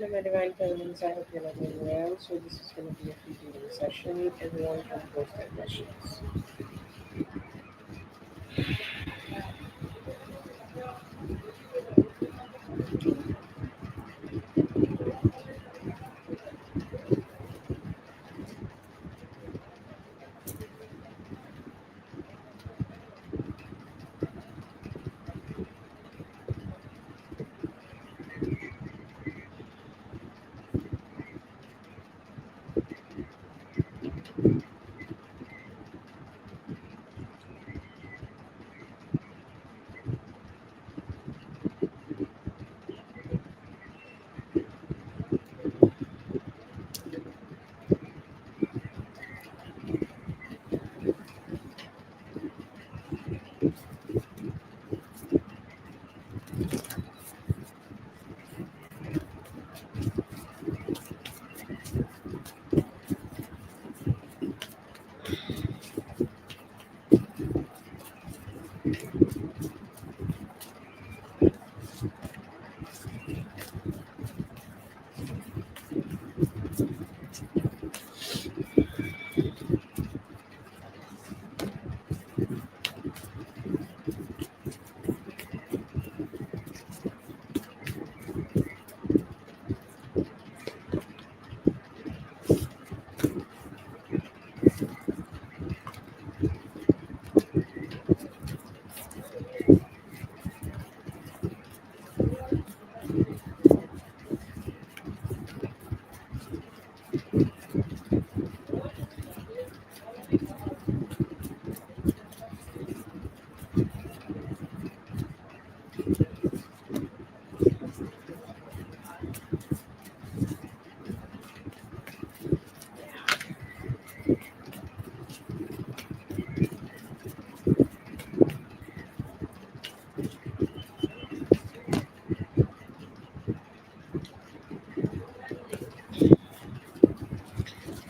Hello, my divine feminines. I hope you're not doing well. So, this is going to be a free reading session. Everyone can post their questions.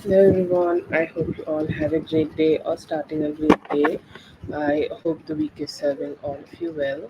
Hello, everyone. I hope you all had a great day or starting a great day. I hope the week is serving all of you well.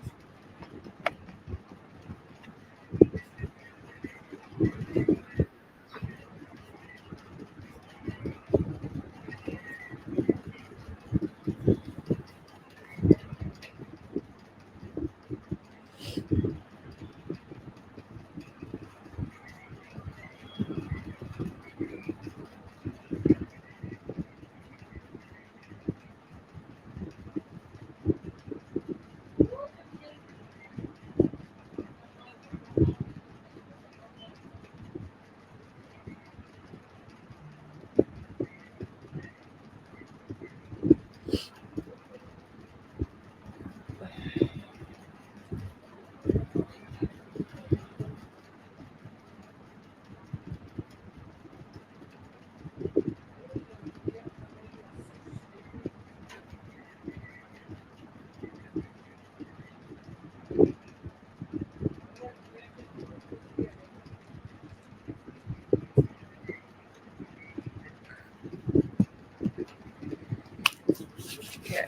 Okay.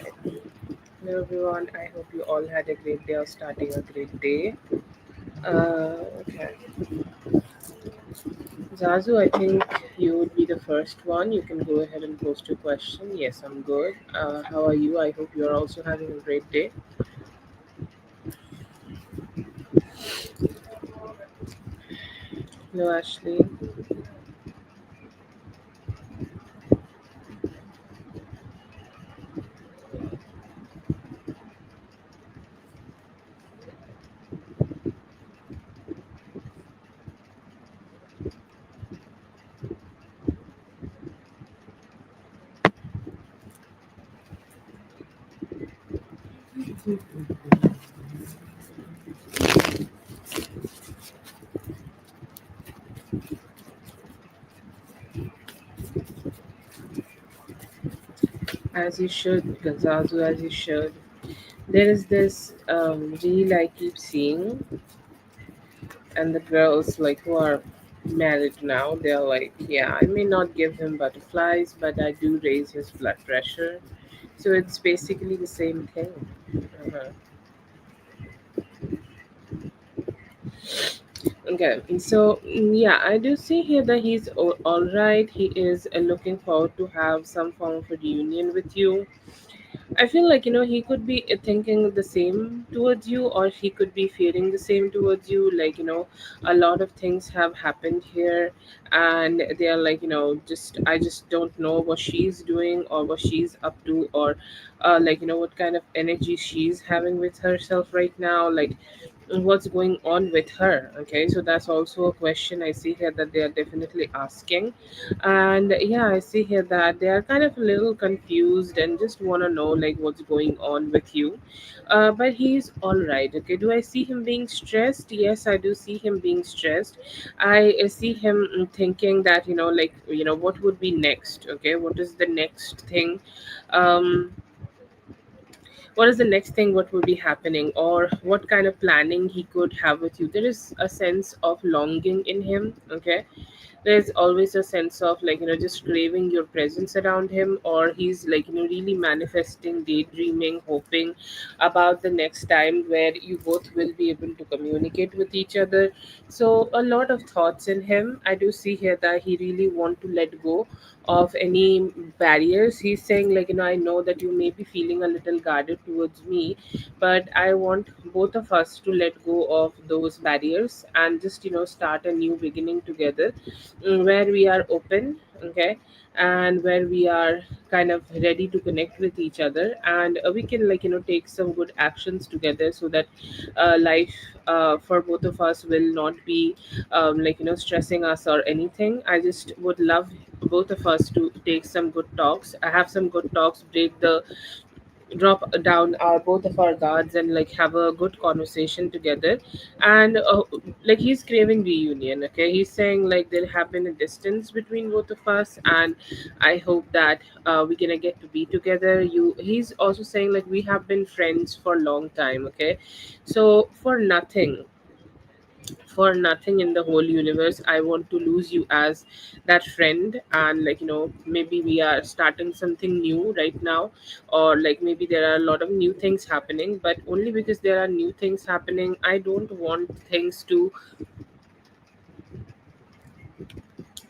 Hello, everyone. I hope you all had a great day or starting a great day. Okay. Zazu, I think you would be the first one. You can go ahead and post your question. Yes, I'm good. How are you? I hope you're also having a great day. Hello, Ashley. As you should, Zazu, as you should. There is this reel I keep seeing, and the girls like who are married now, they're like, yeah, I may not give him butterflies, but I do raise his blood pressure. So it's basically the same thing. Uh-huh. Okay, so yeah, I do see here that he's all right. He is looking forward to have some form of a reunion with you. I feel like, he could be thinking the same towards you, or he could be feeling the same towards you. Like, a lot of things have happened here, and they are like, just I just don't know what she's doing or what she's up to, or like, what kind of energy she's having with herself right now. Like, what's going on with her. Okay, so that's also a question I see here that they are definitely asking. And yeah, I see here that they are kind of a little confused and just want to know like what's going on with you. But he's all right. Okay, do I see him being stressed? Yes, I do see him being stressed. I see him thinking that, like, what would be next. Okay, what is the next thing? um what is the next thing, what would be happening, or what kind of planning he could have with you. There is a sense of longing in him. Okay, there's always a sense of like, just craving your presence around him, or he's like, really manifesting, daydreaming, hoping about the next time where you both will be able to communicate with each other. So a lot of thoughts in him. I do see here that he really want to let go of any barriers. He's saying like, I know that you may be feeling a little guarded towards me, but I want both of us to let go of those barriers and just, start a new beginning together, where we are open. Okay, and where we are kind of ready to connect with each other, and we can like, take some good actions together, so that life for both of us will not be like, stressing us or anything. I just would love both of us to take some good talks. I have some good talks, break the drop down our both of our guards, and like have a good conversation together. And like, he's craving reunion. Okay, he's saying like there have been a distance between both of us, and I hope that we're gonna get to be together. He's also saying like we have been friends for a long time. Okay, so for nothing in the whole universe I want to lose you as that friend. And like, maybe we are starting something new right now, or like maybe there are a lot of new things happening, but only because there are new things happening, I don't want things to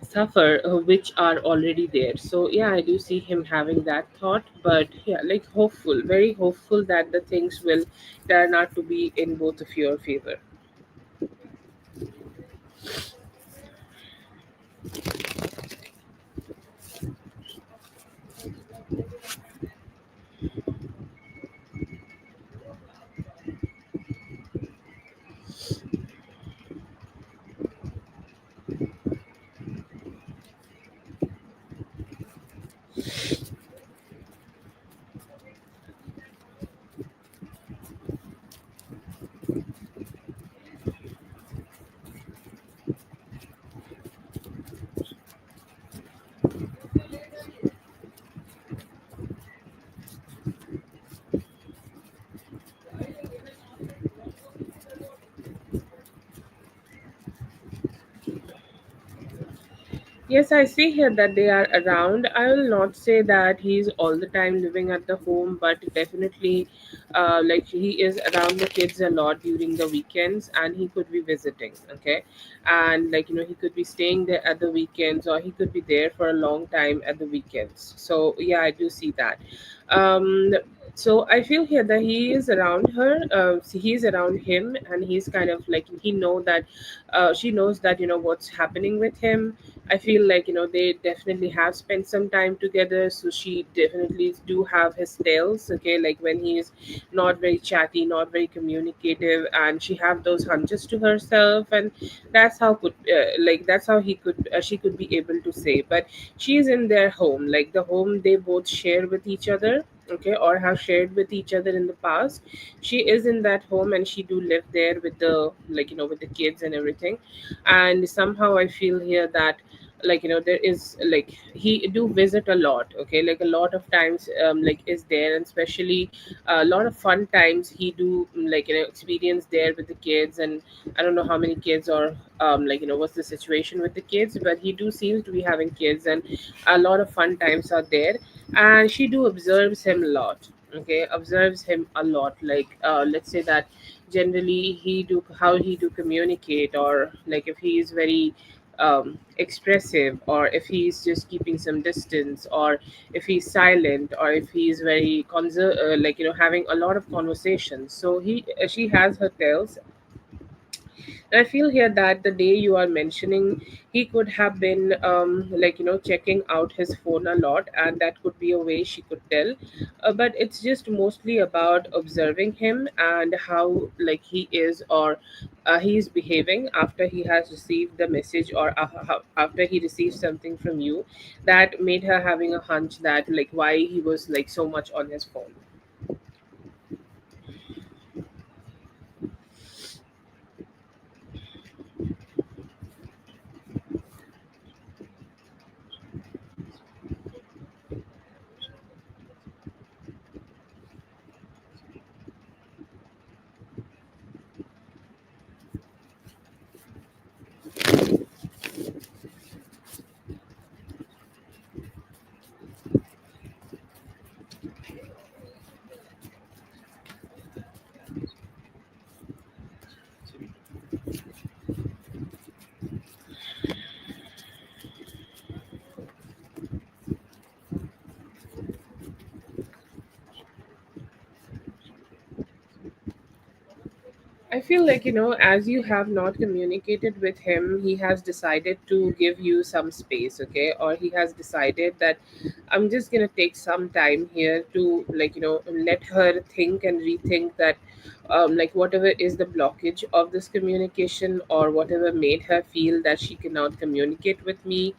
suffer which are already there. So yeah, I do see him having that thought, but yeah, like hopeful, very hopeful that the things will turn out to be in both of your favor. Yes, I see here that they are around. I will not say that he's all the time living at the home, but definitely, like, he is around the kids a lot during the weekends, and he could be visiting. Okay, and like, he could be staying there at the weekends, or he could be there for a long time at the weekends. So yeah, I do see that. Um, so I feel here that he is around her. So he's around him, and he's kind of like, he know that, she knows that, what's happening with him. I feel like, they definitely have spent some time together. So she definitely do have his tales. Okay, like when he is not very chatty, not very communicative, and she have those hunches to herself, and that's how he could she could be able to say. But she's in their home, like the home they both share with each other. Okay, or have shared with each other in the past. She is in that home, and she do live there with the, like, with the kids and everything. And somehow I feel here that, like, there is like, he do visit a lot. Okay, like a lot of times, like, is there, and especially a lot of fun times he do, like, experience there with the kids. And I don't know how many kids, or like, what's the situation with the kids, but he do seems to be having kids, and a lot of fun times are there. And she do observes him a lot. Okay, observes him a lot. Like, let's say that generally he do how he do communicate, or like if he is very expressive, or if he's just keeping some distance, or if he's silent, or if he's very like having a lot of conversations. So he she has her tells. And I feel here that the day you are mentioning, he could have been like checking out his phone a lot, and that could be a way she could tell. But it's just mostly about observing him and how like he is, or he is behaving after he has received the message, or after he received something from you, that made her having a hunch that like why he was like so much on his phone. I feel like, as you have not communicated with him, he has decided to give you some space, okay? Or he has decided that I'm just going to take some time here to, like, let her think and rethink that, like, whatever is the blockage of this communication, or whatever made her feel that she cannot communicate with me,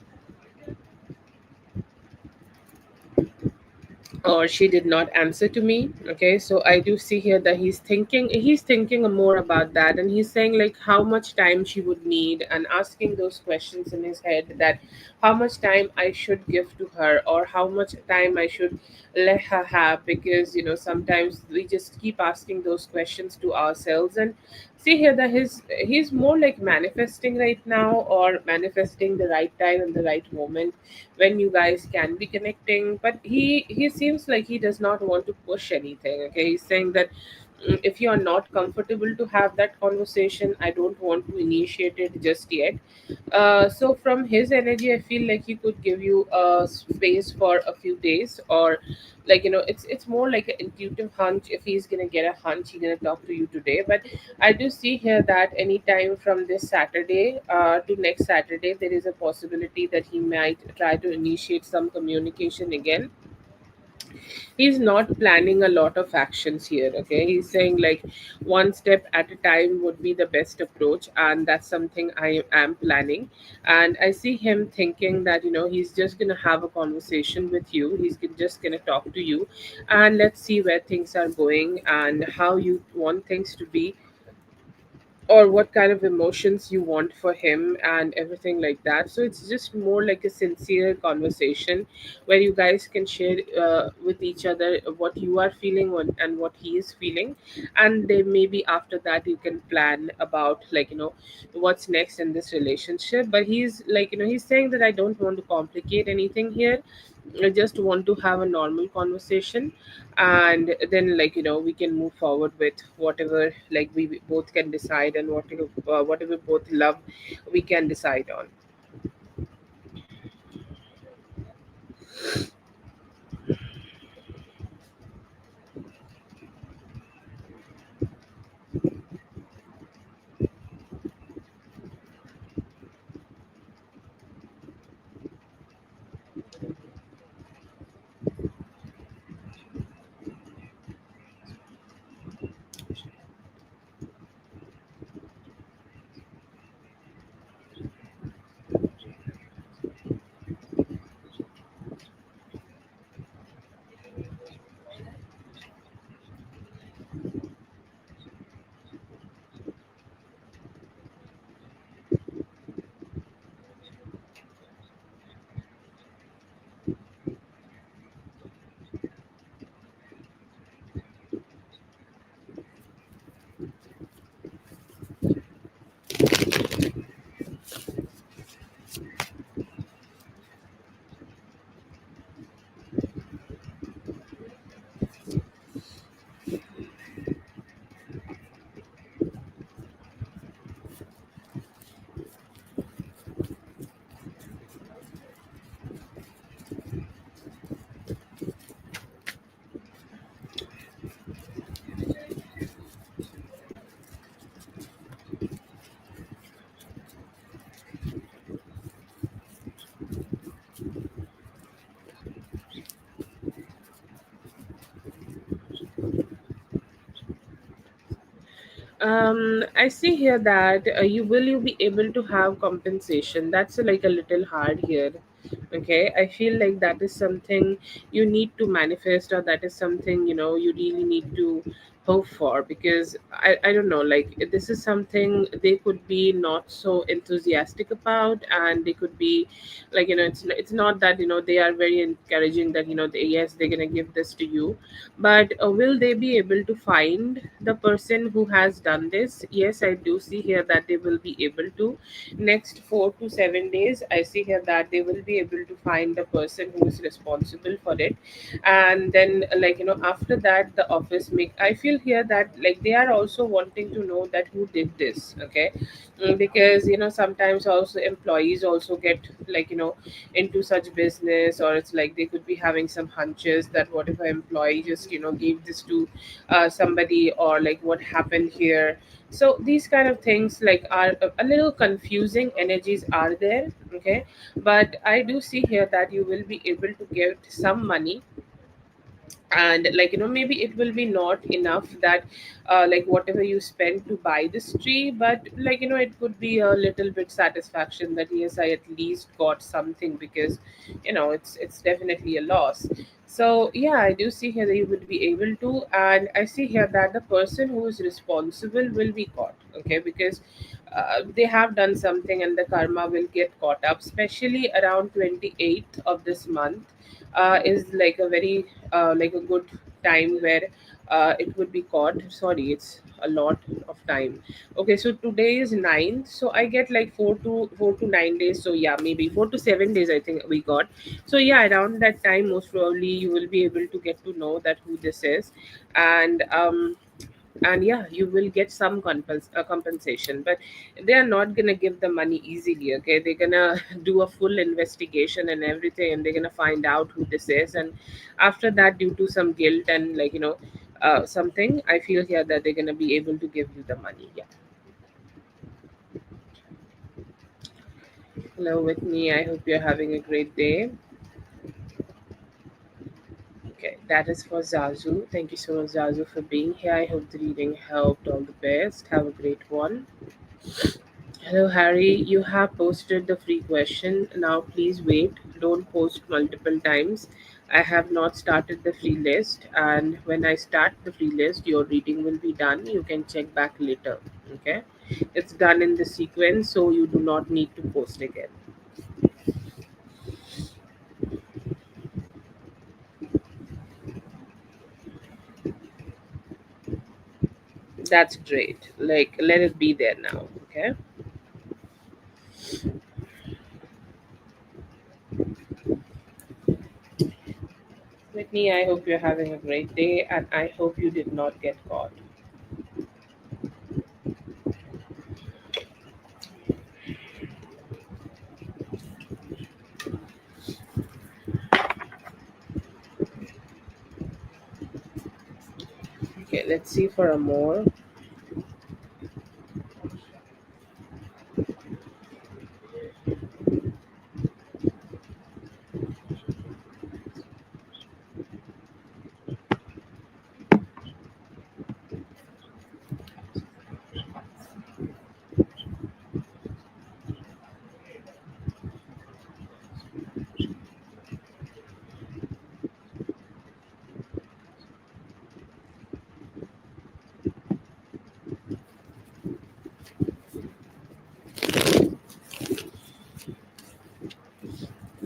or she did not answer to me. Okay, so I do see here that he's thinking more about that, and he's saying like how much time she would need, and asking those questions in his head, that how much time I should give to her, or how much time I should let her have, because sometimes we just keep asking those questions to ourselves. And see here that he's more like manifesting right now, or manifesting the right time and the right moment when you guys can be connecting. But he seems like he does not want to push anything. Okay, he's saying that if you are not comfortable to have that conversation, I don't want to initiate it just yet. So from his energy, I feel like he could give you a space for a few days, or like it's more like an intuitive hunch. If he's gonna get a hunch, he's gonna talk to you today. But I do see here that anytime from this Saturday to next Saturday, there is a possibility that he might try to initiate some communication again. He's not planning a lot of actions here. Okay, he's saying like one step at a time would be the best approach, and that's something I am planning. And I see him thinking that he's just gonna have a conversation with you. Just gonna talk to you, and let's see where things are going and how you want things to be, or what kind of emotions you want for him, and everything like that. So it's just more like a sincere conversation where you guys can share with each other what you are feeling, and what he is feeling. And then maybe after that you can plan about like what's next in this relationship. But he's like he's saying that I don't want to complicate anything here. I just want to have a normal conversation, and then like we can move forward with whatever like we both can decide, and whatever both love we can decide on. I see here that you be able to have compensation. That's like a little hard here. Okay, I feel like that is something you need to manifest, or that is something you really need to hope for, because I don't know, like this is something they could be not so enthusiastic about, and they could be like it's not that they are very encouraging that yes, they're gonna give this to you. But will they be able to find the person who has done this? Yes, I do see here that they will be able to. Next 4 to 7 days, I see here that they will be able to find the person who is responsible for it. And then, like, after that, the office make. I feel here that, like, they are also wanting to know that who did this, okay? Because, sometimes also employees also get, like, into such business, or it's like they could be having some hunches that what if an employee just gave this to somebody, or like what happened here. So these kind of things like are a little confusing energies are there. Okay, but I do see here that you will be able to get some money, and like maybe it will be not enough that like whatever you spend to buy this tree, but like it could be a little bit satisfaction that yes, I at least got something, because it's definitely a loss. So yeah, I do see here that you would be able to, and I see here that the person who is responsible will be caught. Okay, because they have done something, and the karma will get caught up, especially around 28th of this month. Is like a very like a good time where it would be caught. Sorry, it's a lot of time. Okay, so today is 9th, so I get like 4 to 9 days. So yeah, maybe 4 to 7 days I think we got. So yeah, around that time most probably you will be able to get to know that who this is. And yeah, you will get some compensation, but they are not gonna give the money easily. Okay, they're gonna do a full investigation and everything, and they're gonna find out who this is. And after that, due to some guilt and like something, I feel here that they're gonna be able to give you the money. Yeah. Hello, with me, I hope you're having a great day. Okay, that is for Zazu. Thank you so much, Zazu, for being here. I hope the reading helped. All the best. Have a great one. Hello, Harry. You have posted the free question. Now, please wait. Don't post multiple times. I have not started the free list, and when I start the free list, your reading will be done. You can check back later. Okay, it's done in the sequence, so you do not need to post again. That's great. Like, let it be there now. Okay. Whitney, I hope you're having a great day, and I hope you did not get caught. Okay, let's see for a more.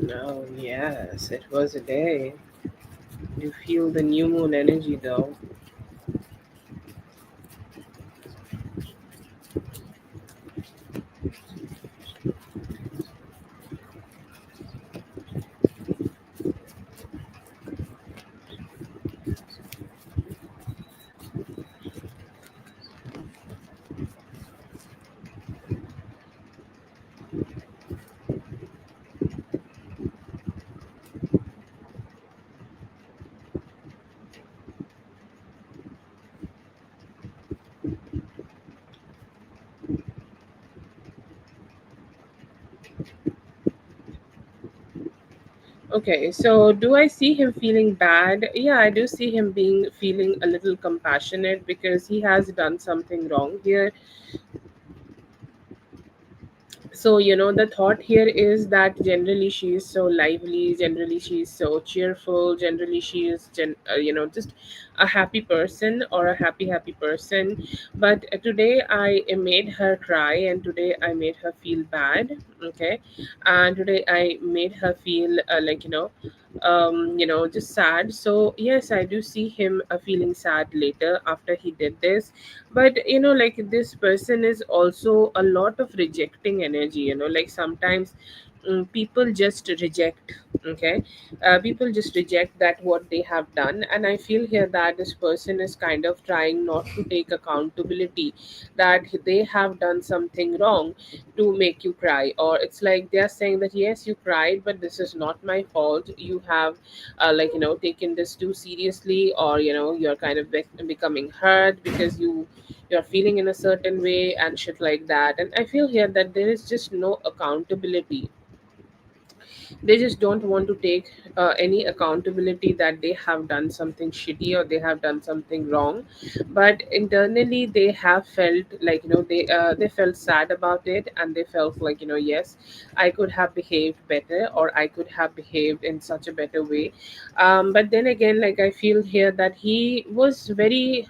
No, yes, it was a day. You feel the new moon energy though. Okay, so do I see him feeling bad? Yeah, I do see him being feeling a little compassionate because he has done something wrong here. So the thought here is that generally she is so lively, generally she is so cheerful, generally she is just a happy person or a happy person. But today I made her cry, and today I made her feel bad. Okay, and today I made her feel just sad. So yes, I do see him feeling sad later after he did this. But like this person is also a lot of rejecting energy. Like sometimes people just reject. Okay, people just reject that what they have done, and I feel here that this person is kind of trying not to take accountability that they have done something wrong to make you cry. Or it's like they are saying that yes, you cried, but this is not my fault. You have taken this too seriously, or you're kind of becoming hurt because you're feeling in a certain way and shit like that. And I feel here that there is just no accountability. They just don't want to take any accountability that they have done something shitty or they have done something wrong. But internally they have felt like they felt sad about it, and they felt like yes, I could have behaved better, or I could have behaved in such a better way. But then again, like I feel here that he was very,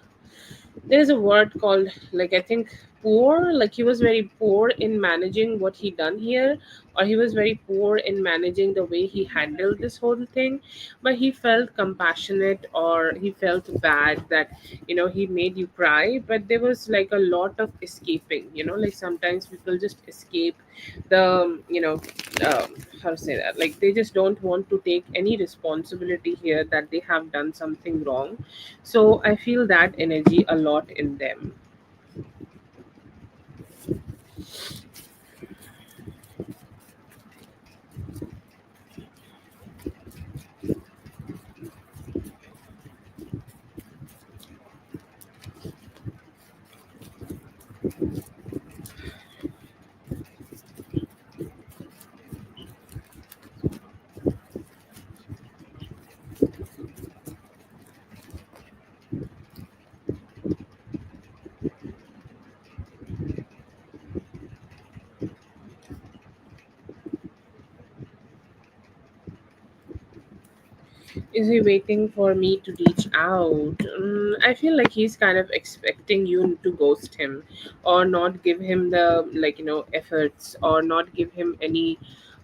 there's a word called, like, I think poor. Like he was very poor in managing what he done here, or he was very poor in managing the way he handled this whole thing. But he felt compassionate, or he felt bad that he made you cry. But there was like a lot of escaping. Like sometimes people just escape the how to say that, like they just don't want to take any responsibility here that they have done something wrong. So I feel that energy a lot in them. Is he waiting for me to reach out? I feel like he's kind of expecting you to ghost him, or not give him the efforts, or not give him any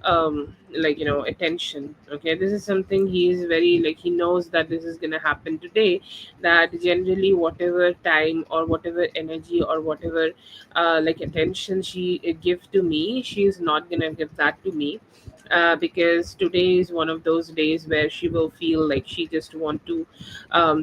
attention. Okay, this is something he is very, like, he knows that this is gonna happen today. That generally whatever time or whatever energy or whatever attention she give to me, she is not gonna give that to me, because today is one of those days where she will feel like she just want to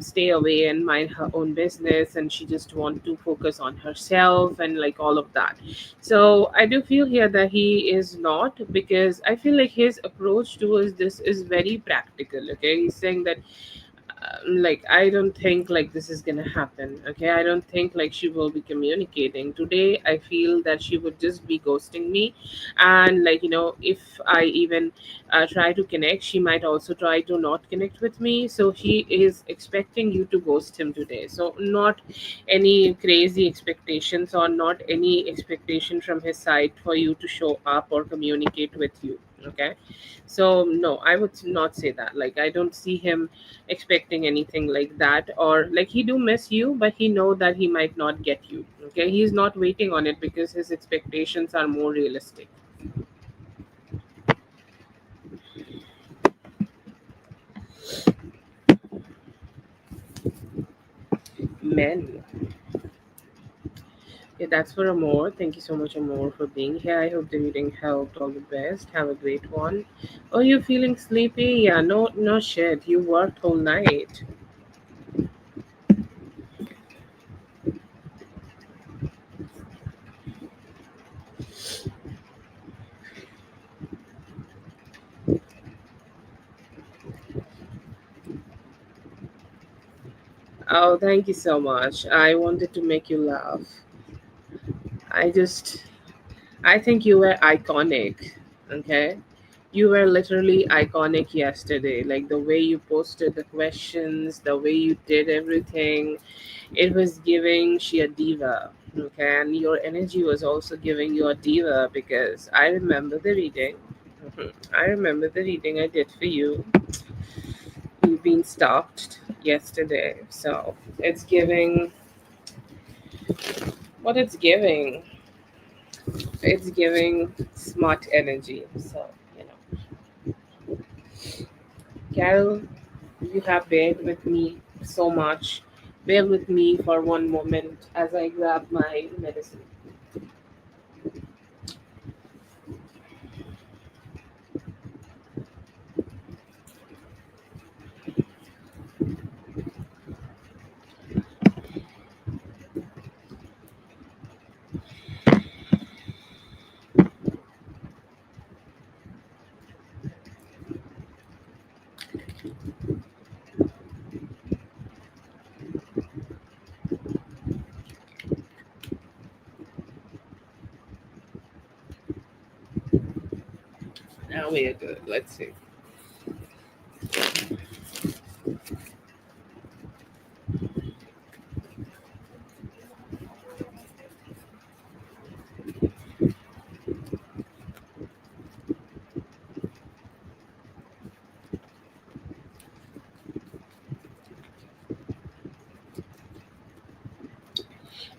stay away and mind her own business, and she just want to focus on herself and like all of that. So I do feel here that he is not, because I feel like his approach towards this is very practical. Okay, he's saying that like I don't think like this is gonna happen. Okay, I don't think like she will be communicating today. I feel that she would just be ghosting me, and if I even try to connect, she might also try to not connect with me. So he is expecting you to ghost him today. So not any crazy expectations, or not any expectation from his side for you to show up or communicate with you. Okay, so no, I would not say that. Like I don't see him expecting anything like that, or like he do miss you, but he know that he might not get you. Okay, he's not waiting on it because his expectations are more realistic. Men. Yeah, that's for Amor. Thank you so much, Amor, for being here. I hope the reading helped. All the best. Have a great one. Oh, you feeling sleepy? Yeah, no shit, you worked whole night. Oh, thank you so much. I wanted to make you laugh. I just I think you were iconic. Okay, You were literally iconic yesterday. Like the way you posted the questions, the way you did everything, it was giving she a diva. Okay, and your energy was also giving you a diva because I remember the reading. I remember the reading I did for you. You've been stalked yesterday, so it's giving what it's giving. It's giving smart energy. So you know, Carol, you have bared with me so much. Bear with me for one moment as I grab my medicine. Now we are good. Let's see.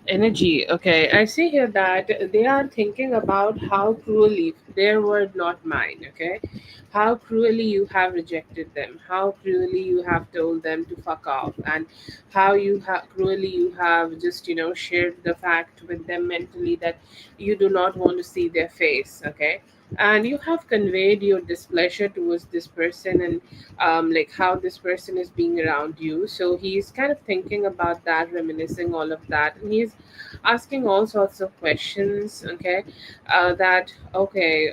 Energy. Okay, I see here that they are thinking about how cruelly their word, not mine. Okay, how cruelly you have rejected them, how cruelly you have told them to fuck off, and how you have cruelly you have just shared the fact with them mentally that you do not want to see their face. Okay, and you have conveyed your displeasure towards this person and like how this person is being around you. So he's kind of thinking about that, reminiscing all of that, and he's asking all sorts of questions. Okay, that okay,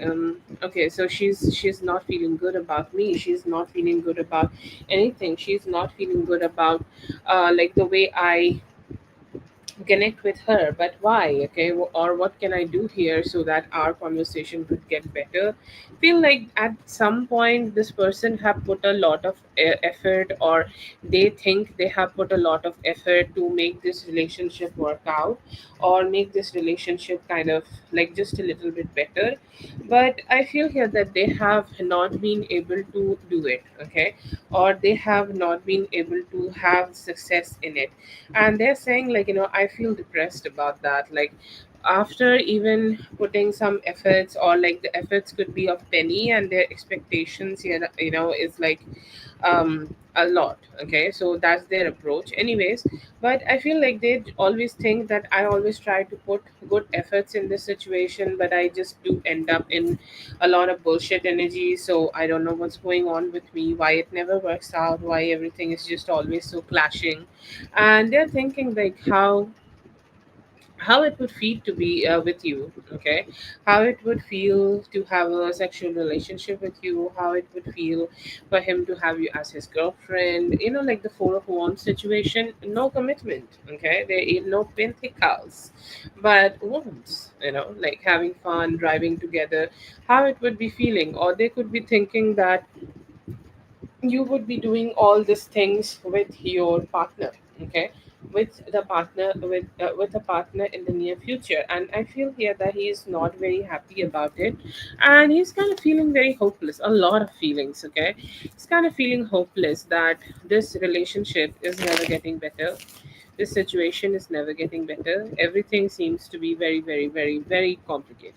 okay, so she's not feeling good about me. She's not feeling good about anything. She's not feeling good about like the way I connect with her. But why? Okay, or what can I do here so that our conversation could get better? Feel like at some point this person have put a lot of effort, or they think they have put a lot of effort to make this relationship work out, or make this relationship kind of like just a little bit better. But I feel here that they have not been able to do it. Okay, or they have not been able to have success in it, and they're saying like, I feel depressed about that. Like after even putting some efforts, or like the efforts could be of penny, and their expectations here is like a lot. Okay, so that's their approach anyways. But I feel like they always think that I always try to put good efforts in this situation, but I just do end up in a lot of bullshit energy. So I don't know what's going on with me, why it never works out, why everything is just always so clashing. And they're thinking like how it would feel to be with you. Okay, how it would feel to have a sexual relationship with you, how it would feel for him to have you as his girlfriend. Like the four of wands situation, no commitment. Okay, there is no pentacles, but wands, like having fun, driving together, how it would be feeling. Or they could be thinking that you would be doing all these things with your partner. Okay, with a partner in the near future. And I feel here that he is not very happy about it, and he's kind of feeling very hopeless, a lot of feelings. Okay, he's kind of feeling hopeless that this relationship is never getting better, this situation is never getting better, everything seems to be very, very, very, very complicated.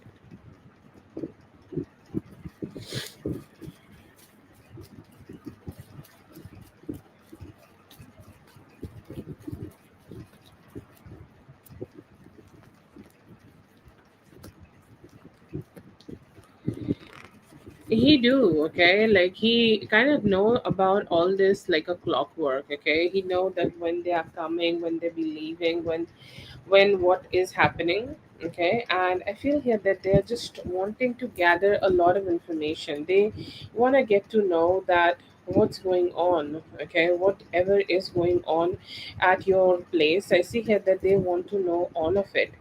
He do. Okay, like he kind of know about all this like a clockwork. Okay, he know that when they are coming, when they be leaving, when what is happening. Okay, and I feel here that they're just wanting to gather a lot of information. They want to get to know that what's going on. Okay, whatever is going on at your place, I see here that they want to know all of it.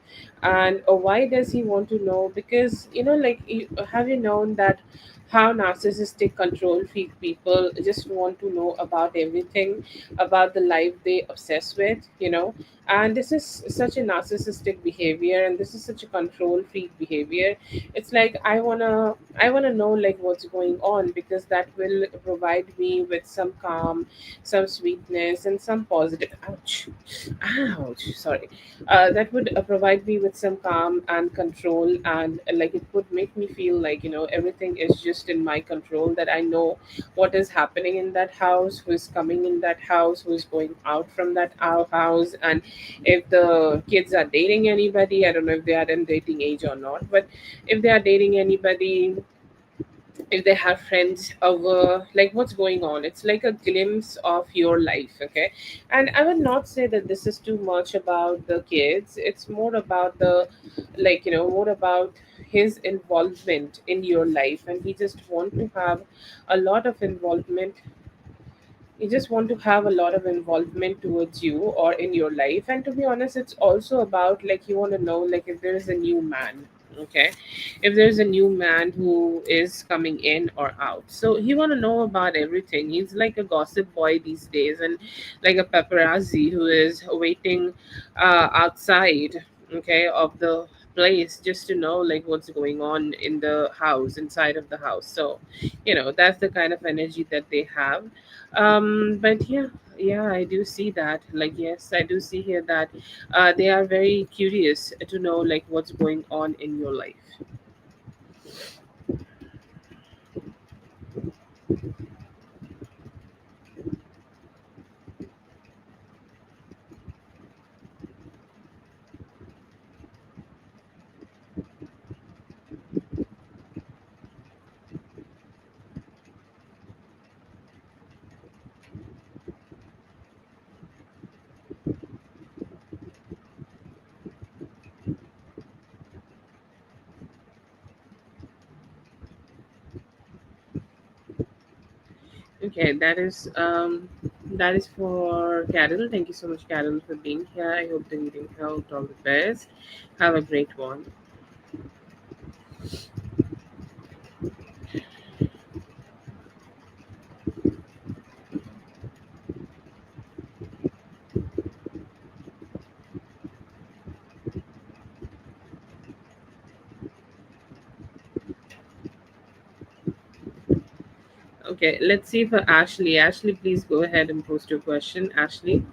And why does he want to know? Because like, have you known that how narcissistic control freak people just want to know about everything, about the life they obsess with, and this is such a narcissistic behavior, and this is such a control freak behavior. It's like, I want to know like what's going on, because that will provide me with some calm, some sweetness, and some positive, ouch, sorry, that would provide me with some calm and control, and like it would make me feel like everything is just in my control, that I know what is happening in that house, who is coming in that house, who is going out from that house, and if the kids are dating anybody. I don't know if they are in dating age or not, but if they are dating anybody, if they have friends over, like what's going on. It's like a glimpse of your life, okay? And I would not say that this is too much about the kids. It's more about the, like, more about his involvement in your life, and he just want to have a lot of involvement. You just want to have a lot of involvement towards you or in your life. And to be honest, it's also about, like, you want to know, like, if there is a new man, okay, if there's a new man who is coming in or out, so he want to know about everything. He's like a gossip boy these days, and like a paparazzi who is waiting outside, okay, of the place, just to know like what's going on in the house, inside of the house. So that's the kind of energy that they have. But yeah, yeah, I do see that. Like, yes, I do see here that they are very curious to know like what's going on in your life. Okay, that is for Carol. Thank you so much, Carol, for being here. I hope the meeting helped. All the best. Have a great one. Okay, let's see for Ashley. Ashley, please go ahead and post your question. Ashley,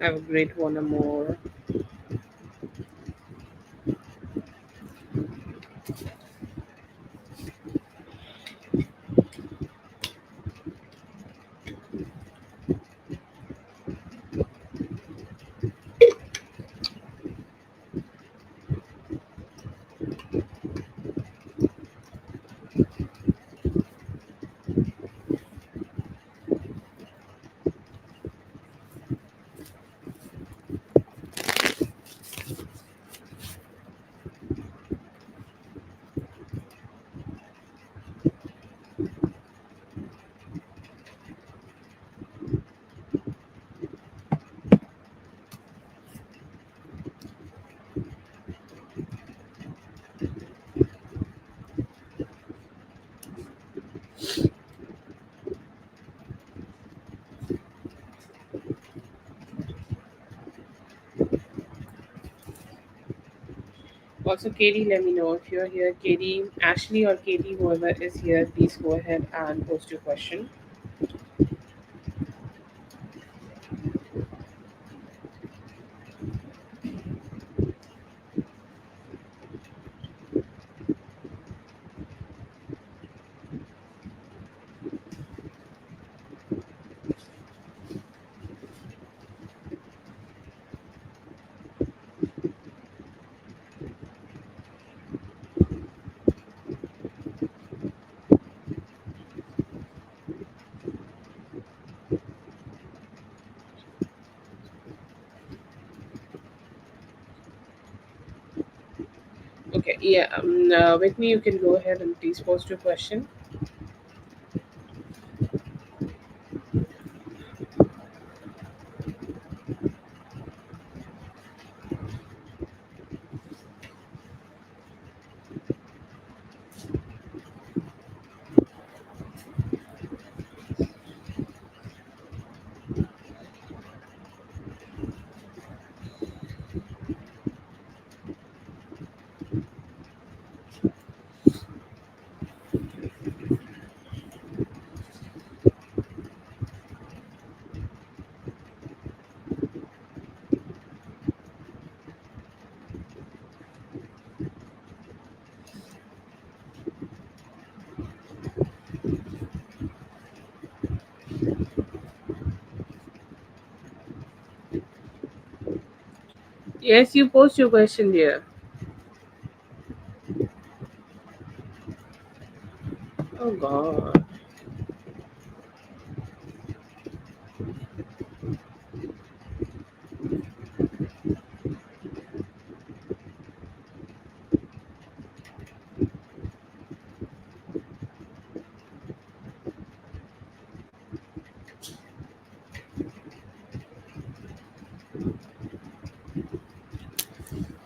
have a great one or more. Also, Katie, let me know if you're here. Katie, Ashley, or Katie, whoever is here, please go ahead and post your question. Okay, yeah, with me, you can go ahead and please post your question. Yes, you post your question there. Oh God.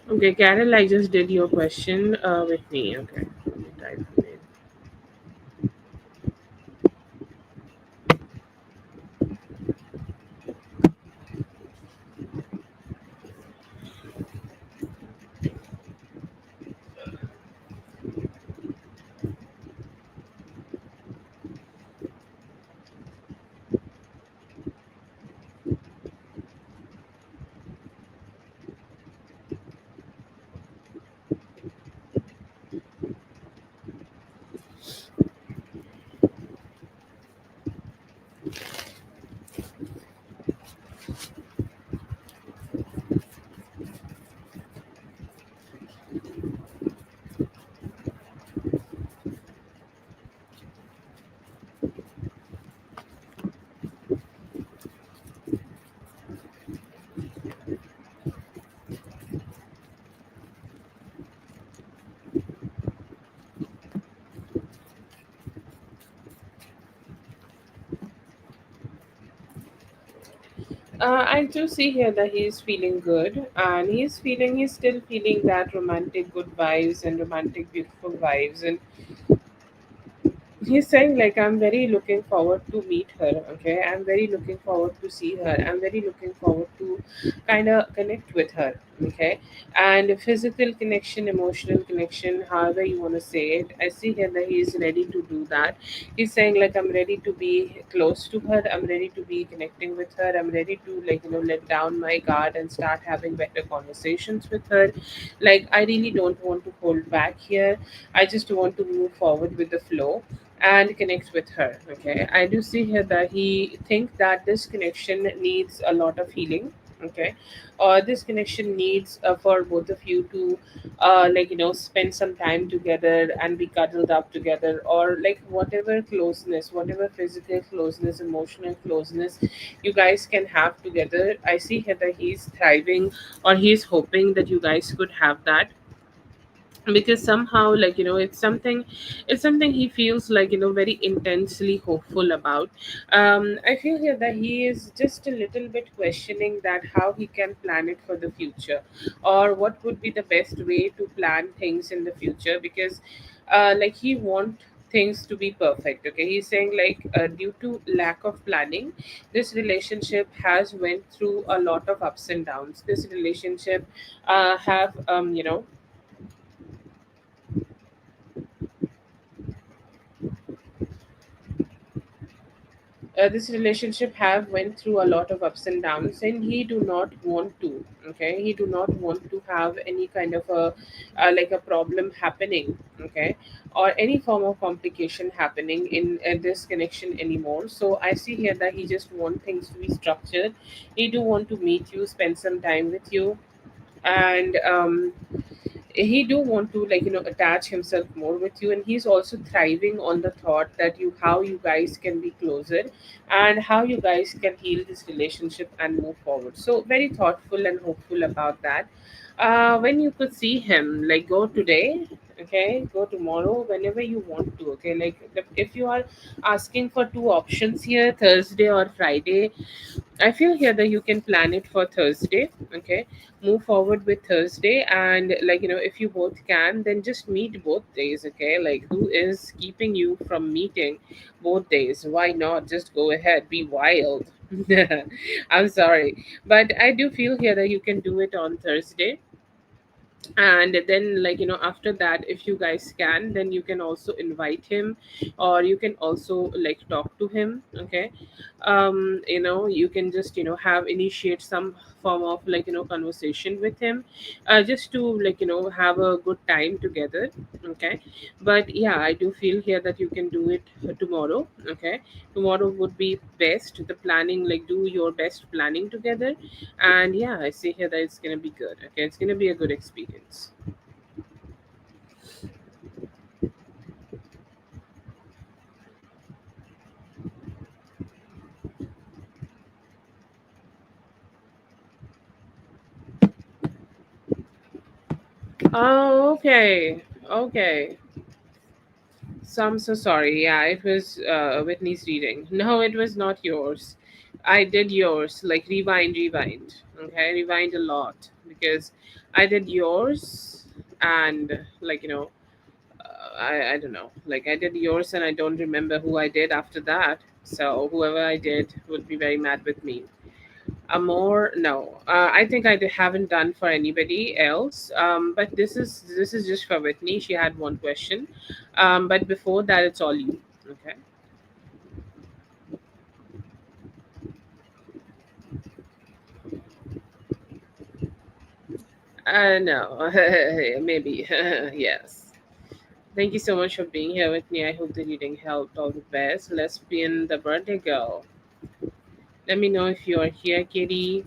Okay, Carol, I just did your question with me. Okay. Let me type it in. I do see here that he is feeling good, and he's still feeling that romantic good vibes and romantic beautiful vibes, and he's saying like I'm very looking forward to meet her. Okay, I'm very looking forward to see her. I'm very looking forward to kind of connect with her. Okay, and physical connection, emotional connection, however you want to say it, I see here that he's ready to do that. He's saying like I'm ready to be close to her, I'm ready to be connecting with her, I'm ready to let down my guard and start having better conversations with her. Like I really don't want to hold back here. I just want to move forward with the flow and connect with her. Okay, I do see here that he think that this connection needs a lot of healing. Okay, or this connection needs for both of you to spend some time together and be cuddled up together, or like whatever closeness, whatever physical closeness, emotional closeness you guys can have together. I see here that he's thriving, or he's hoping that you guys could have that, because somehow it's something he feels very intensely hopeful about. I feel here that he is just a little bit questioning that how he can plan it for the future, or what would be the best way to plan things in the future, because he want things to be perfect. Okay, he's saying due to lack of planning, this relationship has went through a lot of ups and downs. This relationship have this relationship have went through a lot of ups and downs, and he do not want to. Okay, he do not want to have any kind of a problem happening. Okay, or any form of complication happening in this connection anymore. So I see here that he just want things to be structured. He do want to meet you, spend some time with you, and he do want to attach himself more with you, and he's also thriving on the thought that you how you guys can be closer, and how you guys can heal this relationship and move forward. So very thoughtful and hopeful about that. When you could see him, like go today, okay, go tomorrow, whenever you want to. Okay, if you are asking for two options here, Thursday or Friday, I feel here that you can plan it for Thursday. Okay, move forward with Thursday, and if you both can, then just meet both days. Okay, like who is keeping you from meeting both days? Why not just go ahead, be wild? I'm sorry, but I do feel here that you can do it on Thursday. And then, like, after that, if you guys can, then you can also invite him, or you can also like talk to him. Okay. You can just have initiate some form of like conversation with him, just to like have a good time together. Okay. But yeah, I do feel here that you can do it tomorrow. Okay. Tomorrow would be best, the planning, like do your best planning together. And yeah, I see here that it's gonna be good. Okay, it's gonna be a good experience. Oh, okay. Okay. So I'm so sorry. Yeah, it was Whitney's reading. No, it was not yours. I did yours. Like rewind, rewind. Okay, rewind a lot because I did yours, and like I don't know. Like I did yours, and I don't remember who I did after that. So whoever I did would be very mad with me. More no, I think haven't done for anybody else. But this is just for Whitney. She had one question, but before that, it's all you. Okay. No, maybe yes. Thank you so much for being here with me. I hope the reading helped. All the best. Lesbian, the birthday girl. Let me know if you are here, Kitty.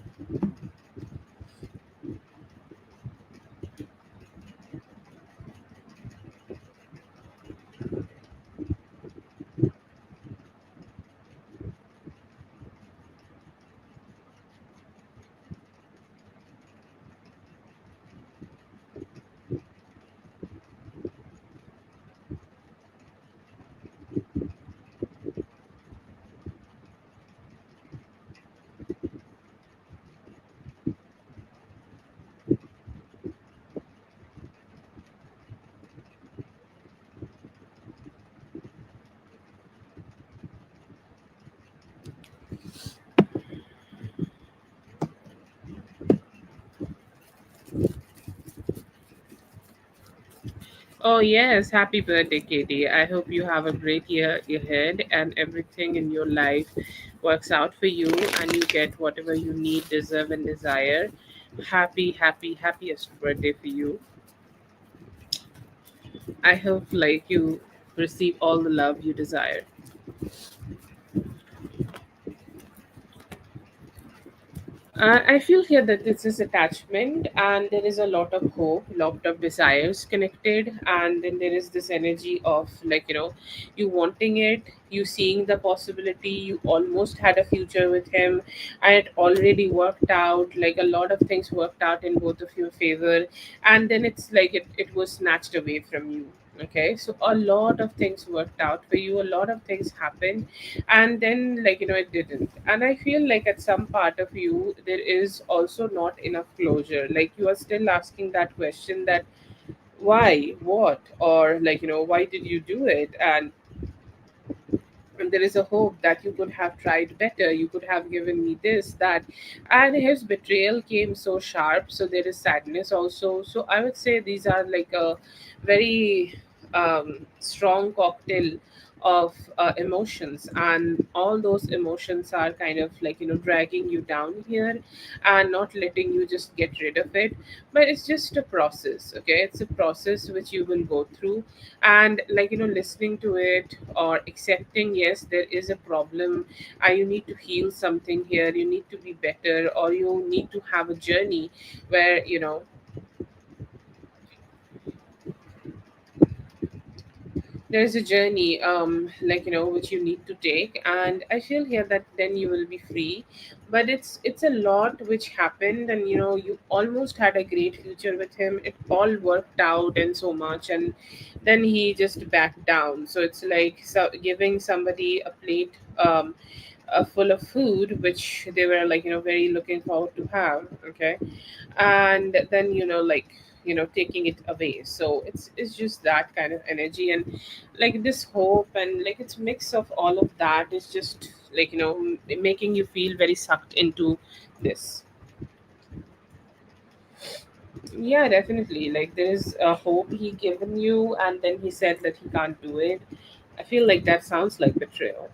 Oh, yes. Happy birthday, Katie. I hope you have a great year ahead and everything in your life works out for you and you get whatever you need, deserve, and desire. Happy, happy, happiest birthday for you. I hope like you receive all the love you desire. I feel here that this is attachment, and there is a lot of hope, lot of desires connected, and then there is this energy of like you wanting it, you seeing the possibility, you almost had a future with him, and it already worked out. Like a lot of things worked out in both of your favor, and then it's like it was snatched away from you. Okay, so a lot of things worked out for you, a lot of things happened, and then like it didn't. And I feel like at some part of you there is also not enough closure, like you are still asking that question that why, what, or like why did you do it. And there is a hope that you could have tried better, you could have given me this, that. And his betrayal came so sharp, so there is sadness also. So I would say these are like a very strong cocktail of emotions, and all those emotions are kind of like dragging you down here and not letting you just get rid of it. But it's just a process. Okay, it's a process which you will go through, and like listening to it or accepting, yes, there is a problem, and you need to heal something here, you need to be better, or you need to have a journey where there's a journey like which you need to take. And I feel here that then you will be free. But it's a lot which happened, and you almost had a great future with him, it all worked out and so much, and then he just backed down. So it's like giving somebody a plate full of food which they were like very looking forward to have. Okay. And then like taking it away. So it's just that kind of energy, and like this hope, and like it's mix of all of that is just like making you feel very sucked into this. Yeah, definitely. Like there's a hope he given you, and then he said that he can't do it. I feel like that sounds like betrayal.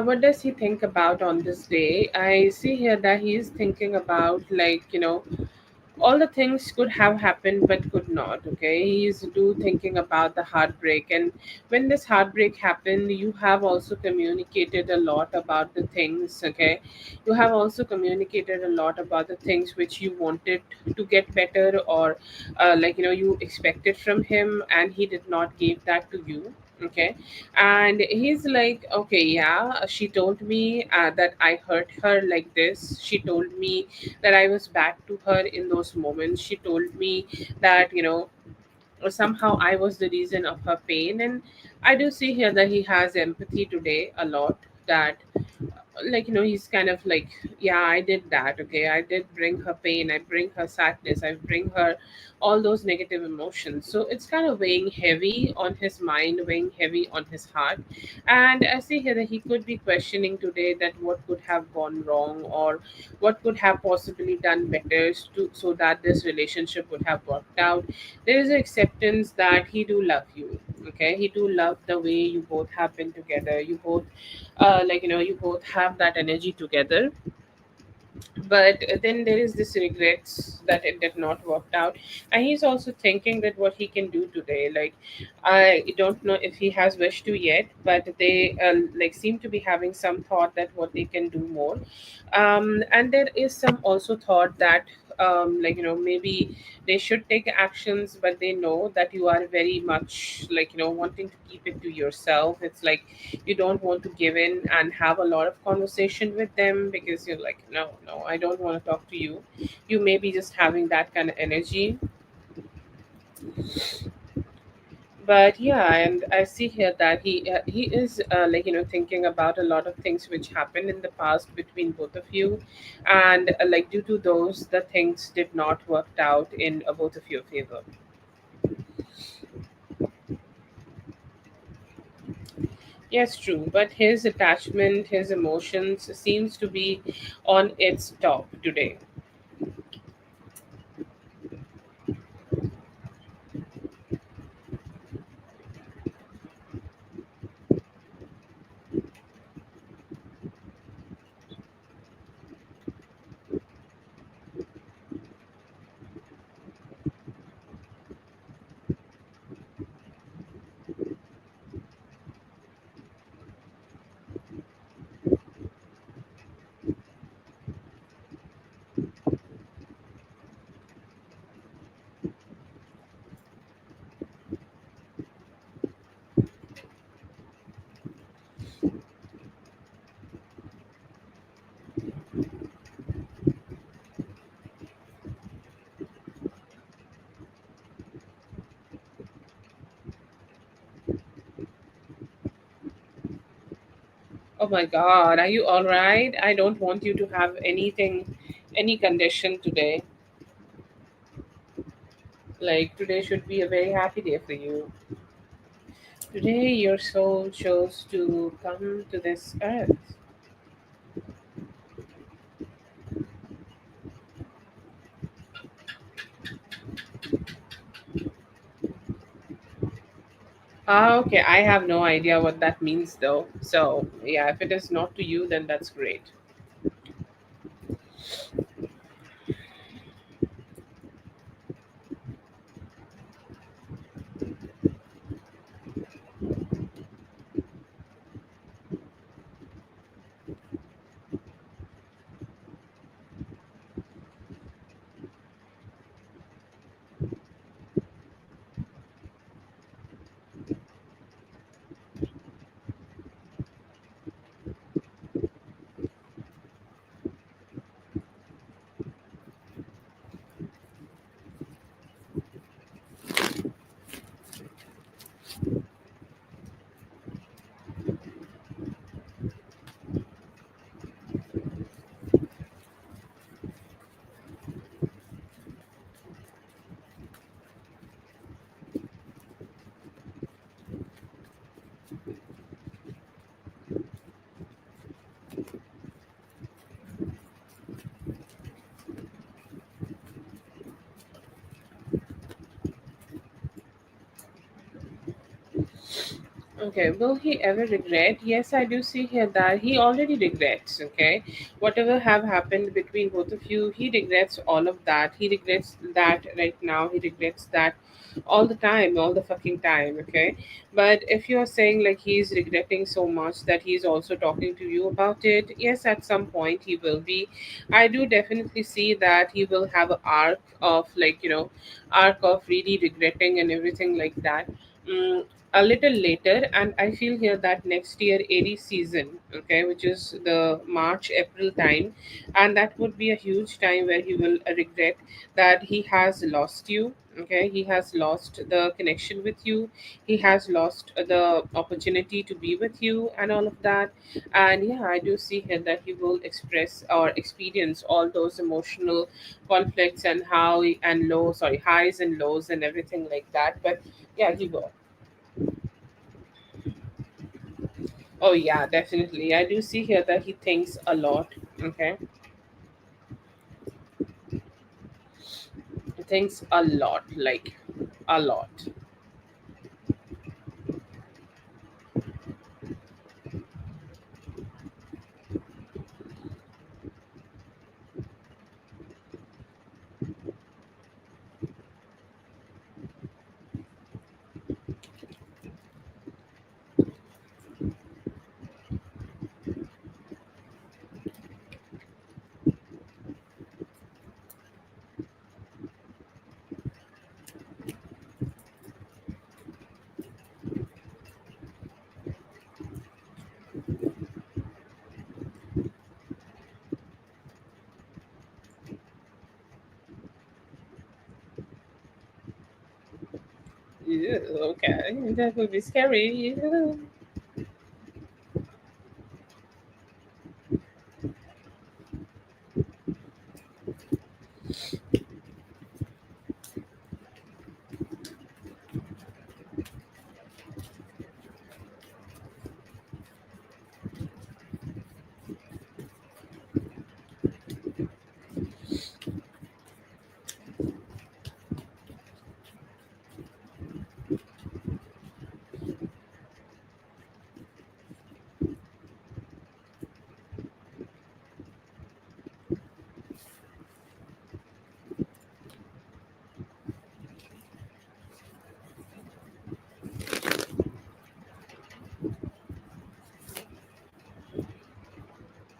What does he think about on this day? I see here that he is thinking about, like, all the things could have happened but could not. Okay, he is do thinking about the heartbreak, and when this heartbreak happened, you have also communicated a lot about the things. Okay, you have also communicated a lot about the things which you wanted to get better, or like, you expected from him, and he did not give that to you. Okay, and he's like, okay, yeah, she told me that I hurt her like this. She told me that I was bad to her in those moments. She told me that, somehow I was the reason of her pain. And I do see here that he has empathy today a lot. That, like, he's kind of like, yeah, I did that. Okay, I did bring her pain, I bring her sadness, I bring her all those negative emotions. So it's kind of weighing heavy on his mind, weighing heavy on his heart. And I see here that he could be questioning today that what could have gone wrong, or what could have possibly done better so that this relationship would have worked out. There is acceptance that he do love you. Okay, he do love the way you both have been together. You both, like, you both have that energy together. But then there is this regrets that it did not work out. And he's also thinking that what he can do today. Like, I don't know if he has wished to yet, but they, like, seem to be having some thought that what they can do more. And there is some also thought that, like, maybe they should take actions, but they know that you are very much, like, wanting to keep it to yourself. It's like you don't want to give in and have a lot of conversation with them, because you're like, no, no, I don't want to talk to you. You may be just having that kind of energy. But yeah, and I see here that he is, like, thinking about a lot of things which happened in the past between both of you. And like, due to those, the things did not work out in both of your favor. Yes, true, but his attachment, his emotions seems to be on its top today. Oh my God, are you all right? I don't want you to have anything, any condition today. Like, today should be a very happy day for you. Today, your soul chose to come to this earth. Ah, okay. I have no idea what that means though. So, yeah, if it is not to you, then that's great. Okay, will he ever regret? Yes, I do see here that he already regrets. Okay, whatever have happened between both of you, he regrets all of that. He regrets that right now. He regrets that all the time, all the fucking time. Okay, but if you're saying like he's regretting so much that he's also talking to you about it, yes, at some point he will be. I do definitely see that he will have an arc of like arc of really regretting and everything like that. Mm, a little later, and I feel here that next year Aries season, okay, which is the March April time, and that would be a huge time where he will regret that he has lost you. Okay, he has lost the connection with you, he has lost the opportunity to be with you and all of that. And yeah, I do see here that he will express or experience all those emotional conflicts and highs and lows and everything like that. But yeah, he will. Oh yeah, definitely. I do see here that he thinks a lot. Okay, he thinks a lot, like a lot. Yeah, okay, that would be scary. Yeah.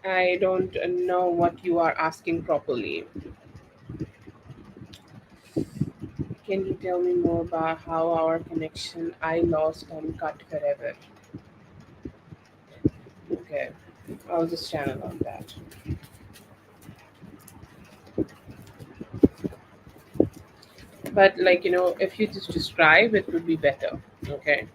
I don't know what you are asking properly. Can you tell me more about how our connection I lost and cut forever? Okay, I'll just channel on that. But like if you just describe, it would be better. Okay.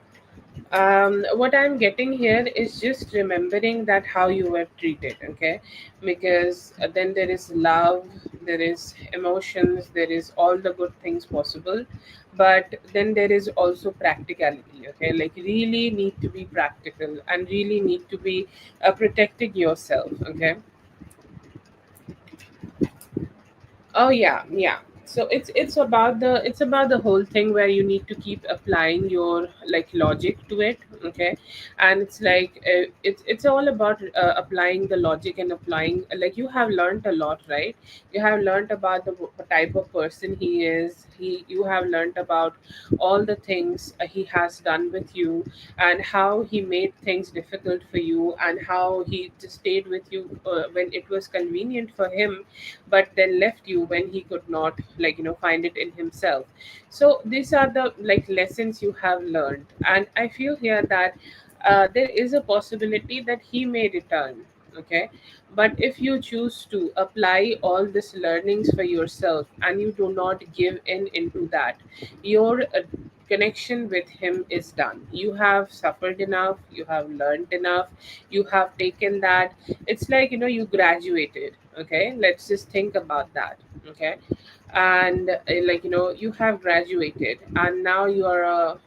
What I'm getting here is just remembering that how you were treated, okay? Because then there is love, there is emotions, there is all the good things possible, but then there is also practicality, okay? Like really need to be practical and really need to be protecting yourself, okay? Oh yeah, yeah. So it's about the whole thing where you need to keep applying your like logic to it. Okay. And it's like it's all about applying the logic and applying, like, you have learned a lot, right? You have learned about the type of person he is. You have learned about all the things he has done with you, and how he made things difficult for you, and how he just stayed with you when it was convenient for him, but then left you when he could not, like, find it in himself. So these are the like lessons you have learned, and I feel here that there is a possibility that he may return. Okay. But if you choose to apply all these learnings for yourself and you do not give in into that, your connection with him is done. You have suffered enough, you have learned enough, you have taken that. It's like, you graduated. Okay, let's just think about that. Okay. And like, you have graduated and now you are a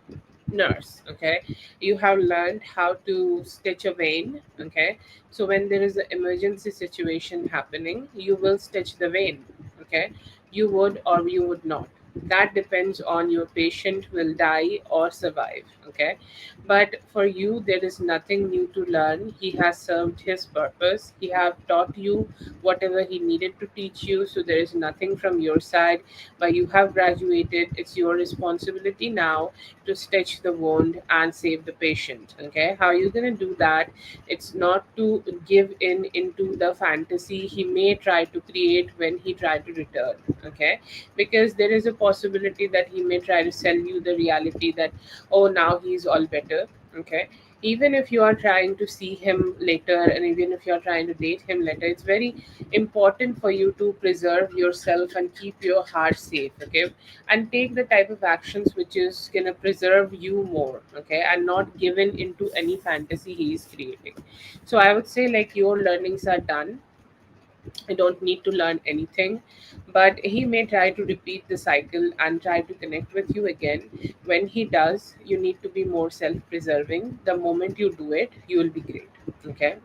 nurse. Okay. You have learned how to stitch a vein. Okay. So when there is an emergency situation happening, you will stitch the vein. Okay. You would or you would not. That depends on your patient will die or survive. Okay. But for you, there is nothing new to learn. He has served his purpose. He have taught you whatever he needed to teach you. So there is nothing from your side. But you have graduated. It's your responsibility now to stitch the wound and save the patient. Okay. How are you going to do that? It's not to give in into the fantasy he may try to create when he try to return. Okay. Because there is a possibility that he may try to sell you the reality that, oh, now he's all better. Okay. Even if you are trying to see him later, and even if you're trying to date him later, it's very important for you to preserve yourself and keep your heart safe. Okay. And take the type of actions which is gonna preserve you more. Okay. And not given into any fantasy he is creating. So I would say, like, your learnings are done. I don't need to learn anything. But he may try to repeat the cycle and try to connect with you again. When he does, you need to be more self preserving. The moment you do it, you will be great. Okay.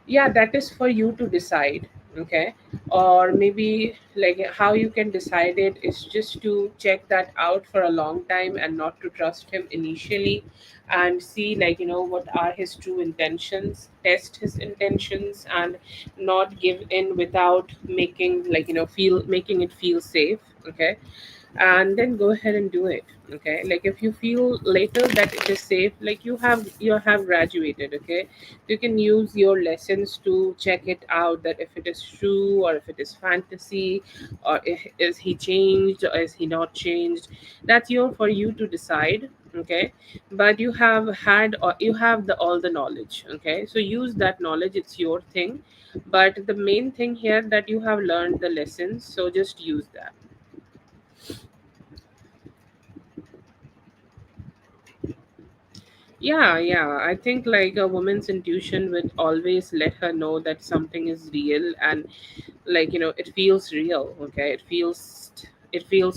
Yeah, that is for you to decide. Okay. Or maybe, like, how you can decide it is just to check that out for a long time and not to trust him initially, and see, like, what are his true intentions, test his intentions, and not give in without making, like, feel making it feel safe. Okay. And then go ahead and do it. Okay. Like, if you feel later that it is safe, like, you have graduated. Okay. You can use your lessons to check it out, that if it is true or if it is fantasy, or is he changed or is he not changed. That's your for you to decide. Okay. But you have had, or you have the all the knowledge. Okay. So use that knowledge, it's your thing. But the main thing here, that you have learned the lessons, so just use that. Yeah, yeah. I think, like, a woman's intuition would always let her know that something is real, and, like, it feels real. Okay, it feels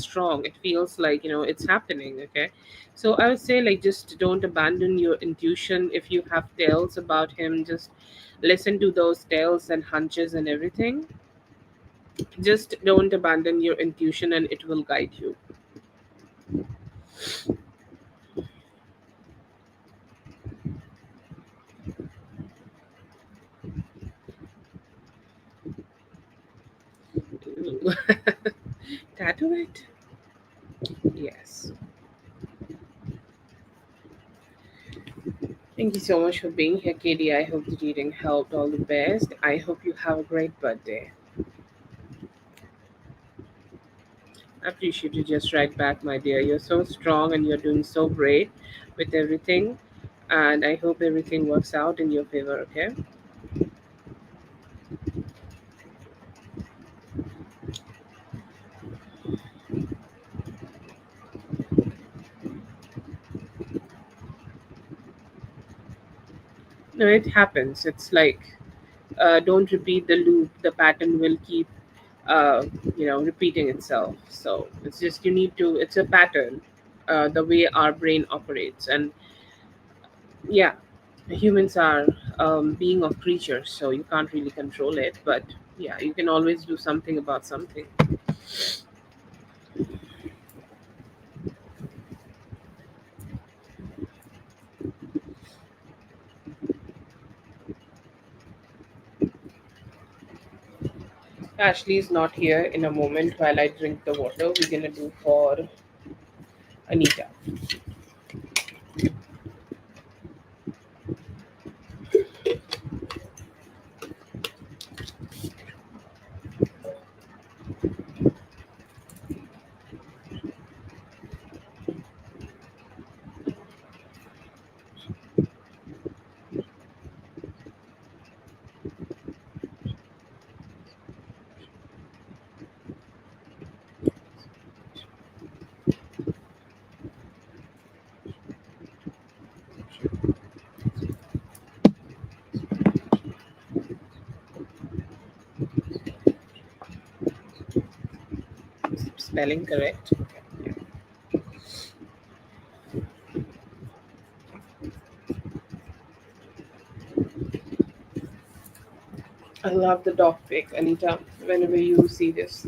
strong. It feels like, it's happening. Okay, so I would say, like, just don't abandon your intuition. If you have tales about him, just listen to those tales and hunches and everything. Just don't abandon your intuition, and it will guide you. Tattoo it. Yes. Thank you so much for being here, Katie. I hope the reading helped. All the best. I hope you have a great birthday. I appreciate you just right back, my dear. You're so strong and you're doing so great with everything. And I hope everything works out in your favor, okay? No, it happens. It's like, don't repeat the loop. The pattern will keep, uh, repeating itself. So it's just, you need to, it's a pattern, the way our brain operates. And yeah, humans are being of creatures, so you can't really control it. But Yeah, you can always do something about something. Ashley is not here. In a moment, while I drink the water, we're gonna do for Anita. Spelling correct? Okay. I love the dog pic, Anita. Whenever you see this,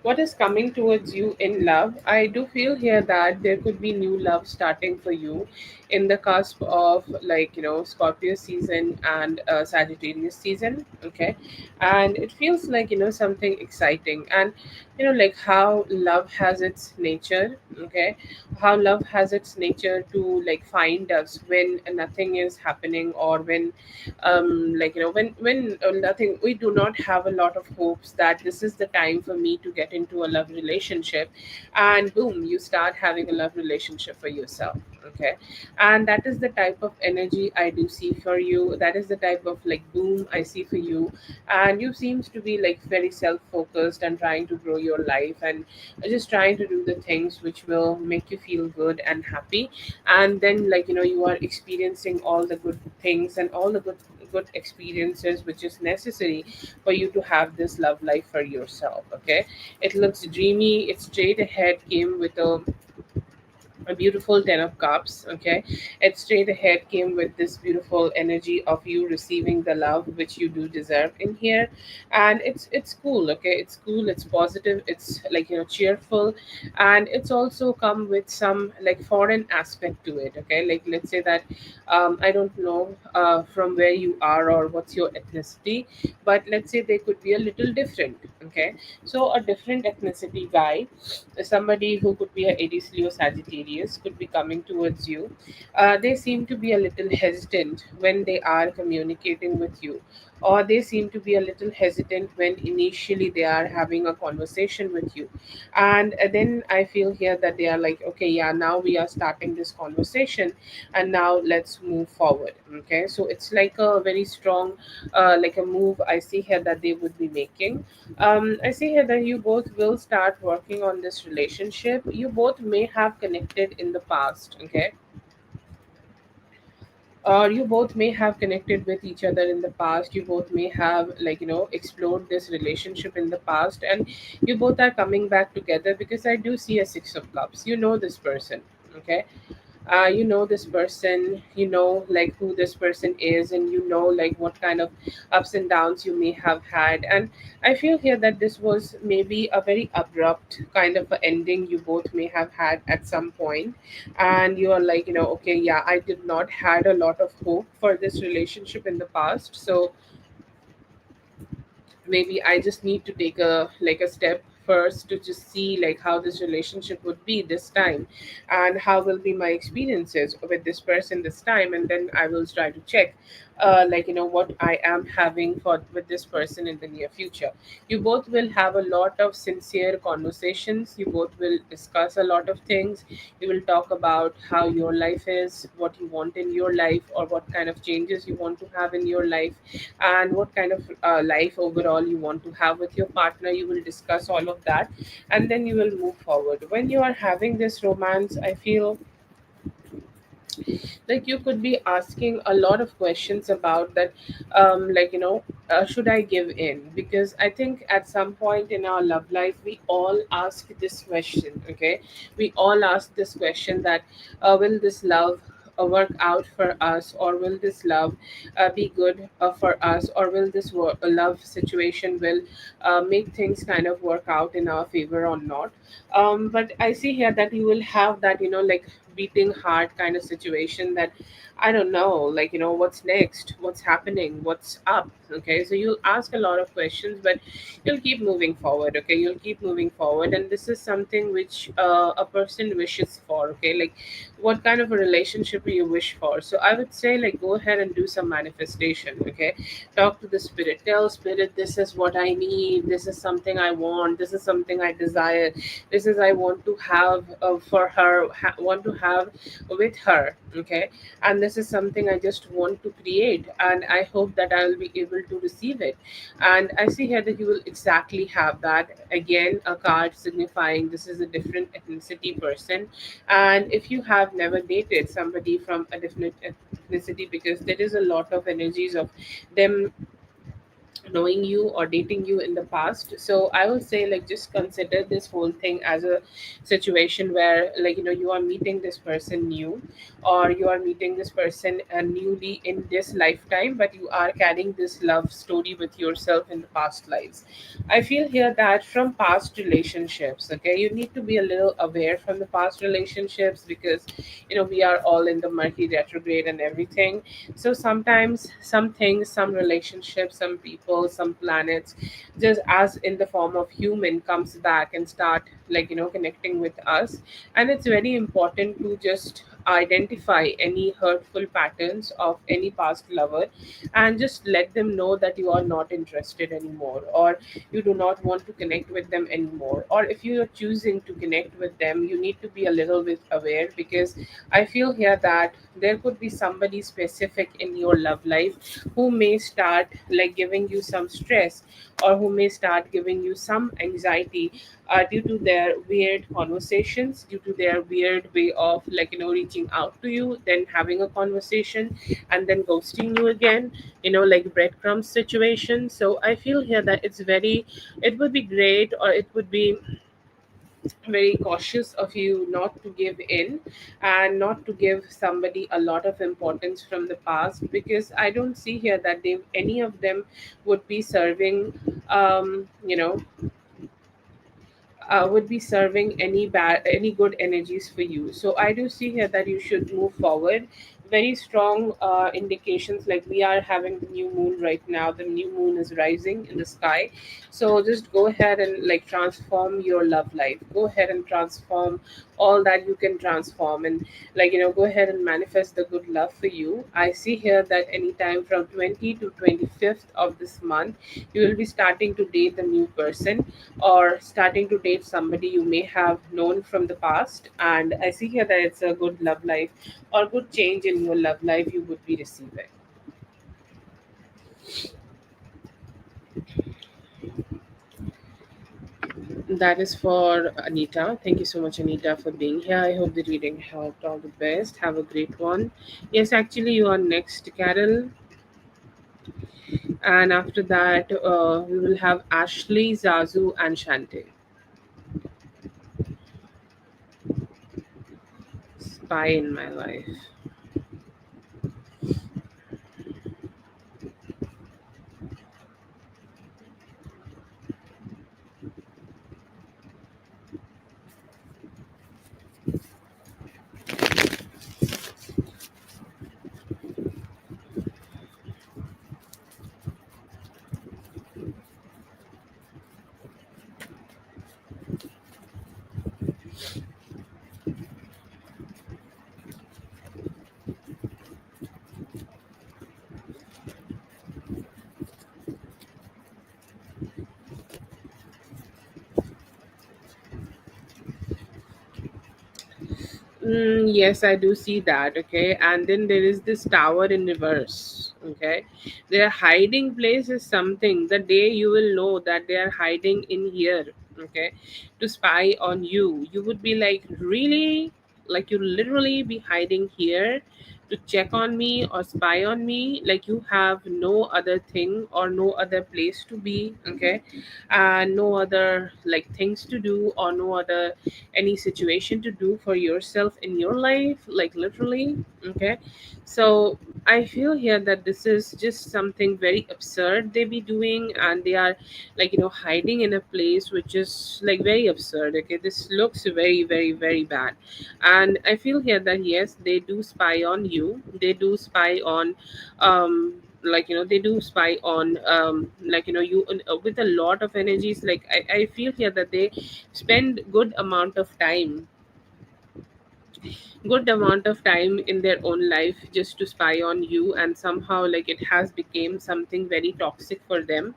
what is coming towards you in love? I do feel here that there could be new love starting for you in the cusp of, like, Scorpio season and Sagittarius season. Okay. And it feels like, something exciting. And like how love has its nature. Okay. How love has its nature to like find us when nothing is happening, or when when nothing, we do not have a lot of hopes that this is the time for me to get into a love relationship, and boom, you start having a love relationship for yourself. Okay. And that is the type of energy I do see for you. That is the type of like boom I see for you. And you seems to be like very self-focused and trying to grow your life, and just trying to do the things which will make you feel good and happy. And then, like, you are experiencing all the good things and all the good experiences which is necessary for you to have this love life for yourself. Okay. It looks dreamy. It's straight ahead came with a beautiful 10 of cups. Okay. It straight ahead came with this beautiful energy of you receiving the love which you do deserve in here. And it's cool. Okay. It's cool, it's positive, it's like, cheerful. And it's also come with some like foreign aspect to it. Okay. Like, let's say that, I don't know from where you are or what's your ethnicity, but let's say they could be a little different. Okay. So a different ethnicity guy, somebody who could be a Aries, Leo, Sagittarius, could be coming towards you. They seem to be a little hesitant when they are communicating with you, or they seem to be a little hesitant when initially they are having a conversation with you. And then I feel here that they are like, okay, yeah, now we are starting this conversation, and now let's move forward. Okay, so it's like a very strong, like a move I see here that they would be making. I see here that you both will start working on this relationship. You both may have connected in the past. Okay. Or you both may have connected with each other in the past. You both may have, like, explored this relationship in the past, and you both are coming back together because I do see a 6 of cups. You know this person. Okay. You know this person, like who this person is, and like what kind of ups and downs you may have had. And I feel here that this was maybe a very abrupt kind of a ending you both may have had at some point. And you are like, okay, yeah, I did not had a lot of hope for this relationship in the past, so maybe I just need to take a like a step first to just see like how this relationship would be this time, and how will be my experiences with this person this time, and then I will try to check what I am having for with this person in the near future. You both will have a lot of sincere conversations. You both will discuss a lot of things. You will talk about how your life is, what you want in your life, or what kind of changes you want to have in your life, and what kind of life overall you want to have with your partner. You will discuss all of that, and then you will move forward. When you are having this romance, I feel like you could be asking a lot of questions about that, should I give in? Because I think at some point in our love life we all ask this question. Okay, we all ask this question that, will this love work out for us, or will this love be good for us, or will this love situation will make things kind of work out in our favor or not. But I see here that you will have that, like beating heart kind of situation, that I don't know, what's next, what's happening, what's up. Okay, so you'll ask a lot of questions, but you'll keep moving forward. Okay, you'll keep moving forward, and this is something which a person wishes for. Okay, like what kind of a relationship you wish for. So I would say, like, go ahead and do some manifestation. Okay, talk to the spirit, tell spirit, this is what I need, this is something I want, this is something I desire, this is I want to have for her, want to have with her. Okay, and this is something I just want to create, and I hope that I'll be able to receive it. And I see here that you will exactly have that. Again, a card signifying this is a different ethnicity person. And if you have never dated somebody from a different ethnicity, because there is a lot of energies of them knowing you or dating you in the past. So I will say, like, just consider this whole thing as a situation where, you are meeting this person new, or you are meeting this person newly in this lifetime, but you are carrying this love story with yourself in the past lives. I feel here that from past relationships, okay, you need to be a little aware from the past relationships, because we are all in the Mercury retrograde and everything. So sometimes some things, some relationships, some people, some planets, just as in the form of human, comes back and start, connecting with us. And it's very important to just identify any hurtful patterns of any past lover, and just let them know that you are not interested anymore, or you do not want to connect with them anymore. Or if you are choosing to connect with them, you need to be a little bit aware, because I feel here that there could be somebody specific in your love life who may start, like, giving you some stress, or who may start giving you some anxiety due to their weird conversations, due to their weird way of, reaching out to you, then having a conversation, and then ghosting you again, like breadcrumbs situation. So I feel here that it would be great, or it would be very cautious of you not to give in, and not to give somebody a lot of importance from the past, because I don't see here that they any of them would be serving, um you know would be serving any good energies for you. So I do see here that you should move forward. Very strong indications, like we are having the new moon right now, the new moon is rising in the sky. So just go ahead and, like, transform your love life, go ahead and transform all that you can transform, and, go ahead and manifest the good love for you. I see here that anytime from 20 to 25th of this month, you will be starting to date a new person, or starting to date somebody you may have known from the past. And I see here that it's a good love life, or good change in your love life you would be receiving. That is for Anita. Thank you so much, Anita, for being here. I hope the reading helped. All the best. Have a great one. Yes, actually, you are next, Carol. And after that, we will have Ashley, Zazu, and Shante. Spy in my life. Yes, I do see that. Okay, and then there is this tower in reverse. Okay, their hiding place is something. The day you will know that they are hiding in here, okay, to spy on you, you would be like, really? Like you literally be hiding here to check on me or spy on me? Like you have no other thing or no other place to be, okay, and no other like things to do or no other any situation to do for yourself in your life, like literally. Okay, so I feel here that this is just something very absurd they be doing, and they are like, hiding in a place which is like very absurd. Okay, this looks very, very, very bad. And I feel here that yes, they do spy on you, they do spy on they do spy on you with a lot of energies. Like I feel here that they spend good amount of time in their own life just to spy on you, and somehow like it has become something very toxic for them.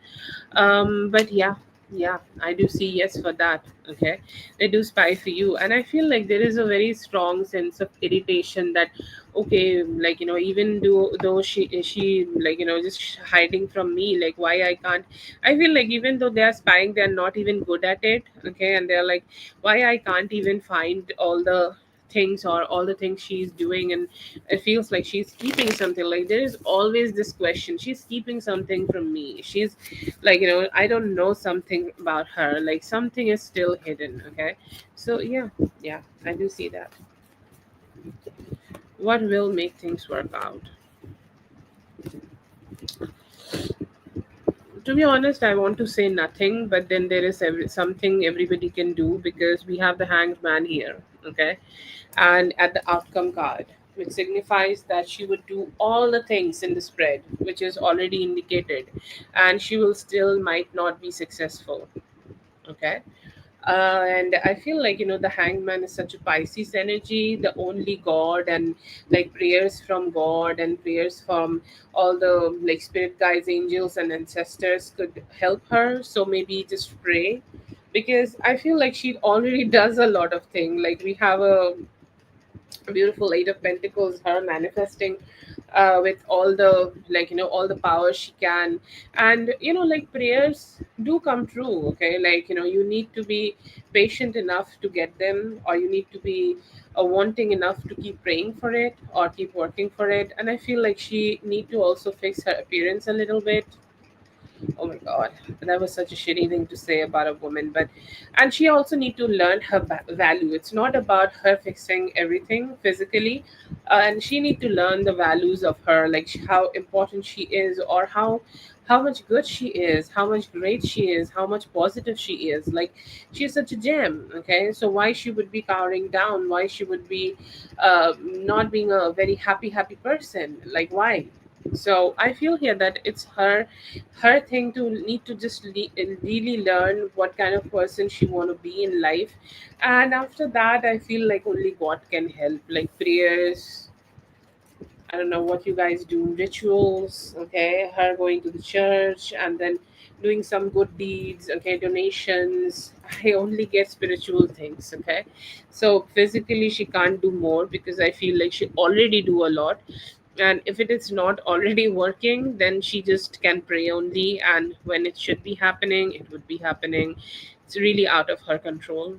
But yeah, yeah, I do see yes for that. Okay, they do spy for you, and I feel like there is a very strong sense of irritation that, okay, even though she just hiding from me, like why I can't. I feel like even though they are spying, they are not even good at it. Okay, and they're like, why I can't even find all the things or all the things she's doing, and it feels like she's keeping something. Like there is always this question, she's keeping something from me. She's like, I don't know something about her, like something is still hidden. Okay, so yeah, yeah, I do see that. What will make things work out? To be honest, I want to say nothing, but then there is something everybody can do, because we have the hanged man here. Okay, and at the outcome card, which signifies that she would do all the things in the spread which is already indicated, and she will still might not be successful. Okay, and I feel like, the hangman is such a Pisces energy, the only god, and like prayers from god and prayers from all the like spirit guides, angels and ancestors could help her. So maybe just pray, because I feel like she already does a lot of things. Like we have a beautiful eight of pentacles, her manifesting with all the all the power she can. And like prayers do come true. Okay, like you need to be patient enough to get them, or you need to be wanting enough to keep praying for it or keep working for it. And I feel like she need to also fix her appearance a little bit. Oh my god, that was such a shitty thing to say about a woman. But and she also need to learn her value. It's not about her fixing everything physically, and she need to learn the values of her, like how important she is, or how much good she is, how much great she is, how much positive she is. Like she's such a gem. Okay, so why she would be cowering down? Why she would be not being a very happy person? Like why? So I feel here that it's her thing to need to just really learn what kind of person she want to be in life. And after that, I feel like only god can help, like prayers. I don't know what you guys do, rituals. Okay, her going to the church and then doing some good deeds. Okay, donations. I only get spiritual things. Okay, so physically she can't do more, because I feel like she already do a lot. And if it is not already working, then she just can pray only, and when it should be happening, it would be happening. It's really out of her control.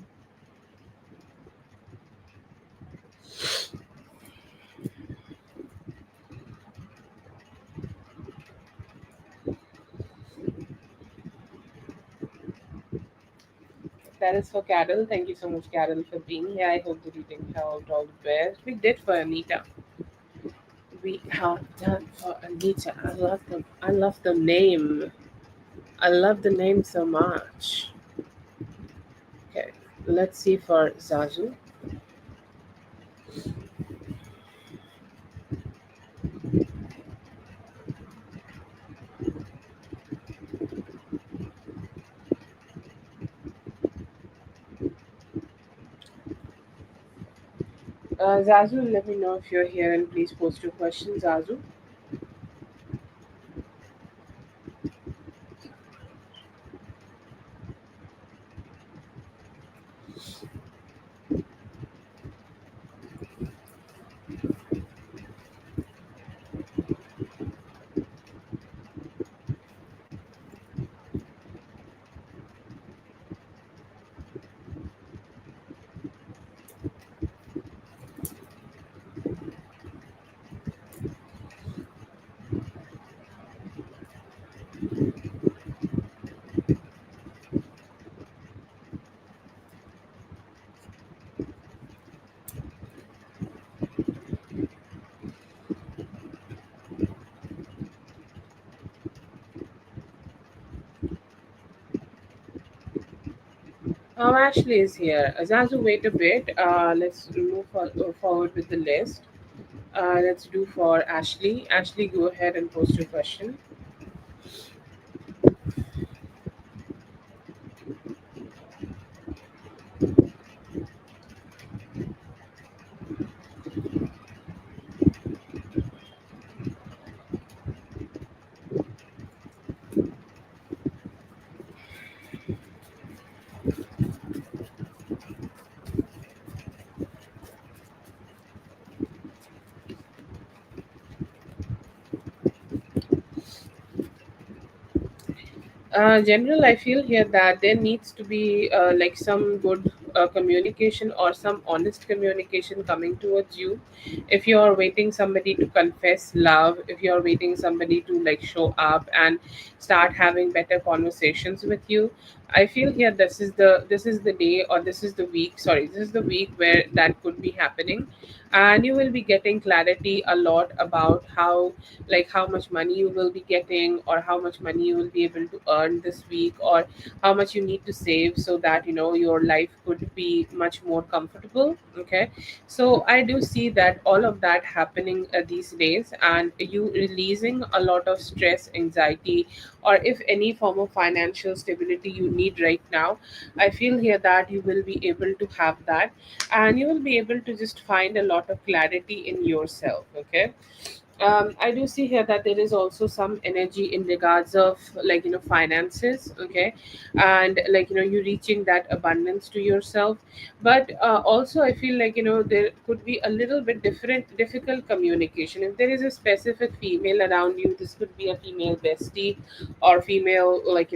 That is for Carol. Thank you so much, Carol, for being here. I hope the reading helped all the best. We did for Anita. We have done for Anita. I love the name. I love the name so much. Okay, let's see for Zazu. Zazu, let me know if you're here, and please post your questions, Zazu. Ashley is here. Azazu, wait a bit. Let's forward with the list. Let's do for Ashley. Ashley, go ahead and post your question. General, I feel here that there needs to be like some good communication or some honest communication coming towards you. If you're waiting somebody to confess love, if you're waiting somebody to like show up and start having better conversations with you, I feel here this is the day, or this is the week. Sorry, this is the week where that could be happening, and you will be getting clarity a lot about how, like how much money you will be getting, or how much money you will be able to earn this week, or how much you need to save so that your life could be much more comfortable. Okay, so I do see that all of that happening these days, and you releasing a lot of stress, anxiety, or if any form of financial stability you need right now. I feel here that you will be able to have that, and you will be able to just find a lot of clarity in yourself. Okay, I do see here that there is also some energy in regards of like finances. Okay, and like you reaching that abundance to yourself, but also I feel like there could be a little bit difficult communication. If there is a specific female around you, this could be a female bestie, or female, like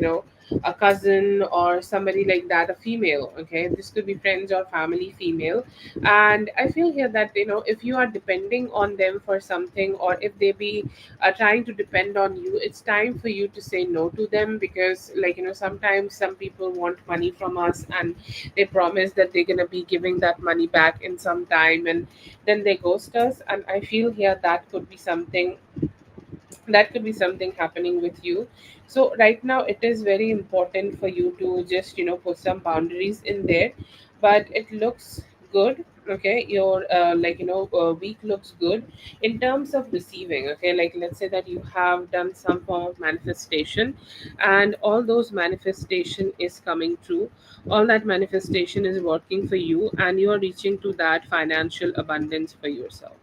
a cousin or somebody like that, a female. Okay, this could be friends or family female, and I feel here that if you are depending on them for something, or if they be trying to depend on you, it's time for you to say no to them, because like sometimes some people want money from us, and they promise that they're going to be giving that money back in some time, and then they ghost us. And I feel here that could be something happening with you. So right now it is very important for you to just put some boundaries in there. But it looks good. Okay, your week looks good in terms of receiving. Okay, like let's say that you have done some form of manifestation, and all those manifestation is coming true. All that manifestation is working for you, and you are reaching to that financial abundance for yourself.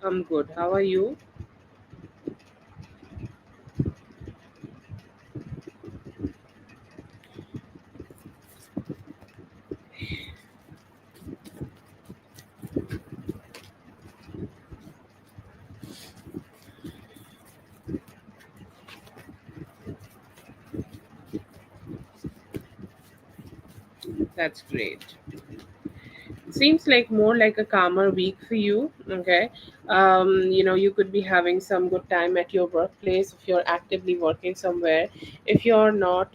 I'm good. How are you? That's great. Seems like more like a calmer week for you. Okay, you could be having some good time at your workplace if you're actively working somewhere. If you're not,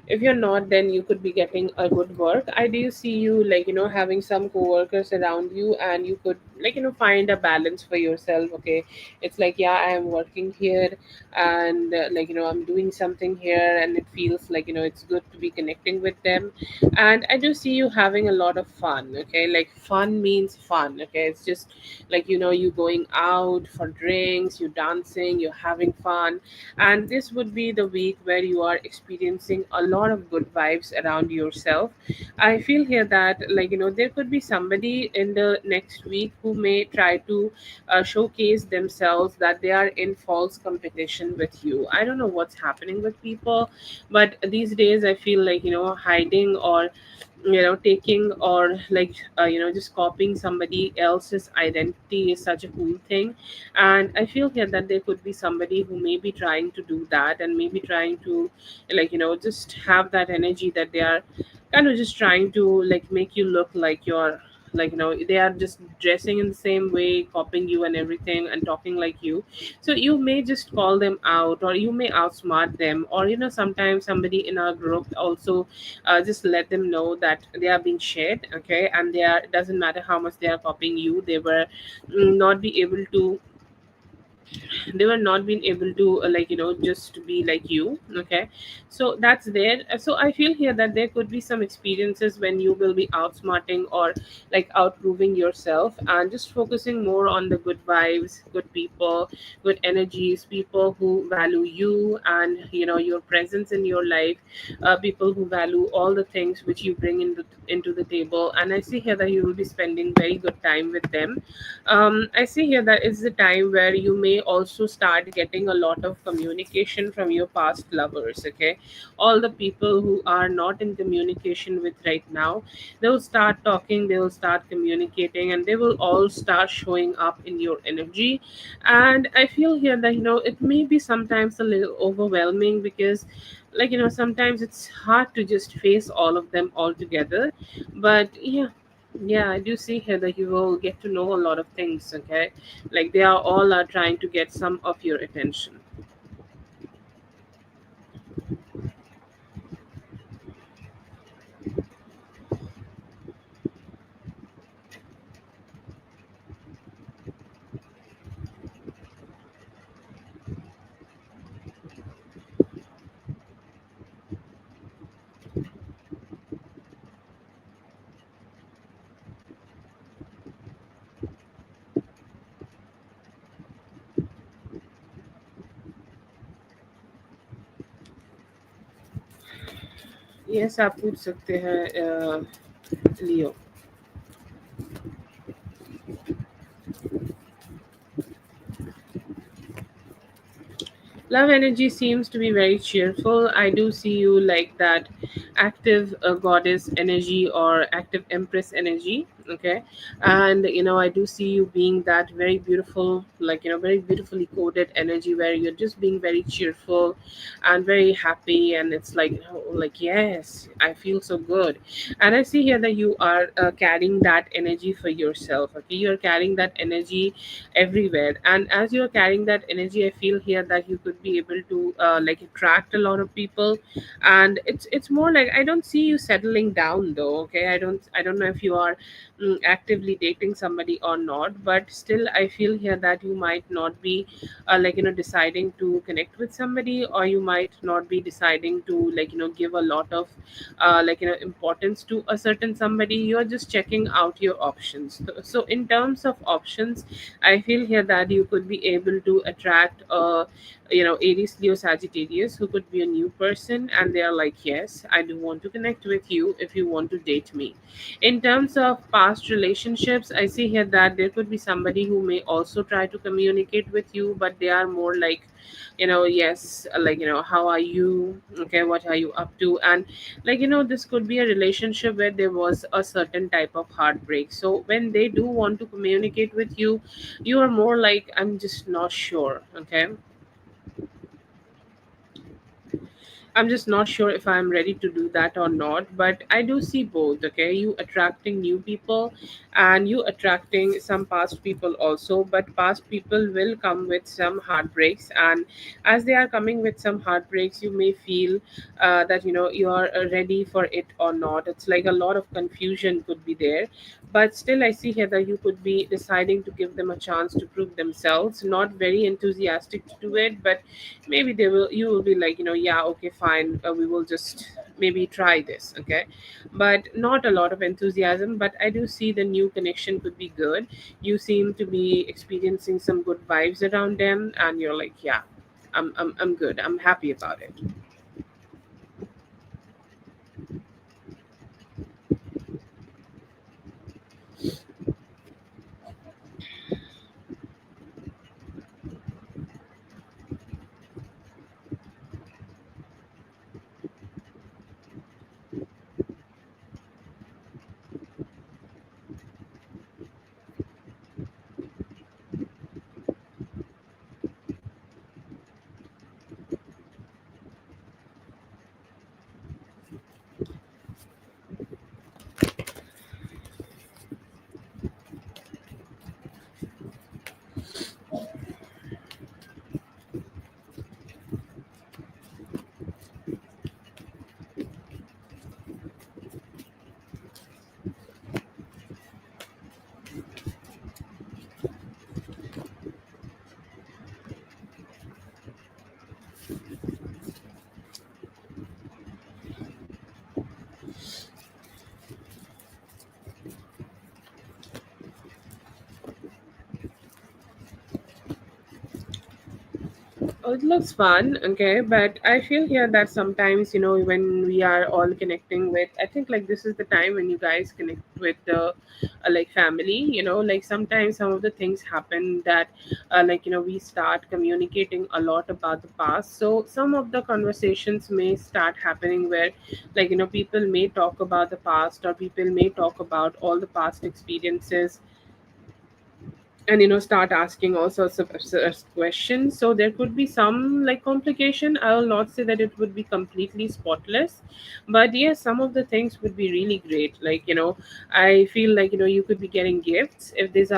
if you're not, then you could be getting a good work. I do see you like having some coworkers around you, and you could like find a balance for yourself. Okay, it's like, yeah, I am working here, and I'm doing something here, and it feels like it's good to be connecting with them. And I do see you having a lot of fun. Okay, like fun means fun. Okay, it's just like you going out for drinks, you dancing, you're having fun. And this would be the week where you are experiencing a lot of good vibes around yourself. I feel here that there could be somebody in the next week who may try to showcase themselves that they are in false competition with you. I don't know what's happening with people, but these days I feel like hiding, or taking or just copying somebody else's identity is such a cool thing. And I feel here that there could be somebody who may be trying to do that, and maybe trying to just have that energy that they are kind of just trying to make you look like you're they are just dressing in the same way, copying you and everything, and talking like you. So you may just call them out, or you may outsmart them, or sometimes somebody in our group also just let them know that they are being shared, okay, and they are, it doesn't matter how much they are copying you, they were not be able to, they were not being able to just be like you, okay. So that's there. So I feel here that there could be some experiences when you will be outsmarting or outproving yourself, and just focusing more on the good vibes, good people, good energies, people who value you and your presence in your life, people who value all the things which you bring into the table. And I see here that you will be spending very good time with them. I see here that it's the time where you may also start getting a lot of communication from your past lovers. Okay, all the people who are not in communication with right now, they will start talking, they will start communicating, and they will all start showing up in your energy. And I feel here that it may be sometimes a little overwhelming, because sometimes it's hard to just face all of them all together. But yeah, I do see here that you will get to know a lot of things, okay? Like they are all are trying to get some of your attention. Yes, आप पूछ सकते हैं लियो. Love energy seems to be very cheerful. I do see you like that active goddess energy or active empress energy. Okay. And, I do see you being that very beautiful, very beautifully coded energy where you're just being very cheerful and very happy. And it's yes, I feel so good. And I see here that you are carrying that energy for yourself. Okay. You're carrying that energy everywhere, and as you're carrying that energy, I feel here that you could be able to attract a lot of people. And it's more like, I don't see you settling down though, okay. I don't know if you are actively dating somebody or not, but still I feel here that you might not be deciding to connect with somebody, or you might not be deciding to give a lot of importance to a certain somebody. You're just checking out your options. So in terms of options, I feel here that you could be able to attract Aries, Leo, Sagittarius, who could be a new person, and they are like, yes, I do want to connect with you if you want to date me. In terms of past relationships, I see here that there could be somebody who may also try to communicate with you, but they are more like, yes, how are you? Okay, what are you up to? And this could be a relationship where there was a certain type of heartbreak. So when they do want to communicate with you, you are more like, I'm just not sure, okay. I'm just not sure if I'm ready to do that or not, but I do see both. Okay, you attracting new people and you attracting some past people also, but past people will come with some heartbreaks, and as they are coming with some heartbreaks, you may feel that you are ready for it or not. It's like a lot of confusion could be there, but still I see here that you could be deciding to give them a chance to prove themselves. Not very enthusiastic to do it, but maybe they will, you will be like, yeah, okay, fine, we will just maybe try this, okay. But not a lot of enthusiasm, but I do see the new connection could be good. You seem to be experiencing some good vibes around them, and you're like, yeah, I'm good, I'm happy about it. Oh, it looks fun, okay, but I feel here that sometimes, when we are all connecting with, I think like this is the time when you guys connect with the like family, like sometimes some of the things happen that, we start communicating a lot about the past. So some of the conversations may start happening where, people may talk about the past, or people may talk about all the past experiences, and start asking all sorts of questions. So there could be some like complication. I will not say that it would be completely spotless, but yes, some of the things would be really great. I feel like you could be getting gifts. If this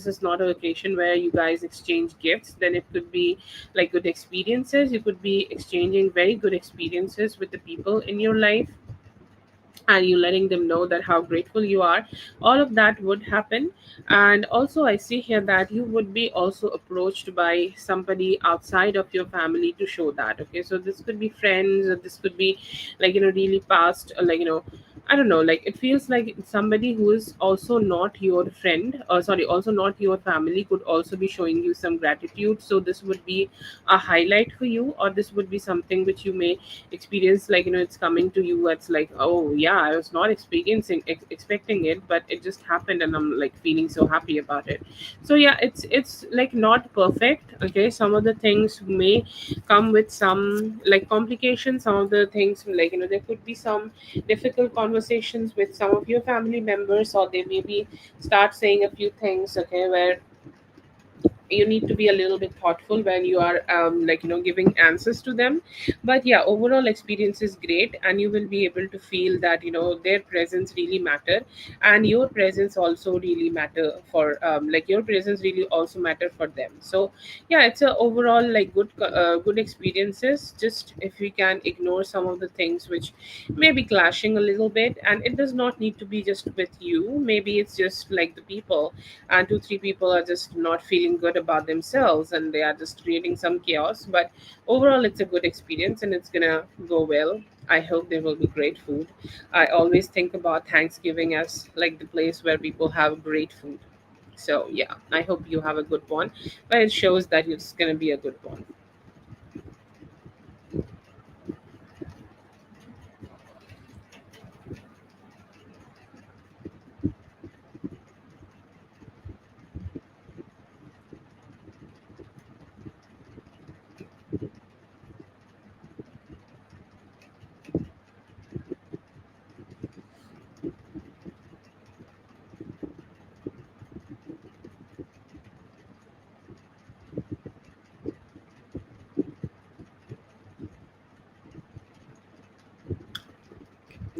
is not an occasion where you guys exchange gifts, then it could be like good experiences. You could be exchanging very good experiences with the people in your life, and you letting them know that how grateful you are. All of that would happen. And also I see here that you would be also approached by somebody outside of your family to show that. Okay, so this could be friends, or this could be really past, I don't know, like it feels like somebody who is also not your friend, or sorry, also not your family, could also be showing you some gratitude. So this would be a highlight for you, or this would be something which you may experience, it's coming to you. It's like, oh yeah, I was not expecting it, but it just happened, and I'm like feeling so happy about it. So yeah, it's like not perfect. Okay, some of the things may come with some like complications. Some of the things, there could be some difficult conversations with some of your family members, or they maybe start saying a few things, okay, where you need to be a little bit thoughtful when you are giving answers to them. But yeah, overall experience is great, and you will be able to feel that their presence really matter, and your presence also really matter for your presence really also matter for them. So yeah, it's a overall like good experiences. Just if we can ignore some of the things which may be clashing a little bit, and it does not need to be just with you. Maybe it's just like the people, and two three people are just not feeling good about themselves, and they are just creating some chaos. But overall it's a good experience, and it's gonna go well. I hope there will be great food. I always think about Thanksgiving as like the place where people have great food. So yeah, I hope you have a good one, but it shows that it's gonna be a good one.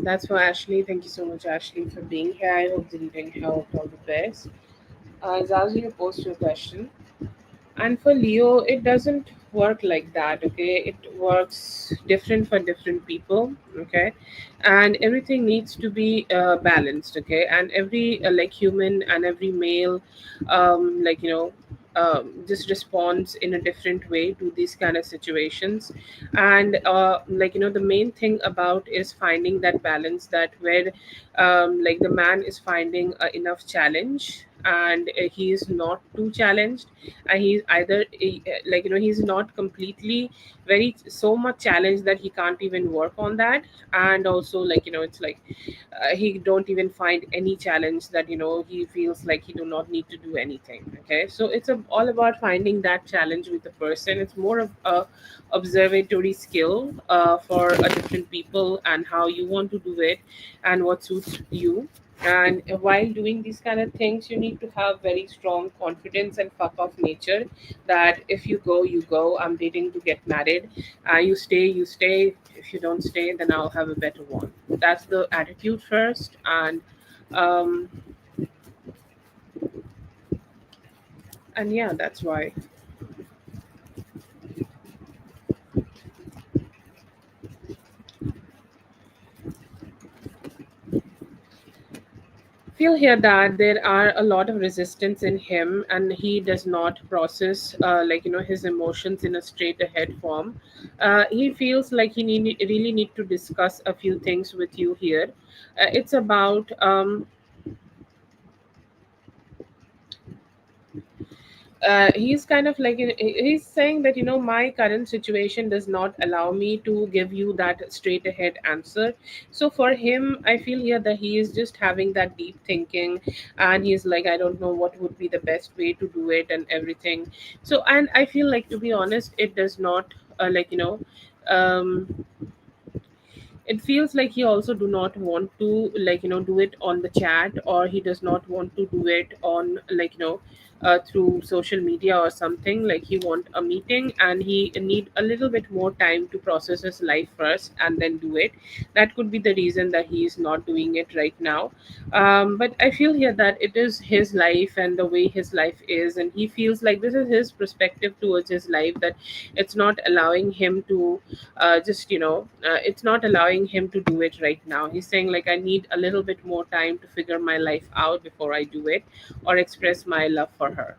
That's for Ashley. Thank you so much, Ashley, for being here. I hope the reading helped. All the best. Zazu, you post your question. And for Leo, it doesn't work like that. Okay, it works different for different people. Okay, and everything needs to be balanced. Okay, and every like human and every male, like just responds in a different way to these kind of situations. And the main thing about is finding that balance, that where the man is finding enough challenge, and he is not too challenged, and he's either he's not completely very so much challenged that he can't even work on that. And also it's like he don't even find any challenge that he feels like he do not need to do anything. Okay, so it's all about finding that challenge with the person. It's more of a observatory skill for a different people, and how you want to do it, and what suits you. And while doing these kind of things, you need to have very strong confidence and fuck off nature, that if you go, you go. I'm dating to get married. You stay, you stay. If you don't stay, then I'll have a better one. That's the attitude first. Um and yeah, that's why feel here that there are a lot of resistance in him, and he does not process his emotions in a straight ahead form. He feels like he really need to discuss a few things with you here. It's about he's kind of like he's saying that my current situation does not allow me to give you that straight ahead answer. So for him, I feel here that he is just having that deep thinking, and he's like, I don't know what would be the best way to do it and everything. So, and I feel like, to be honest, it does not um it feels like he also do not want to do it on the chat, or he does not want to do it on through social media or something. Like, he want a meeting and he need a little bit more time to process his life first and then do it. That could be the reason that he is not doing it right now. But I feel here that it is his life and the way his life is, and he feels like this is his perspective towards his life, that it's not allowing him to it's not allowing him to do it right now. He's saying, like, I need a little bit more time to figure my life out before I do it or express my love for her.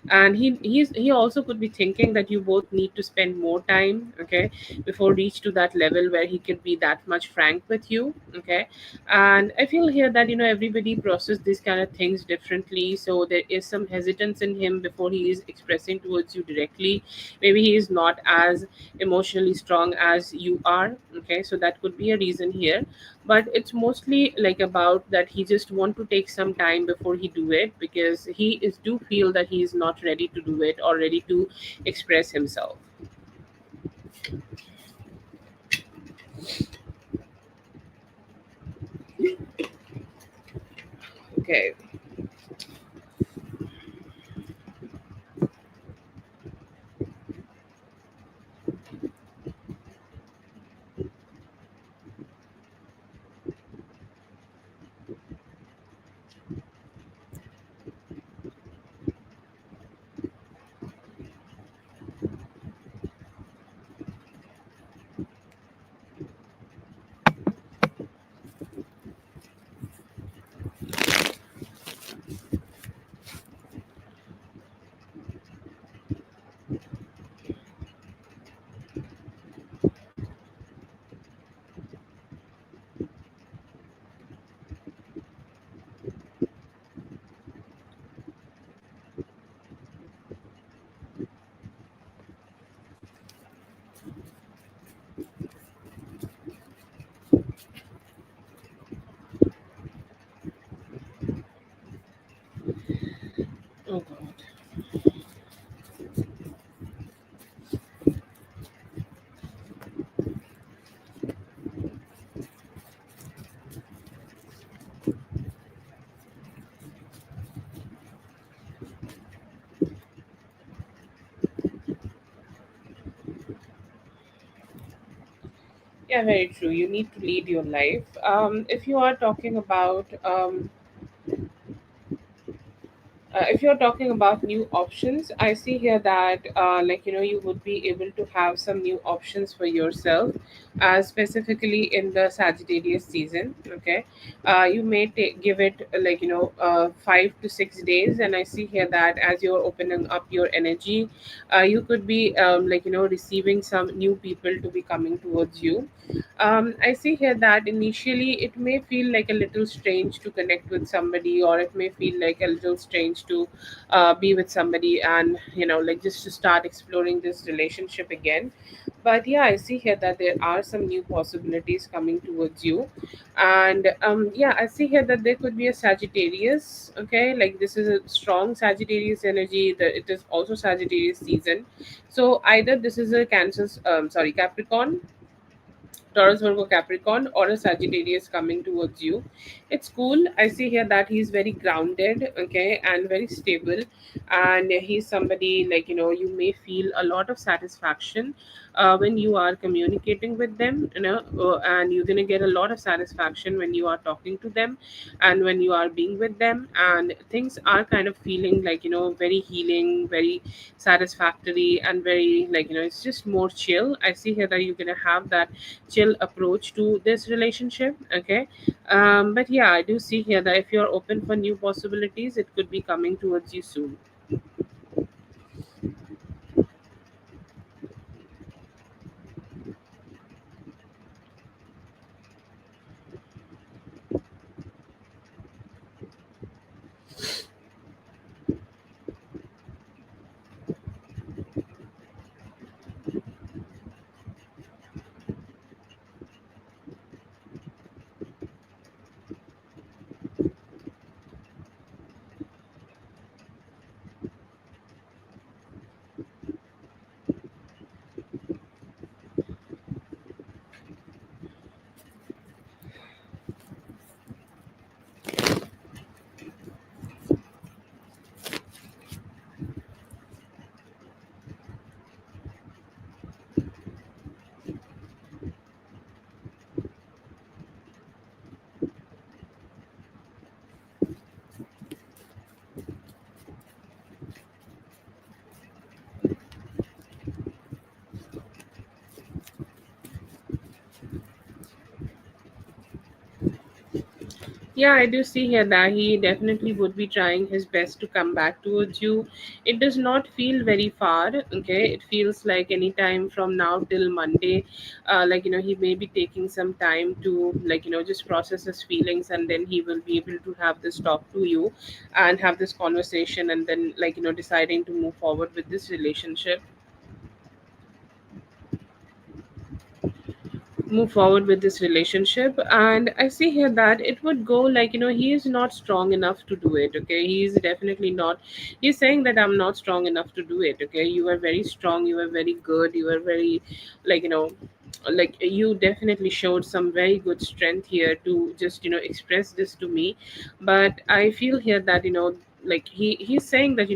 And he also could be thinking that you both need to spend more time, okay, before reach to that level where he could be that much frank with you, okay. And I feel here that everybody process these kind of things differently, so there is some hesitance in him before he is expressing towards you directly. Maybe he is not as emotionally strong as you are, okay, so that could be a reason here. But it's mostly like about that he just want to take some time before he do it, because he is do feel that he is not ready to do it or ready to express himself. Okay. Oh god. Yeah, very true. You need to lead your life. If you are talking about if you're talking about new options, I see here that you would be able to have some new options for yourself, specifically in the Sagittarius season. Okay, you may give it 5 to 6 days, and I see here that as you're opening up your energy, you could be receiving some new people to be coming towards you. I see here that initially it may feel like a little strange to connect with somebody, or it may feel like a little strange to be with somebody, and like just to start exploring this relationship again. But yeah, I see here that there are some new possibilities coming towards you. And yeah, I see here that there could be a Sagittarius. Okay, like this is a strong Sagittarius energy, that it is also Sagittarius season. So either this is a Cancer, sorry, Capricorn, Taurus, Virgo, Capricorn, or a Sagittarius coming towards you. It's cool. I see here that he's very grounded, okay, and very stable. And he's somebody like, you may feel a lot of satisfaction when you are communicating with them, and you're going to get a lot of satisfaction when you are talking to them and when you are being with them. And things are kind of feeling like, very healing, very satisfactory, and very like, it's just more chill. I see here that you're going to have that chill approach to this relationship, okay. But yeah, I do see here that if you're open for new possibilities, it could be coming towards you soon. Yeah, I do see here that he definitely would be trying his best to come back towards you. It does not feel very far, okay? It feels like any time from now till Monday. Like, he may be taking some time to, like, just process his feelings, and then he will be able to have this talk to you and have this conversation, and then, like, deciding to move forward with this relationship. Move forward with this relationship. And I see here that it would go like, he is not strong enough to do it, okay? He is definitely not. He's saying that I'm not strong enough to do it, okay? You are very strong, you are very good, you are very, like, like, you definitely showed some very good strength here to just, express this to me. But I feel here that, like, he's saying that,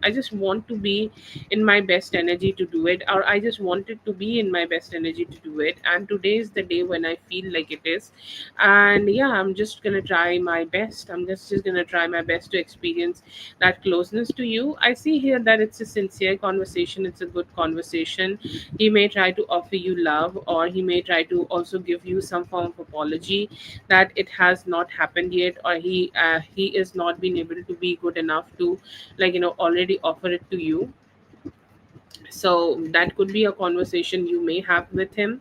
I just want to be in my best energy to do it, or I just wanted to be in my best energy to do it, and today is the day when I feel like it is. And yeah, I'm just gonna try my best. I'm just gonna try my best to experience that closeness to you. I see here that it's a sincere conversation, it's a good conversation. He may try to offer you love, or he may try to also give you some form of apology that it has not happened yet, or he is not been able to be good enough to, like, already offer it to you. So that could be a conversation you may have with him.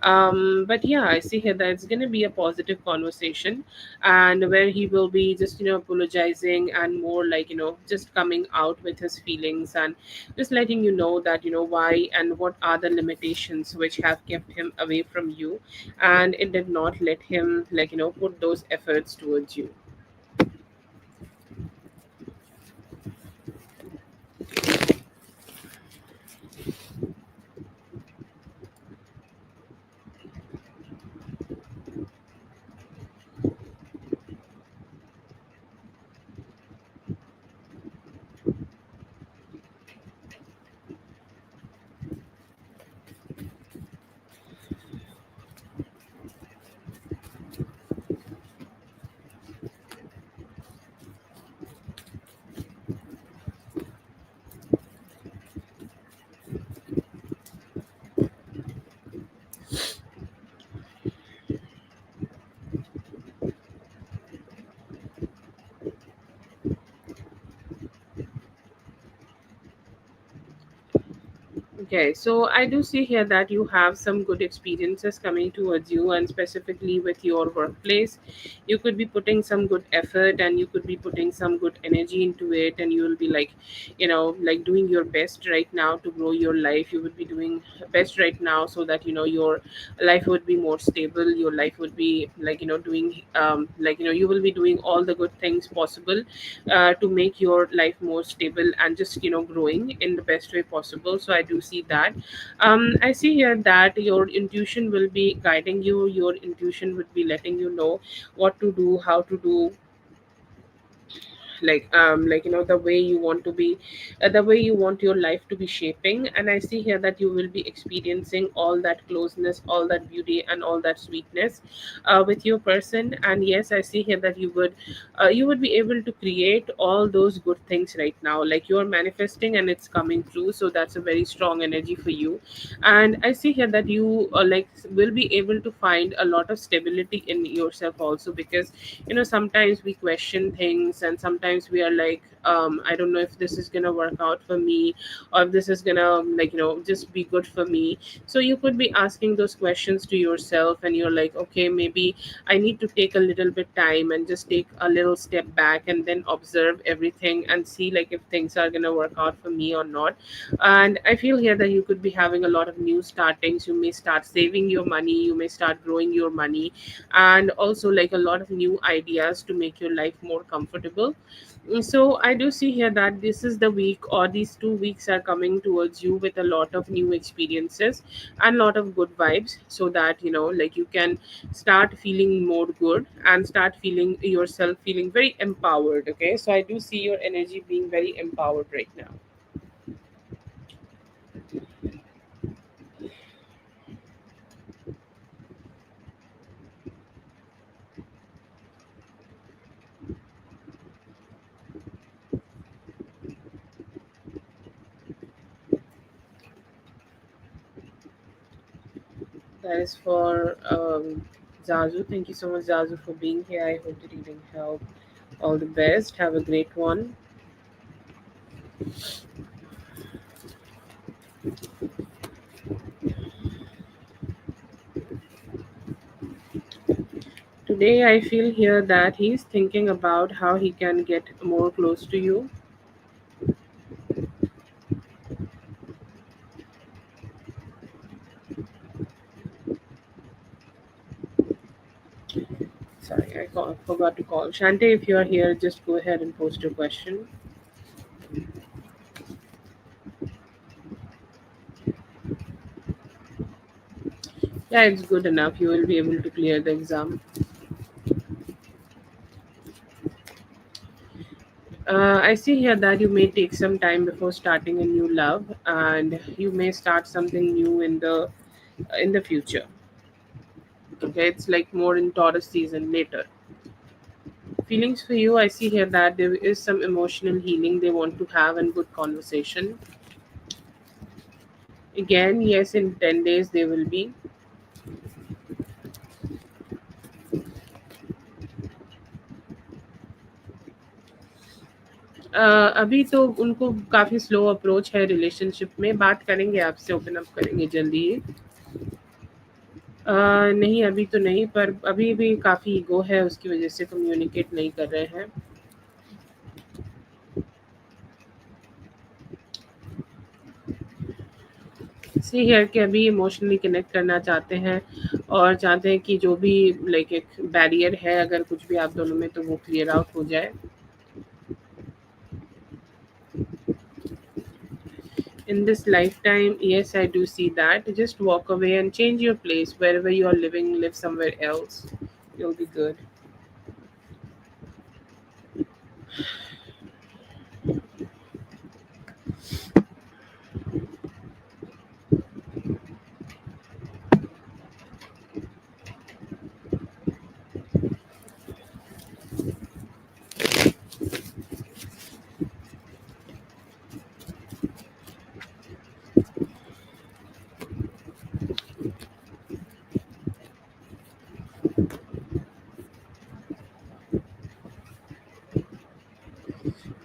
But yeah, I see here that it's going to be a positive conversation, and where he will be just, apologizing, and more like, just coming out with his feelings, and just letting you know that, why and what are the limitations which have kept him away from you, and it did not let him, like, put those efforts towards you. Okay, so I do see here that you have some good experiences coming towards you, and specifically with your workplace. You could be putting some good effort, and you could be putting some good energy into it, and you will be like, like, doing your best right now to grow your life. You would be doing best right now so that, your life would be more stable. Your life would be like, doing, like, you will be doing all the good things possible to make your life more stable, and just, growing in the best way possible. So I do see that. I see here that your intuition will be guiding you. Your intuition would be letting you know what to do, how to do, like, the way you want to be, the way you want your life to be shaping. And I see here that you will be experiencing all that closeness, all that beauty, and all that sweetness with your person. And yes, I see here that you would be able to create all those good things right now, like you're manifesting and it's coming true. So that's a very strong energy for you. And I see here that you, like, will be able to find a lot of stability in yourself also, because, sometimes we question things, and sometimes we are like, I don't know if this is gonna work out for me, or if this is gonna, like, just be good for me. So you could be asking those questions to yourself, and you're like, okay, maybe I need to take a little bit time and just take a little step back, and then observe everything and see, like, if things are gonna work out for me or not. And I feel here that you could be having a lot of new startings. You may start saving your money, you may start growing your money, and also, like, a lot of new ideas to make your life more comfortable. So I do see here that this is the week, or these 2 weeks are coming towards you with a lot of new experiences and lot of good vibes, so that, like, you can start feeling more good and start feeling yourself feeling very empowered. Okay, so I do see your energy being very empowered right now. That is for Zazu. Thank you so much, Zazu, for being here. I hope the reading helped. All the best. Have a great one. Today, I feel here that he's thinking about how he can get more close to you. Sorry, forgot to call. Shante, if you are here, just go ahead and post your question. Yeah, it's good enough. You will be able to clear the exam. I see here that you may take some time before starting a new love, and you may start something new in the future. Okay, it's like more in Taurus season later. Feelings for you, I see here that there is some emotional healing they want to have and good conversation. Again, yes, in 10 days they will be. अभी तो उनको काफ़ी slow approach है relationship में बात करेंगे आपसे open up करेंगे जल्दी ही नहीं अभी तो नहीं पर अभी भी काफ़ी ईगो है उसकी वजह से कम्युनिकेट नहीं कर रहे हैं सी हियर कि अभी इमोशनली कनेक्ट करना चाहते हैं और चाहते हैं कि जो भी लाइक एक बैरियर है अगर कुछ भी आप दोनों में तो वो क्लियर आउट हो जाए in this lifetime, yes, I do see that. Just walk away and change your place wherever you are living, live somewhere else. You'll be good.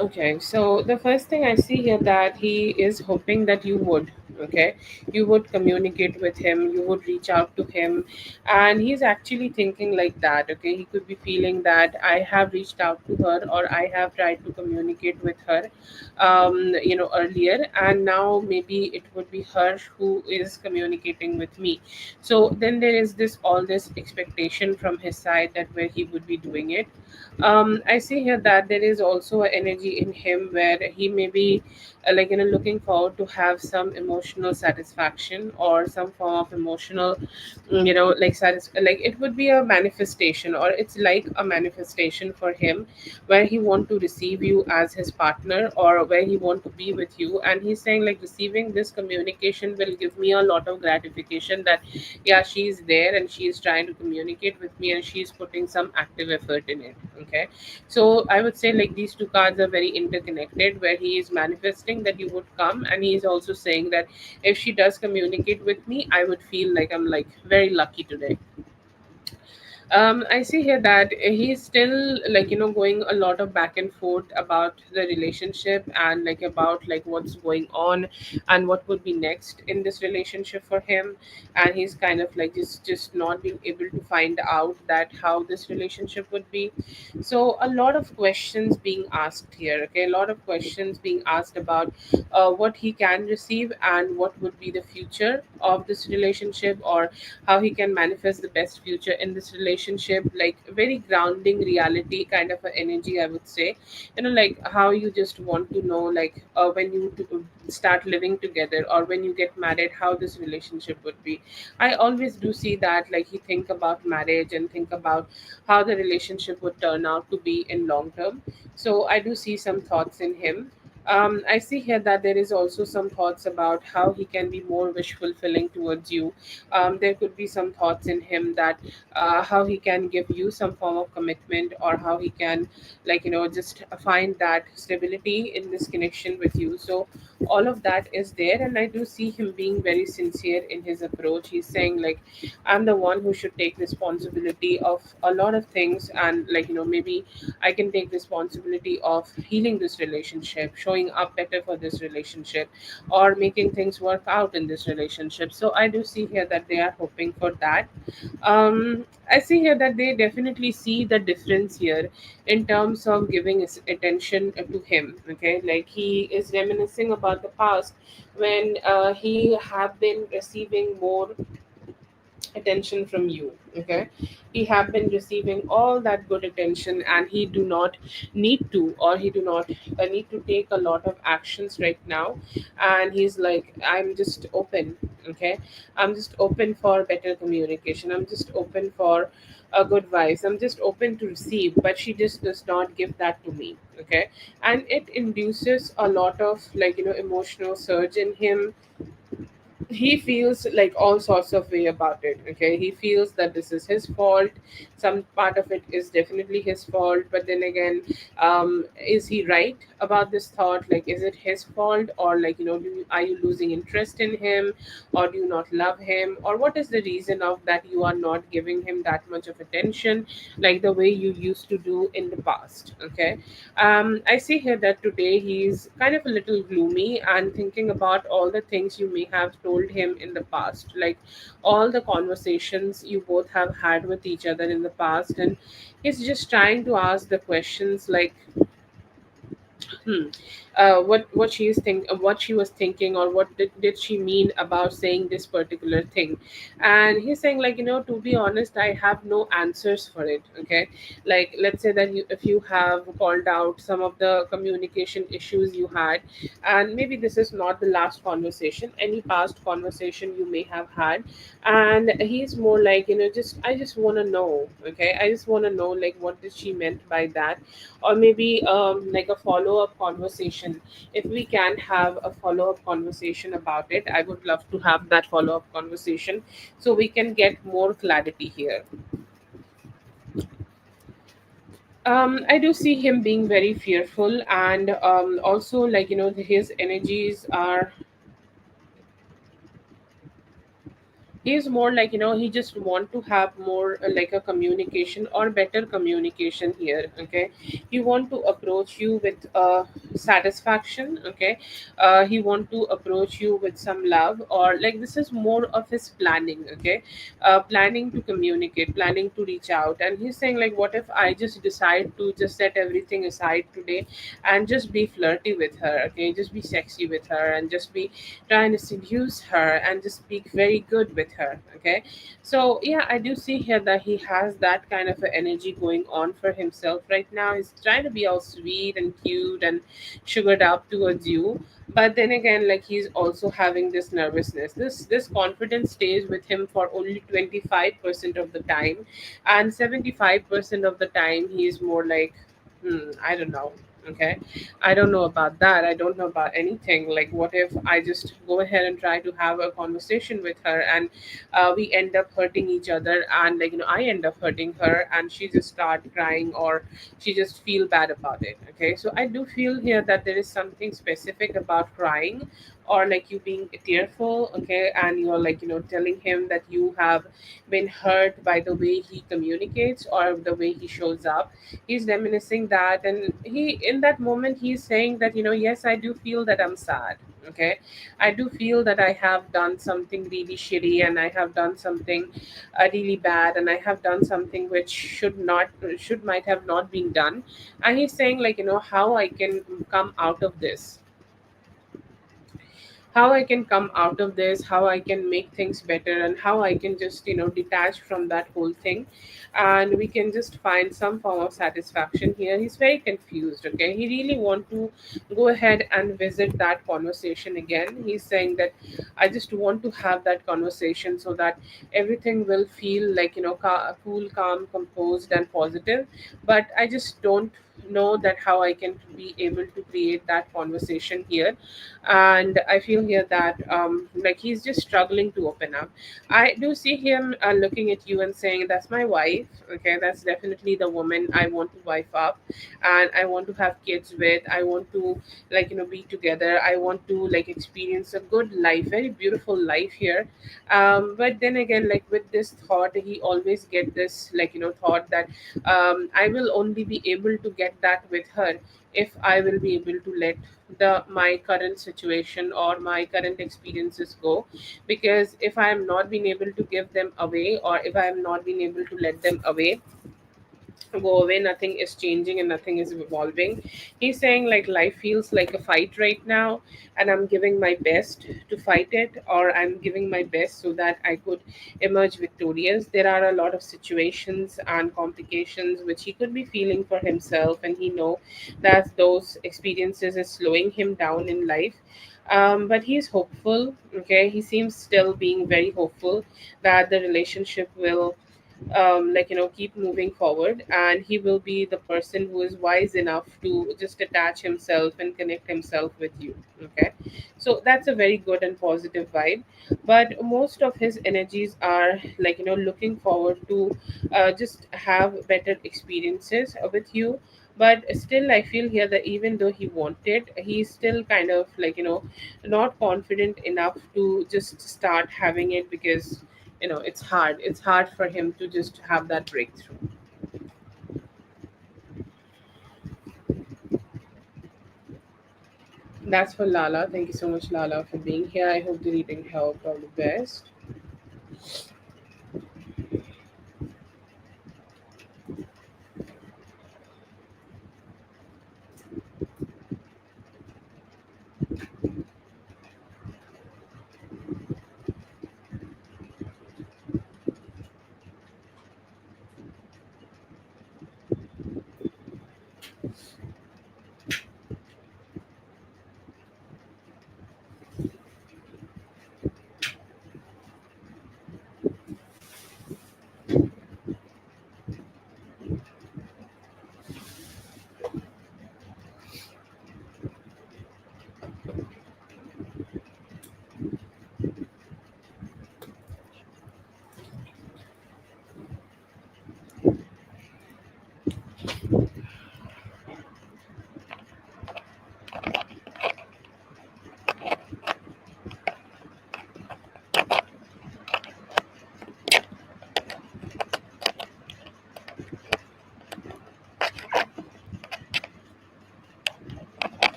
Okay, so the first thing I see here that he is hoping that you would, okay, you would communicate with him, you would reach out to him, and he's actually thinking like that, okay. He could be feeling that I have reached out to her or I have tried to communicate with her, earlier, and now maybe it would be her who is communicating with me. So then there is this all this expectation from his side that where he would be doing it. I see here that there is also an energy in him where he may be looking forward to have some emotional satisfaction or some form of emotional like it would be a manifestation or it's like a manifestation for him where he want to receive you as his partner or where he want to be with you, and he's saying like receiving this communication will give me a lot of gratification that yeah, she's there and she's trying to communicate with me and she's putting some active effort in it. Okay, so I would say like these two cards are very interconnected where he is manifesting that you would come, and he is also saying that if she does communicate with me I would feel like I'm like very lucky today. I see here that he's still going a lot of back and forth about the relationship and like about like what's going on and what would be next in this relationship for him, and he's kind of like just not being able to find out that how this relationship would be. So a lot of questions being asked here. Okay, a lot of questions being asked about what he can receive and what would be the future of this relationship or how he can manifest the best future in this relationship, like very grounding reality kind of an energy I would say. Like how you just want to know like when you start living together or when you get married how this relationship would be. I always do see that like he think about marriage and think about how the relationship would turn out to be in long term. So I do see some thoughts in him. I see here that there is also some thoughts about how he can be more wish fulfilling towards you. There could be some thoughts in him that how he can give you some form of commitment or how he can just find that stability in this connection with you. So all of that is there. And I do see him being very sincere in his approach. He's saying like, I'm the one who should take responsibility of a lot of things, and like, maybe I can take responsibility of healing this relationship, showing up better for this relationship, or making things work out in this relationship. So I do see here that they are hoping for that. I see here that they definitely see the difference here in terms of giving his attention to him. Okay, like he is reminiscing about the past when he have been receiving more attention from you. Okay, he have been receiving all that good attention, and he do not need to, or he do not need to take a lot of actions right now. And he's like, I'm just open. Okay, I'm just open for better communication, I'm just open for a good vibes, I'm just open to receive, but she just does not give that to me. Okay, and it induces a lot of, like, emotional surge in him. He feels like all sorts of way about it. Okay, he feels that this is his fault. Some part of it is definitely his fault, but then again, is he right about this thought? Like, is it his fault, or like, are you losing interest in him, or do you not love him, or what is the reason of that you are not giving him that much of attention like the way you used to do in the past? Okay, I see here that today he's kind of a little gloomy and thinking about all the things you may have told him in the past, like all the conversations you both have had with each other in the past. And he's just trying to ask the questions like, hmm, what she was thinking, or what did she mean about saying this particular thing. And he's saying like, to be honest, I have no answers for it. Okay, like, let's say that if you have called out some of the communication issues you had, and maybe this is not the last conversation, any past conversation you may have had. And he's more like, just, I just want to know. Okay, I just want to know, like, what did she meant by that. Or maybe like a follow-up conversation. If we can have a follow-up conversation about it, I would love to have that follow-up conversation so we can get more clarity here. I do see him being very fearful, and also, like, his energies are, he's more like, he just want to have more like a communication or better communication here. Okay, he want to approach you with satisfaction. Okay, he want to approach you with some love, or like this is more of his planning. Okay, planning to communicate, planning to reach out. And he's saying like, what if I just decide to just set everything aside today and just be flirty with her. Okay, just be sexy with her, and just be trying to seduce her, and just speak very good with her. Okay, so yeah, I do see here that he has that kind of a energy going on for himself right now. He's trying to be all sweet and cute and sugared up towards you, but then again, like, he's also having this nervousness. This confidence stays with him for only 25% of the time, and 75% of the time he's more like, I don't know. Okay, I don't know about that. I don't know about anything. Like, what if I just go ahead and try to have a conversation with her, and we end up hurting each other, and like, I end up hurting her, and she just start crying, or she just feel bad about it. Okay, so I do feel here that there is something specific about crying, or like you being tearful. Okay, and you're like, telling him that you have been hurt by the way he communicates or the way he shows up. He's reminiscing that, and he, in that moment, he's saying that, yes, I do feel that I'm sad. Okay, I do feel that I have done something really shitty, and I have done something really bad, and I have done something which should might have not been done. And he's saying like, how I can come out of this, how I can come out of this, how I can make things better, and how I can just, detach from that whole thing, and we can just find some form of satisfaction here. He's very confused. Okay, he really want to go ahead and visit that conversation again. He's saying that I just want to have that conversation so that everything will feel like, cool, calm, composed, and positive. But I just don't know that how I can be able to create that conversation here. And I feel here that like he's just struggling to open up. I do see him looking at you and saying, "That's my wife. Okay, that's definitely the woman I want to wife up, and I want to have kids with. I want to be together. I want to experience a good life, very beautiful life here." But then again, like with this thought, he always get this thought that I will only be able to get that with her if I will be able to let the my current situation or my current experiences go. Because if I am not being able to give them away, or if I am not being able to let them away go away, nothing is changing and nothing is evolving. He's saying like life feels like a fight right now, and I'm giving my best to fight it, or I'm giving my best so that I could emerge victorious. There are a lot of situations and complications which he could be feeling for himself, and he know that those experiences is slowing him down in life. But he's hopeful. Okay, he seems still being very hopeful that the relationship will keep moving forward, and he will be the person who is wise enough to just attach himself and connect himself with you. Okay, so that's a very good and positive vibe. But most of his energies are looking forward to just have better experiences with you. But still I feel here that even though he wanted, he's still kind of not confident enough to just start having it, because it's hard for him to just have that breakthrough. That's for Lala. Thank you so much, Lala, for being here. I hope the reading helped. All the best.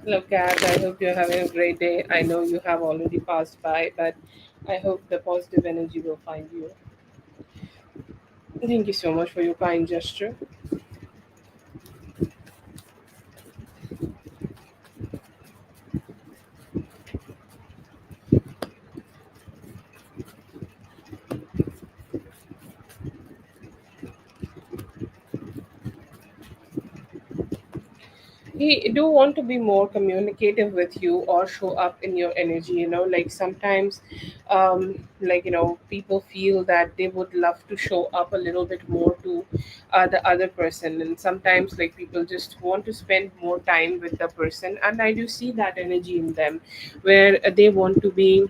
Hello, Kat. I hope you're having a great day. I know you have already passed by, but I hope the positive energy will find you. Thank you so much for your kind gesture. He do want to be more communicative with you or show up in your energy, like sometimes people feel that they would love to show up a little bit more to the other person, and sometimes like people just want to spend more time with the person, and I do see that energy in them, where they want to be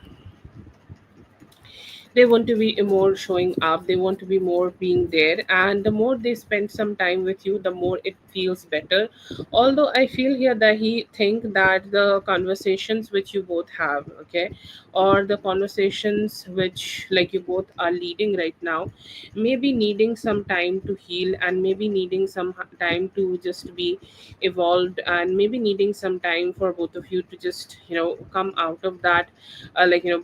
more showing up, they want to be more being there, and the more they spend some time with you, the more it feels better. Although I feel here that he think that the conversations which you both have, okay, or the conversations which you both are leading right now, maybe needing some time to heal, and maybe needing some time to just be evolved, and maybe needing some time for both of you to just come out of that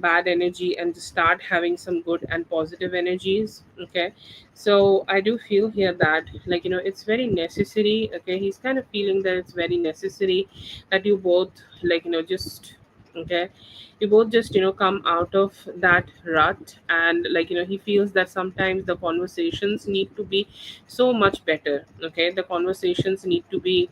bad energy and just start having some good and positive energies. Okay, so I do feel here that it's very necessary. Okay, he's kind of feeling that it's very necessary that you both just Okay, you both just come out of that rut, and he feels that sometimes the conversations need to be so much better. Okay, the conversations need to be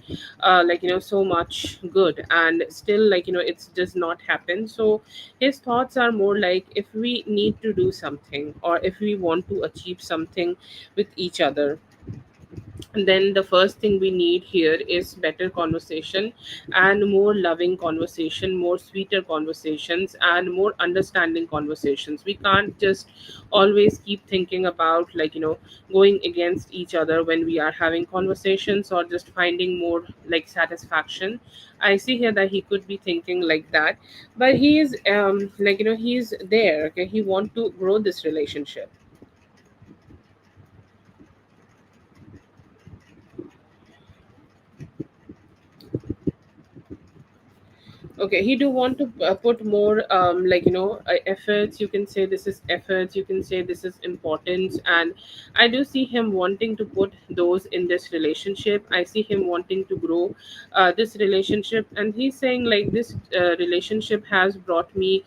so much good, and still it's just not happen. So his thoughts are more like, if we need to do something or if we want to achieve something with each other, and then the first thing we need here is better conversation, and more loving conversation, more sweeter conversations, and more understanding conversations. We can't just always keep thinking about going against each other when we are having conversations, or just finding more satisfaction. I see here that he could be thinking like that, but he is he's there. Okay, he want to grow this relationship. Okay, he do want to put more efforts. You can say this is efforts, you can say this is importance, and I do see him wanting to put those in this relationship. I see him wanting to grow this relationship, and he's saying like, this relationship has brought me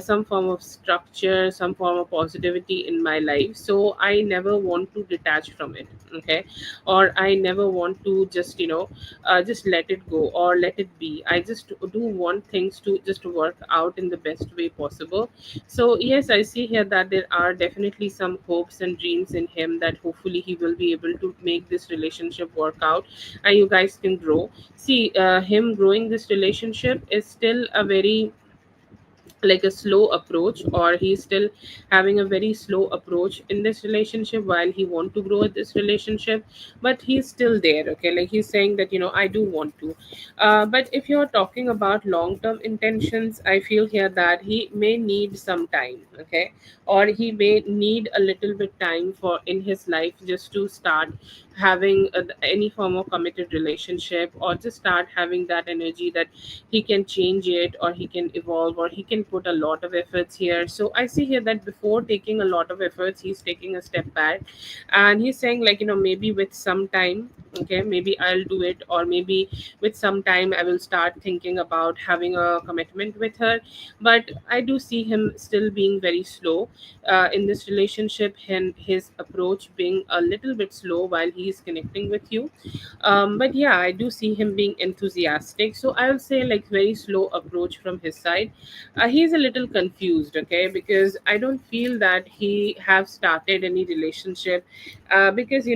some form of structure, some form of positivity in my life, so I never want to detach from it. Okay, or I never want to just let it go or let it be. I just do want things to just work out in the best way possible. So yes, I see here that there are definitely some hopes and dreams in him, that hopefully he will be able to make this relationship work out, and you guys can grow. See, him growing this relationship is still a very a slow approach, or he's still having a very slow approach in this relationship while he want to grow this relationship. But he's still there. Okay, like he's saying that I do want to, but if you're talking about long term intentions, I feel here that he may need some time. Okay, or he may need a little bit time for in his life, just to start having any form of committed relationship, or just start having that energy that he can change it, or he can evolve, or he can put a lot of efforts here. So I see here that before taking a lot of efforts, he's taking a step back, and he's saying maybe with some time. Okay, maybe I'll do it, or maybe with some time I will start thinking about having a commitment with her. But I do see him still being very slow in this relationship, and his approach being a little bit slow while he's connecting with you. But yeah, I do see him being enthusiastic, so I will say like very slow approach from his side. He's a little confused. Okay, because I don't feel that he have started any relationship, because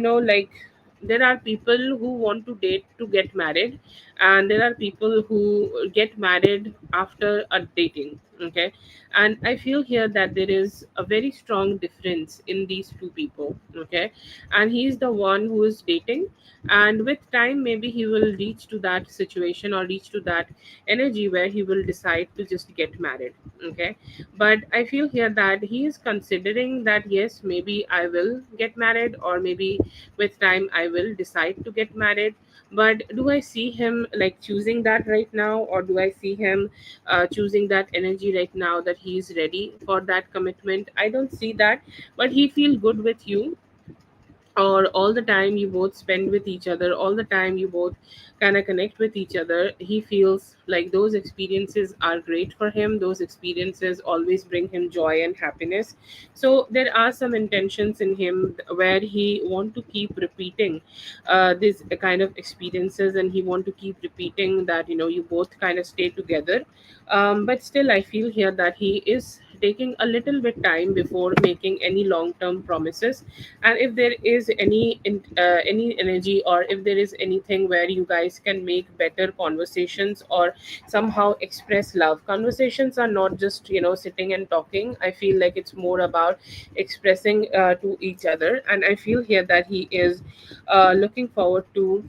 there are people who want to date to get married, and there are people who get married after a dating. Okay, and I feel here that there is a very strong difference in these two people. Okay, and he's the one who is dating, and with time maybe he will reach to that situation, or reach to that energy where he will decide to just get married. Okay, but I feel here that he is considering that yes, maybe I will get married, or maybe with time I will decide to get married. But do I see him like choosing that right now, or do I see him choosing that energy right now, that he is ready for that commitment? I don't see that. But he feel good with you, or all the time you both spend with each other, all the time you both kind of connect with each other, he feels like those experiences are great for him. Those experiences always bring him joy and happiness. So there are some intentions in him where he want to keep repeating these kind of experiences, and he want to keep repeating that you both kind of stay together. But still I feel here that he is taking a little bit time before making any long term promises. And if there is any energy, or if there is anything where you guys can make better conversations, or somehow express love. Conversations are not just sitting and talking. I feel like it's more about expressing to each other, and I feel here that he is looking forward to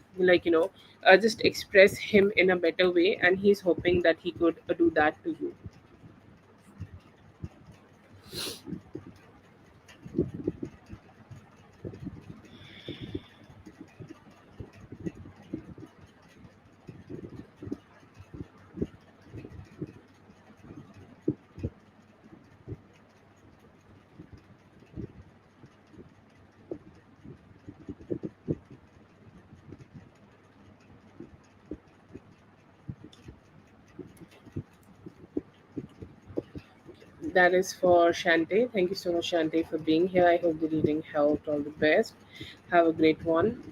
just express him in a better way, and he's hoping that he could do that to you. That is for Shante. Thank you so much, Shante, for being here. I hope the reading helped. All the best. Have a great one.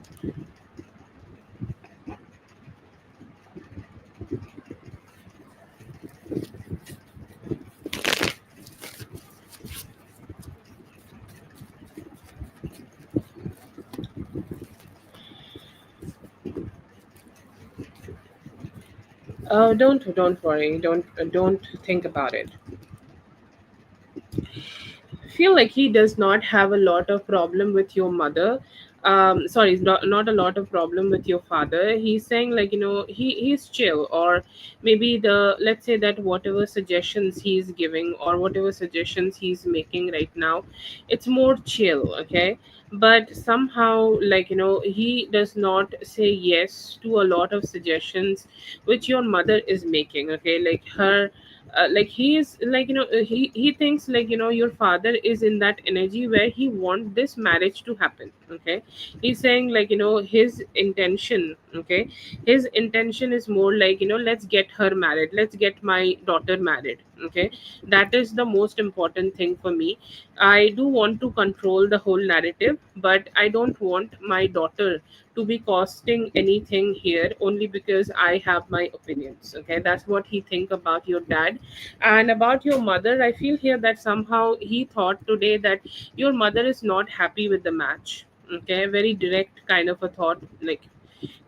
Don't worry. Don't think about it. Feel like he does not have a lot of problem with your mother. Sorry, not a lot of problem with your father. He's saying like, he's chill, or maybe the let's say that whatever suggestions he's giving or whatever suggestions he's making right now, it's more chill, okay? But somehow, like, he does not say yes to a lot of suggestions which your mother is making, okay? Like her, like he is like, he thinks like, your father is in that energy where he want this marriage to happen, okay? He's saying like, his intention, okay, his intention is more like, let's get her married, let's get my daughter married, okay? That is the most important thing for me. I do want to control the whole narrative, but I don't want my daughter to be costing anything here only because I have my opinions. Okay, that's what he think about your dad. And about your mother, I feel here that somehow he thought today that your mother is not happy with the match. Okay, very direct kind of a thought. Like,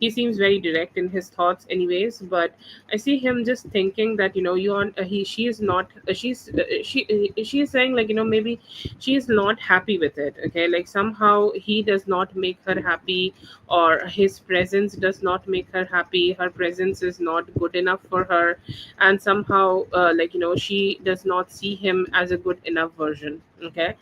he seems very direct in his thoughts anyways, but I see him just thinking that, you are he she is not she is saying like, maybe she is not happy with it, okay? Like somehow he does not make her happy, or his presence does not make her happy, her presence is not good enough for her, and somehow, like, she does not see him as a good enough version, okay?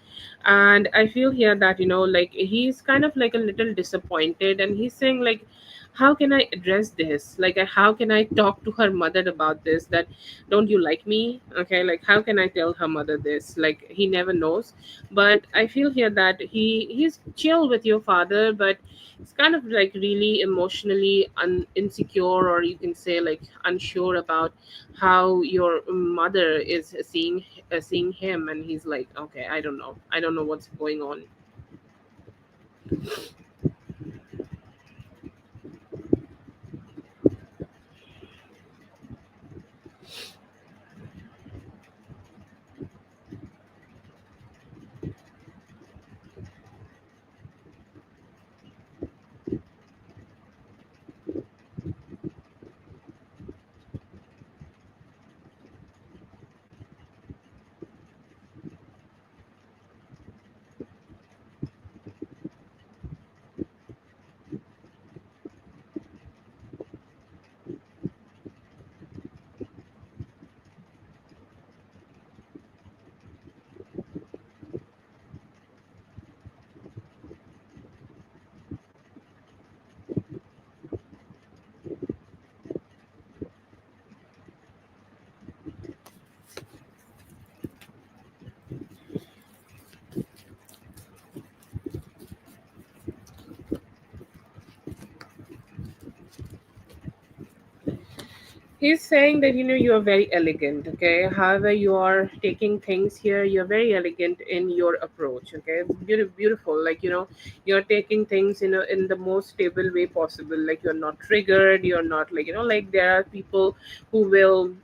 And I feel here that, like, he's kind of like a little disappointed, and he's saying like, how can I address this? Like, how can I talk to her mother about this? That, don't you like me? Okay, like, how can I tell her mother this? Like, he never knows. But I feel here that he's chill with your father, but it's kind of like really emotionally insecure, or you can say like unsure about how your mother is seeing him, and he's like, okay, I don't know what's going on. He's saying that, you are very elegant, okay? However, you are taking things here, you're very elegant in your approach, okay? Beautiful. Like, you're taking things, in the most stable way possible. Like, you're not triggered, you're not like, like there are people who will,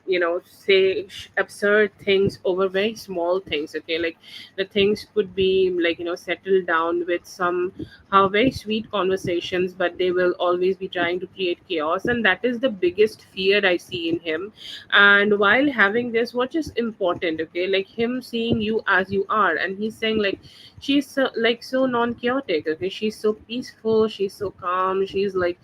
say absurd things over very small things, okay? Like, the things could be like, settled down with some how very sweet conversations, but they will always be trying to create chaos, and that is the biggest fear I see in him. And while having this, what is important, okay, like him seeing you as you are, and he's saying like, she's so, like, so non-chaotic, okay? She's so peaceful, she's so calm, she's like,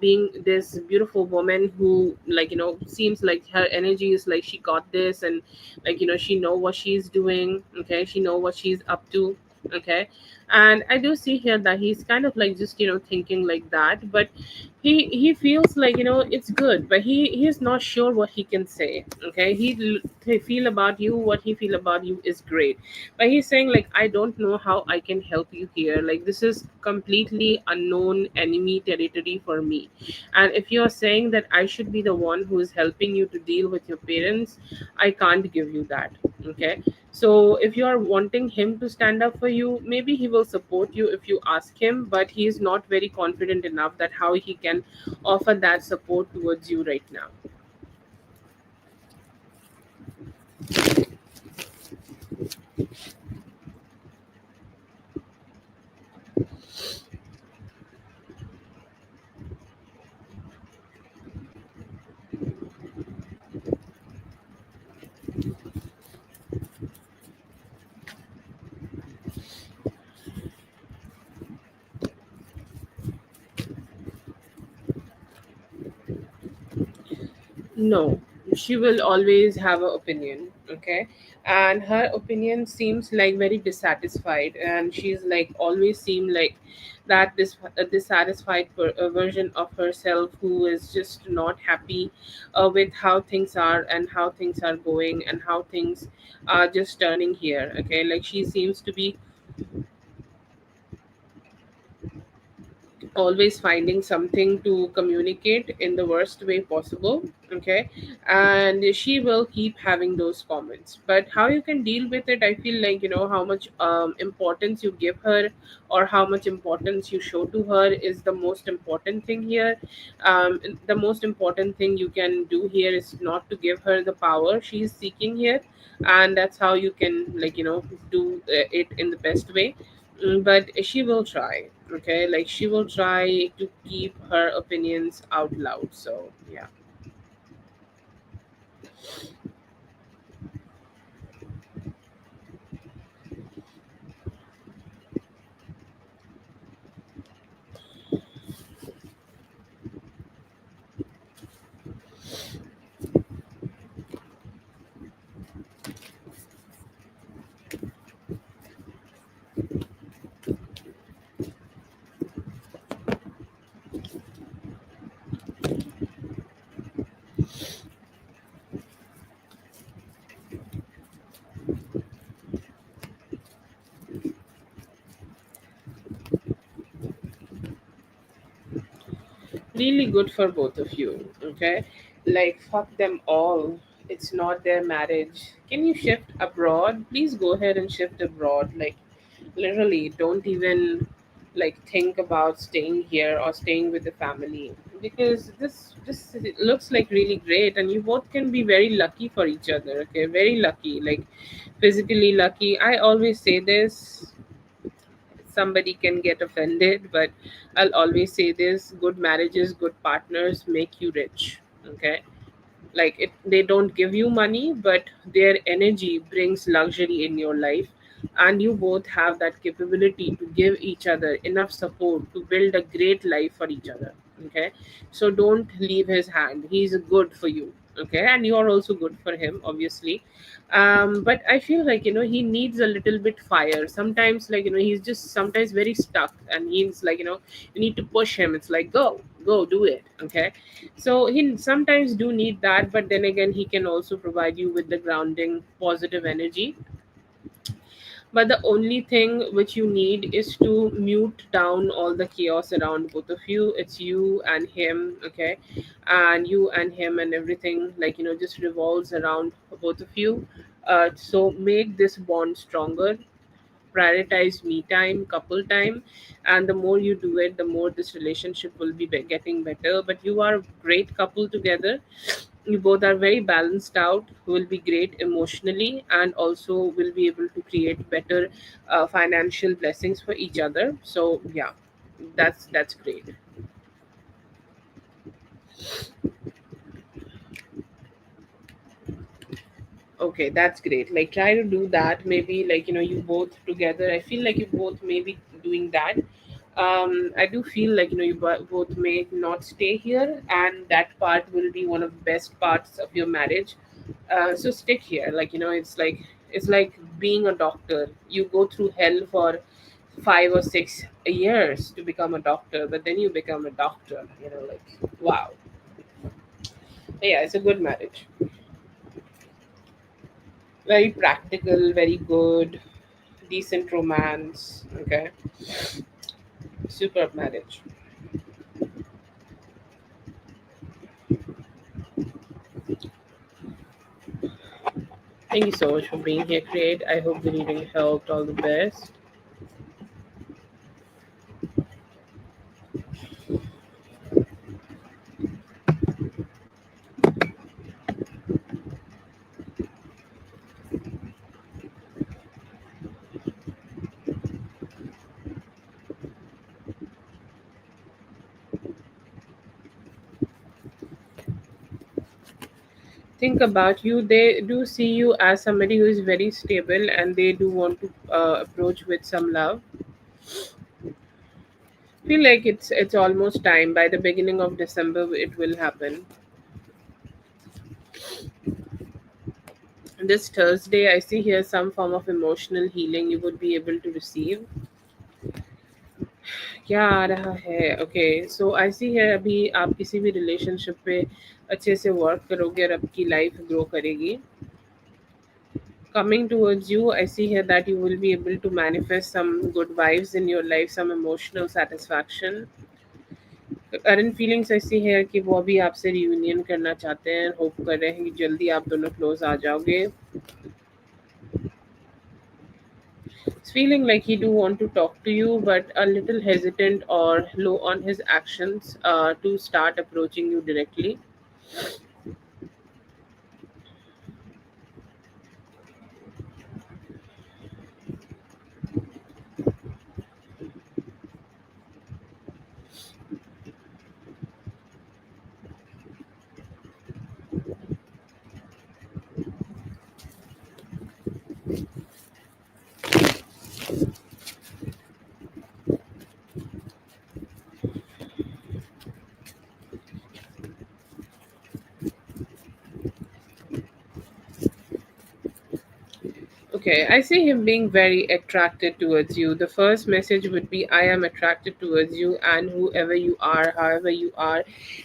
being this beautiful woman who, like, seems like her energy is like she got this, and like, she know what she's doing, okay? She know what she's up to, okay? And I do see here that he's kind of like just, thinking like that, but he feels like, it's good, but he is not sure what he can say, okay? He feel about you, what he feel about you is great, but he's saying like, I don't know how I can help you here. Like, this is completely unknown enemy territory for me, and if you're saying that I should be the one who is helping you to deal with your parents, I can't give you that. Okay, so if you are wanting him to stand up for you, maybe he will support you if you ask him, but he is not very confident enough that how he can offer that support towards you right now. No, she will always have an opinion, okay? And her opinion seems like very dissatisfied, and she's like always seem like that this a dissatisfied version of herself who is just not happy with how things are and how things are going and how things are just turning here, okay? Like she seems to be always finding something to communicate in the worst way possible, okay? And she will keep having those comments, but how you can deal with it, I feel like, how much importance you give her or how much importance you show to her is the most important thing here. The most important thing you can do here is not to give her the power she is seeking here, and that's how you can, like, do it in the best way. But she will try, okay? Like she will try to keep her opinions out loud, so yeah. Really good for both of you, okay? Like fuck them all, it's not their marriage. Can you shift abroad? Please go ahead and shift abroad. Like literally don't even like think about staying here or staying with the family, because this looks like really great and you both can be very lucky for each other, okay? Very lucky, like physically lucky. I always say this, somebody can get offended, but I'll always say this: good marriages, good partners make you rich, okay? Like they don't give you money, but their energy brings luxury in your life, and you both have that capability to give each other enough support to build a great life for each other, okay? So don't leave his hand, he's good for you, okay? And you are also good for him, obviously. But I feel like, he needs a little bit fire sometimes. Like, he's just sometimes very stuck, and he's like, you need to push him. It's like, go do it, okay? So he sometimes do need that, but then again, he can also provide you with the grounding positive energy. But the only thing which you need is to mute down all the chaos around both of you. It's you and him, okay? And you and him and everything, like, just revolves around both of you. So make this bond stronger. Prioritize me time, couple time, and the more you do it, the more this relationship will be getting better. But you are a great couple together. You both are very balanced out, will be great emotionally, and also will be able to create better financial blessings for each other. So yeah, that's great. Okay, that's great. Like try to do that. Maybe like, you both together. I feel like you both may be doing that. I do feel like, you both may not stay here, and that part will be one of the best parts of your marriage. So stick here. Like, it's like being a doctor. You go through hell for 5 or 6 years to become a doctor, but then you become a doctor. Like wow. Yeah, it's a good marriage. Very practical, very good, decent romance. Okay, superb marriage. Thank you so much for being here, Create. I hope the reading helped. All the best. Think about you. They do see you as somebody who is very stable, and they do want to approach with some love. Feel like it's almost time. By the beginning of December, it will happen. This Thursday, I see here some form of emotional healing you would be able to receive. क्या आ रहा है? Okay, सो आई सी है अभी आप किसी भी relationship पे अच्छे से वर्क करोगे और आपकी लाइफ ग्रो करेगी. Coming towards you, I see here that you will be able to manifest some good vibes in your life, some emotional satisfaction. Current feelings ऐसी है कि वो अभी आपसे रियूनियन करना चाहते हैं, होप कर रहे हैं कि जल्दी आप दोनों क्लोज आ जाओगे. It's feeling like he do want to talk to you, but a little hesitant or low on his actions to start approaching you directly. Okay, I see him being very attracted towards you. The first message would be I am attracted towards you, and whoever you are, however you are,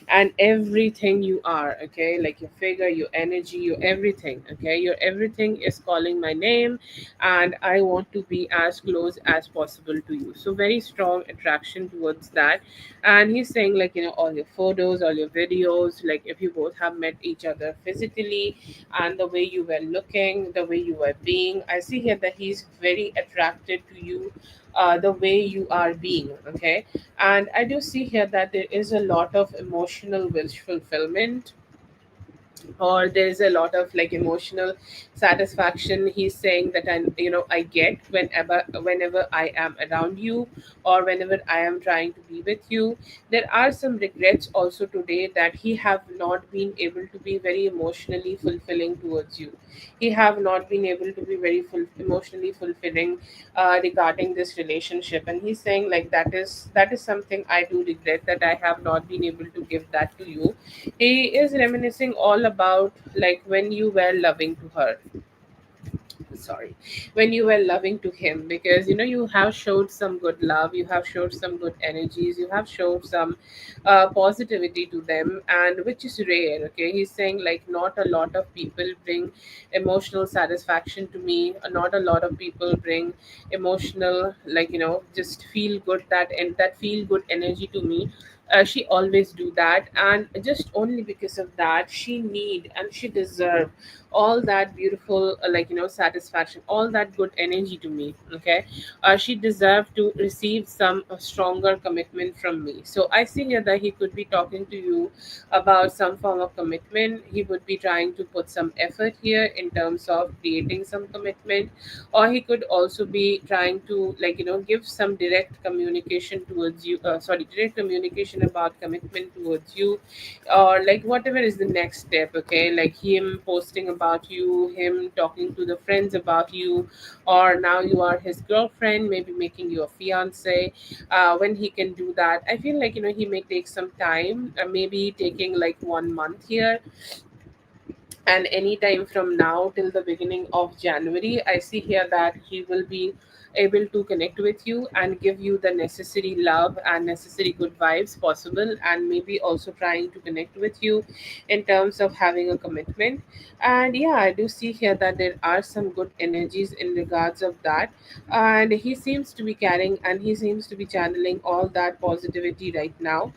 and everything you are. Okay, like your figure, your energy, your everything. Okay, your everything is calling my name, and I want to be as close as possible to you. So, very strong attraction towards that. And he's saying, like, all your photos, all your videos, like if you both have met each other physically, and the way you were looking, the way you were being. I see here that he's very attracted to you, the way you are being. Okay, and I do see here that there is a lot of emotional wish fulfillment, or there's a lot of like emotional satisfaction he's saying that I get whenever I am around you, or whenever I am trying to be with you. There are some regrets also today that he have not been able to be very emotionally fulfilling towards you. He have not been able to be very emotionally fulfilling regarding this relationship, and he's saying like that is something I do regret, that I have not been able to give that to you. He is reminiscing all about like when you were loving to her, sorry, when you were loving to him, because you have showed some good love, you have showed some good energies, you have showed some positivity to them, and which is rare. Okay, he's saying like not a lot of people bring emotional satisfaction to me, not a lot of people bring emotional, like just feel good, that feel good energy to me. She always do that, and just only because of that she need and she deserve all that beautiful satisfaction, all that good energy to me. Okay, she deserved to receive some stronger commitment from me. So I see here that he could be talking to you about some form of commitment. He would be trying to put some effort here in terms of creating some commitment, or he could also be trying to give some direct communication towards you, sorry, direct communication about commitment towards you, or like whatever is the next step. Okay, like him posting about you, him talking to the friends about you, or now you are his girlfriend, maybe making you a fiance. When he can do that, I feel like he may take some time, maybe taking like 1 month here, and anytime from now till the beginning of January, I see here that he will be able to connect with you and give you the necessary love and necessary good vibes possible, and maybe also trying to connect with you in terms of having a commitment. And yeah, I do see here that there are some good energies in regards of that, and he seems to be carrying and he seems to be channeling all that positivity right now.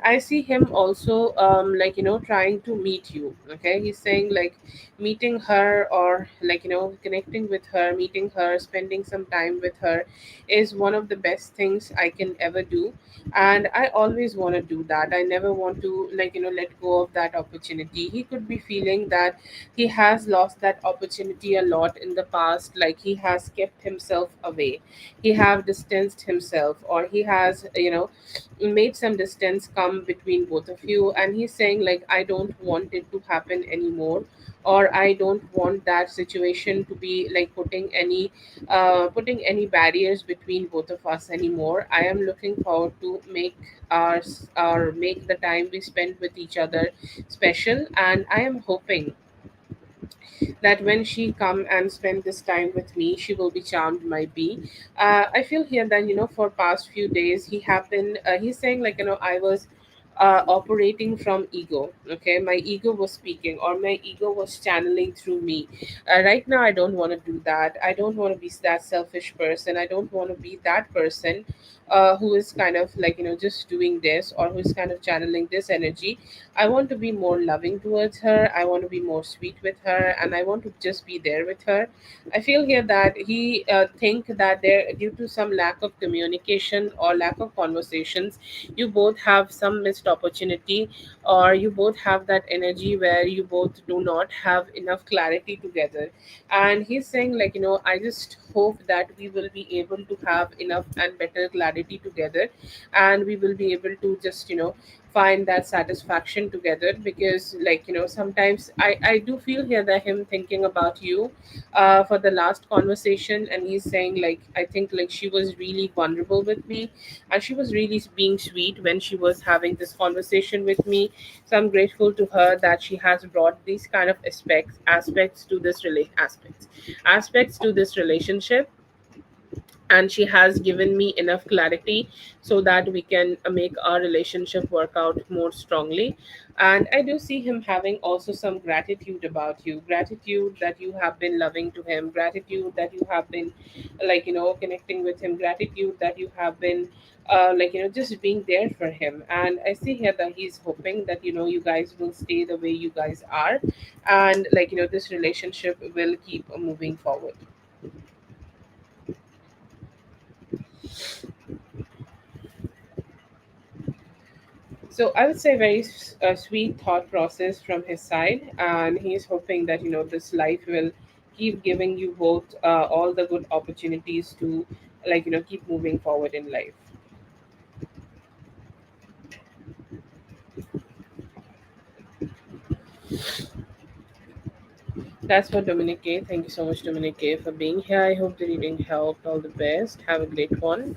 I see him also, like, trying to meet you. Okay, he's saying like meeting her, or like, connecting with her, meeting her, spending some time with her is one of the best things I can ever do. And I always want to do that. I never want to, like, let go of that opportunity. He could be feeling that he has lost that opportunity a lot in the past, like he has kept himself away, he have distanced himself, or he has, made some distance come between both of you, and he's saying like I don't want it to happen anymore, or I don't want that situation to be like putting any barriers between both of us anymore. I am looking forward to make make the time we spend with each other special, and I am hoping that when she come and spend this time with me, she will be charmed by me. I feel here that, for past few days he have been he's saying like, I was operating from ego. Okay, my ego was speaking, or my ego was channeling through me. Right now I don't want to do that. I don't want to be that selfish person. I don't want to be that person who is kind of like, just doing this, or who's kind of channeling this energy. I want to be more loving towards her. I want to be more sweet with her, and I want to just be there with her. I feel here that he think that there, due to some lack of communication or lack of conversations, you both have some missed opportunity, or you both have that energy where you both do not have enough clarity together. And he's saying like, I just hope that we will be able to have enough and better clarity together, and we will be able to just, find that satisfaction together. Because like, sometimes I do feel here that him thinking about you for the last conversation, and he's saying like, I think like she was really vulnerable with me, and she was really being sweet when she was having this conversation with me. So I'm grateful to her that she has brought these kind of aspects to this aspects to this relationship, and she has given me enough clarity so that we can make our relationship work out more strongly. And I do see him having also some gratitude about you, gratitude that you have been loving to him, gratitude that you have been like, connecting with him, gratitude that you have been like, just being there for him. And I see here that he's hoping that, you guys will stay the way you guys are, and like, this relationship will keep moving forward. So I would say very sweet thought process from his side, and he's hoping that, this life will keep giving you both all the good opportunities to, like, keep moving forward in life. That's for Dominic K. Thank you so much, Dominic K, for being here. I hope the reading helped. All the best. Have a great one.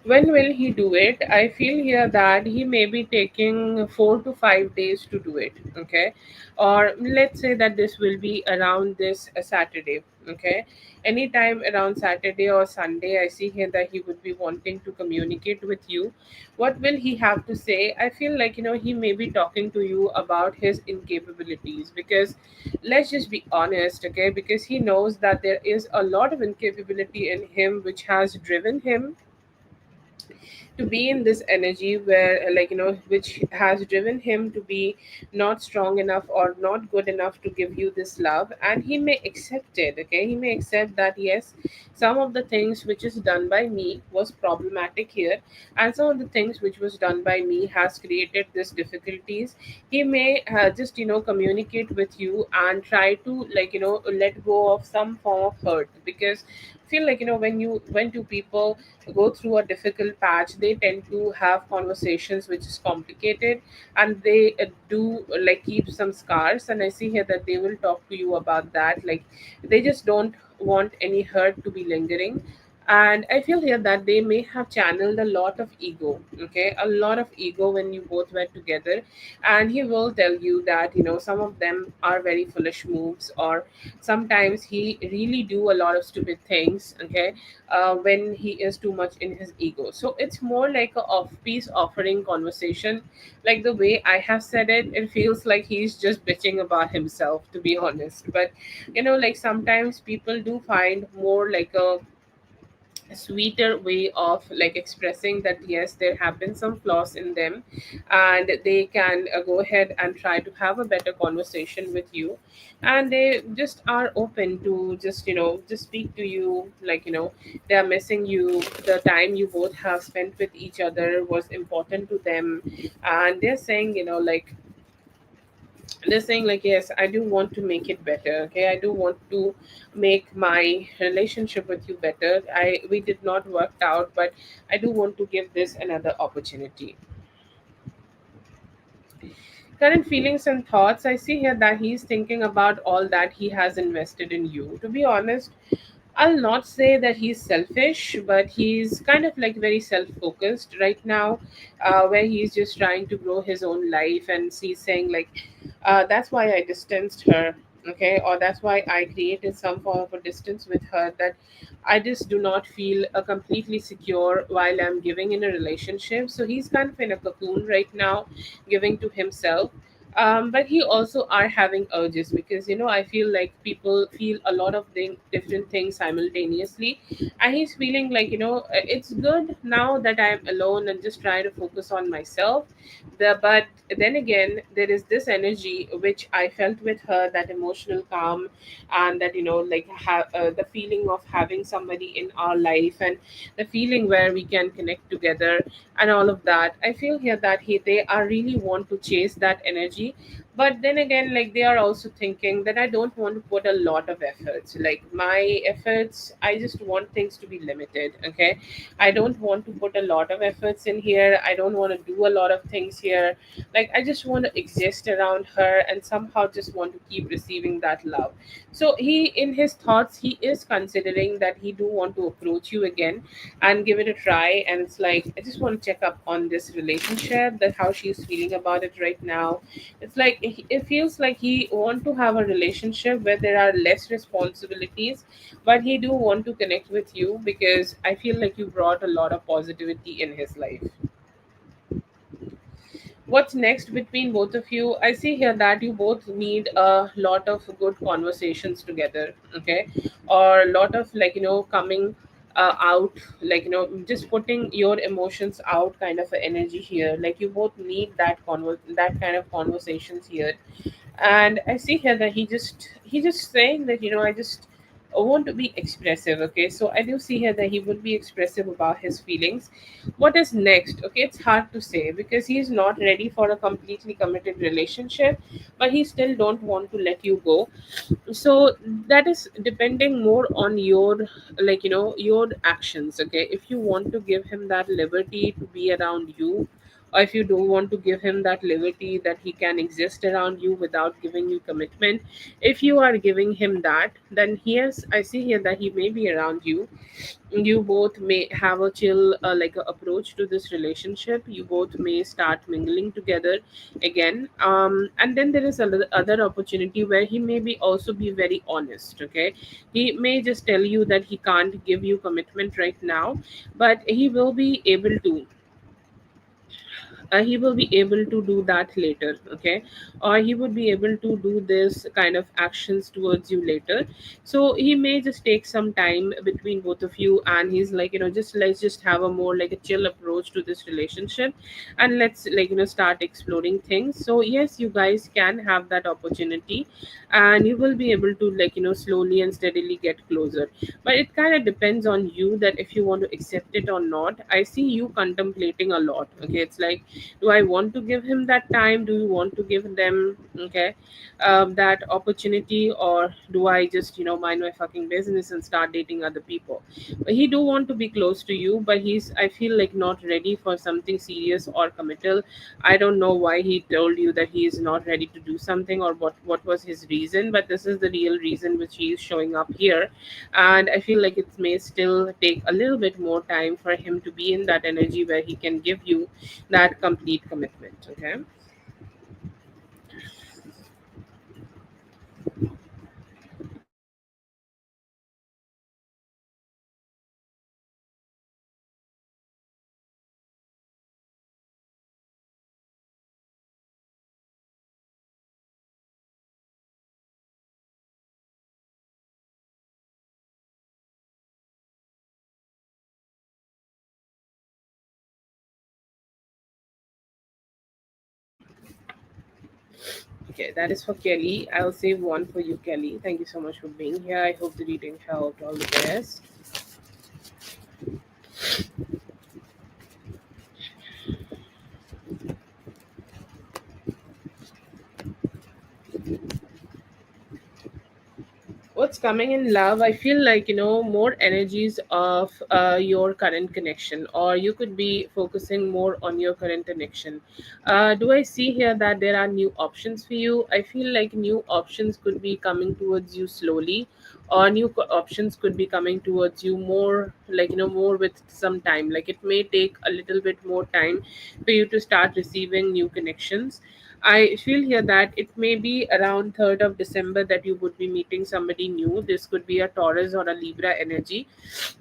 When will he do it? I feel here that he may be taking 4 to 5 days to do it. Okay, or let's say that this will be around this Saturday. Okay, anytime around Saturday or Sunday, I see here that he would be wanting to communicate with you. What will he have to say? I feel like, he may be talking to you about his incapabilities, because let's just be honest. Okay, because he knows that there is a lot of incapability in him which has driven him to be in this energy where, like, which has driven him to be not strong enough or not good enough to give you this love. And he may accept it. Okay, he may accept that yes, some of the things which is done by me was problematic here, and some of the things which was done by me has created these difficulties. He may just, communicate with you and try to, like, let go of some form of hurt. Because feel like, when two people go through a difficult patch, they tend to have conversations which is complicated, and they do like keep some scars. And I see here that they will talk to you about that, like they just don't want any hurt to be lingering. And I feel here that they may have channeled a lot of ego, okay, a lot of ego when you both were together. And he will tell you that, some of them are very foolish moves, or sometimes he really do a lot of stupid things, okay, when he is too much in his ego. So it's more like a off peace offering conversation. Like the way I have said it, it feels like he's just bitching about himself, to be honest. But like sometimes people do find more like a sweeter way of like expressing that yes, there have been some flaws in them, and they can go ahead and try to have a better conversation with you. And they just are open to just just speak to you, like they are missing you, the time you both have spent with each other was important to them. And they're saying, like, yes, I do want to make it better, okay, I do want to make my relationship with you better. We did not work out, but I do want to give this another opportunity. Current feelings and thoughts, I see here that he's thinking about all that he has invested in you. To be honest, I'll not say that he's selfish, but he's kind of like very self focused right now, where he's just trying to grow his own life. And he's saying, like, that's why I distanced her, okay, or that's why I created some form of a distance with her, that I just do not feel completely secure while I'm giving in a relationship. So he's kind of in a cocoon right now, giving to himself. But he also are having urges, because I feel like people feel a lot of different things simultaneously. And he's feeling like, it's good now that I'm alone and just try to focus on myself. But then again, there is this energy which I felt with her, that emotional calm, and that like the feeling of having somebody in our life, and the feeling where we can connect together, and all of that. I feel here that they are really want to chase that energy. But then again, like they are also thinking that I don't want to put a lot of efforts. Like my efforts, I just want things to be limited, okay. I don't want to put a lot of efforts in here, I don't want to do a lot of things here. Like I just want to exist around her, and somehow just want to keep receiving that love. So he, in his thoughts, he is considering that he do want to approach you again and give it a try. And it's like, I just want to check up on this relationship, that how she's feeling about it right now. It's like it feels like he want to have a relationship where there are less responsibilities, but he do want to connect with you, because I feel like you brought a lot of positivity in his life. What's next between both of you? I see here that you both need a lot of good conversations together, okay, or a lot of like coming out, like just putting your emotions out, kind of a energy here. Like you both need that kind of conversations here. And I see here that he just saying that I just want to be expressive, okay. So I do see here that he would be expressive about his feelings. What is next? Okay, it's hard to say, because he's not ready for a completely committed relationship, but he still don't want to let you go. So that is depending more on your, like your actions, okay. If you want to give him that liberty to be around you, or if you don't want to give him that liberty that he can exist around you without giving you commitment, if you are giving him that, then yes, I see here that he may be around you. You both may have a chill, like a approach to this relationship. You both may start mingling together again. And then there is another other opportunity where he may be also be very honest, okay. He may just tell you that he can't give you commitment right now, but he will be able to do that later, okay, or he would be able to do this kind of actions towards you later. So he may just take some time between both of you, and he's like, just let's just have a more like a chill approach to this relationship, and let's like start exploring things. So yes, you guys can have that opportunity, and you will be able to like slowly and steadily get closer. But it kind of depends on you, that if you want to accept it or not. I see you contemplating a lot, okay. It's like Do I want to give him that time? Do you want to give them, okay, that opportunity, or do I just, mind my fucking business and start dating other people? But he do want to be close to you, but he's, I feel like, not ready for something serious or committal. I don't know why he told you that he is not ready to do something, or what was his reason, but this is the real reason which he is showing up here. And I feel like it may still take a little bit more time for him to be in that energy where he can give you that complete commitment, okay? Okay, that is for Kelly. I'll save one for you, Kelly. Thank you so much for being here. I hope the reading helped. All the best. What's coming in love? I feel like, more energies of your current connection, or you could be focusing more on your current connection. Do I see here that there are new options for you? I feel like new options could be coming towards you slowly, or options could be coming towards you more, like, more with some time. Like, it may take a little bit more time for you to start receiving new connections. I feel here that it may be around 3rd of December that you would be meeting somebody new. This could be a Taurus or a Libra energy.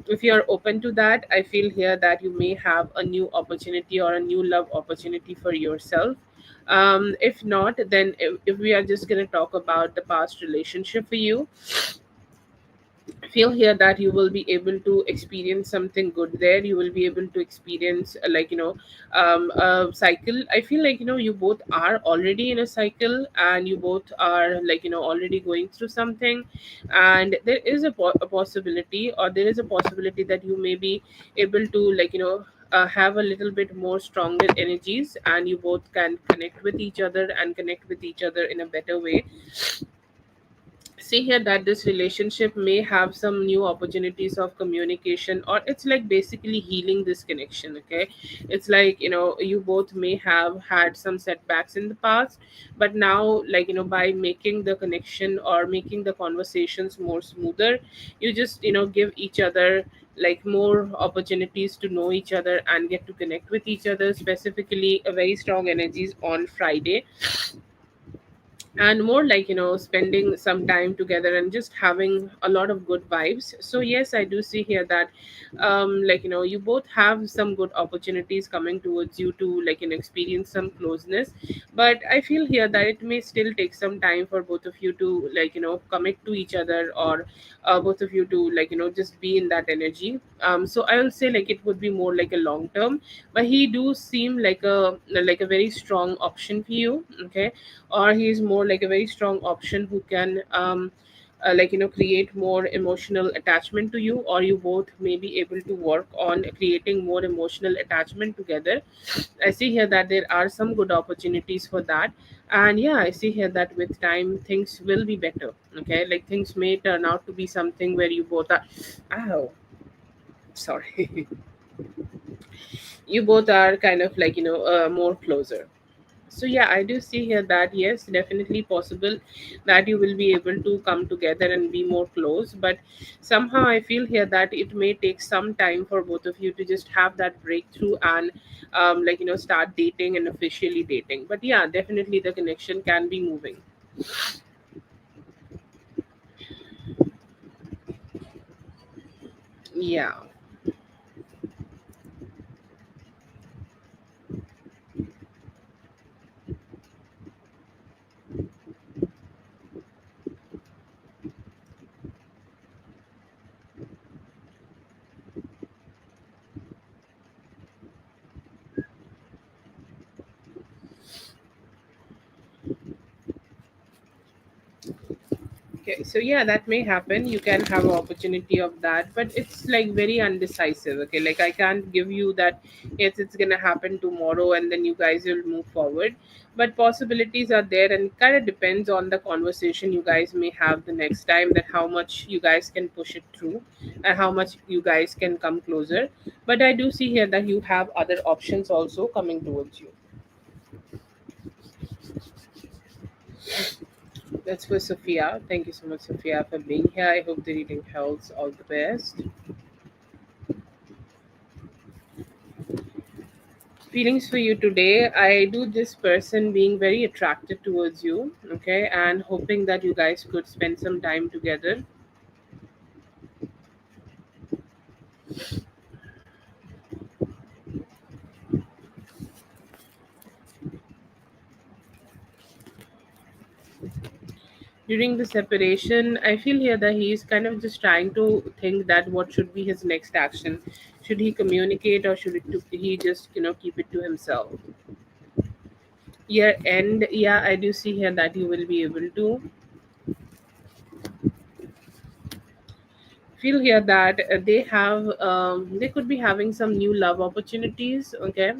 If you're open to that, I feel here that you may have a new opportunity or a new love opportunity for yourself. If not, then if we are just going to talk about the past relationship for you, feel here that you will be able to experience something good there. You will be able to experience, a cycle. I feel like, you both are already in a cycle, and you both are, like, already going through something. And there is a possibility, or there is a possibility that you may be able to, have a little bit more stronger energies, and you both can connect with each other and connect with each other in a better way. See here that this relationship may have some new opportunities of communication, or it's like basically healing this connection, okay? It's like, you both may have had some setbacks in the past, but now, like, by making the connection or making the conversations more smoother, you just, give each other like more opportunities to know each other and get to connect with each other. Specifically, a very strong energies on Friday, and more like, spending some time together and just having a lot of good vibes. So yes, I do see here that, you both have some good opportunities coming towards you to, experience some closeness. But I feel here that it may still take some time for both of you to, commit to each other, or both of you to, just be in that energy. So I will say, like, it would be more like a long term, but he do seem like a very strong option for you, okay? Or he's more like a very strong option who can, create more emotional attachment to you, or you both may be able to work on creating more emotional attachment together. I see here that there are some good opportunities for that. And yeah, I see here that with time things will be better, okay? Like, things may turn out to be something where you both are, ow, sorry, you both are kind of like, more closer. So yeah, I do see here that yes, definitely possible that you will be able to come together and be more close. But somehow I feel here that it may take some time for both of you to just have that breakthrough and, start dating and officially dating. But yeah, definitely the connection can be moving. Yeah. Okay, so yeah, that may happen. You can have an opportunity of that, but it's like very undecisive. Okay, like I can't give you that yes, it's gonna happen tomorrow, and then you guys will move forward. But possibilities are there, and kind of depends on the conversation you guys may have the next time. That how much you guys can push it through, and how much you guys can come closer. But I do see here that you have other options also coming towards you. That's for Sophia. Thank you so much, Sophia, for being here. I hope the reading helps. All the best. Feelings for you today. I do this person being very attracted towards you, okay, and hoping that you guys could spend some time together. During the separation, I feel here that he is kind of just trying to think that what should be his next action. Should he communicate or should he just keep it to himself? Yeah, and yeah, I do see here that you will be able to feel here that they could be having some new love opportunities. Okay.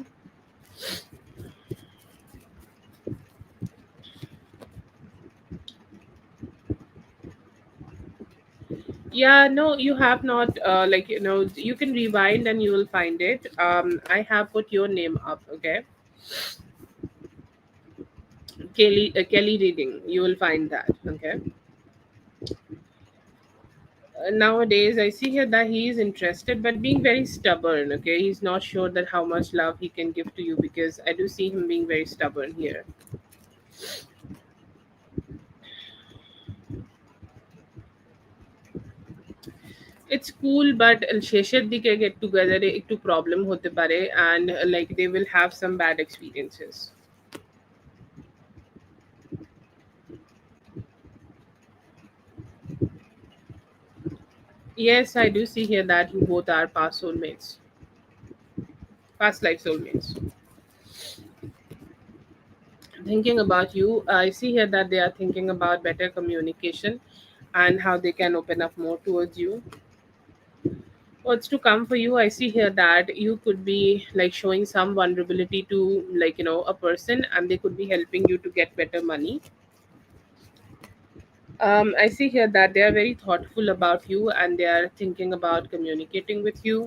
Yeah, no, you have not. You can rewind and you will find it. I have put your name up. Okay, Kelly reading. You will find that. Okay. Nowadays, I see here that he is interested, but being very stubborn. Okay, he's not sure that how much love he can give to you because I do see him being very stubborn here. It's cool, but শেষের দিকে get together একটু problem হতে পারে and like they will have some bad experiences. Yes, I do see here that you both are past soulmates, past life soulmates. Thinking about you, I see here that they are thinking about better communication and how they can open up more towards you. What's to come for you? I see here that you could be like showing some vulnerability to a person and they could be helping you to get better money. I see here that they are very thoughtful about you and they are thinking about communicating with you.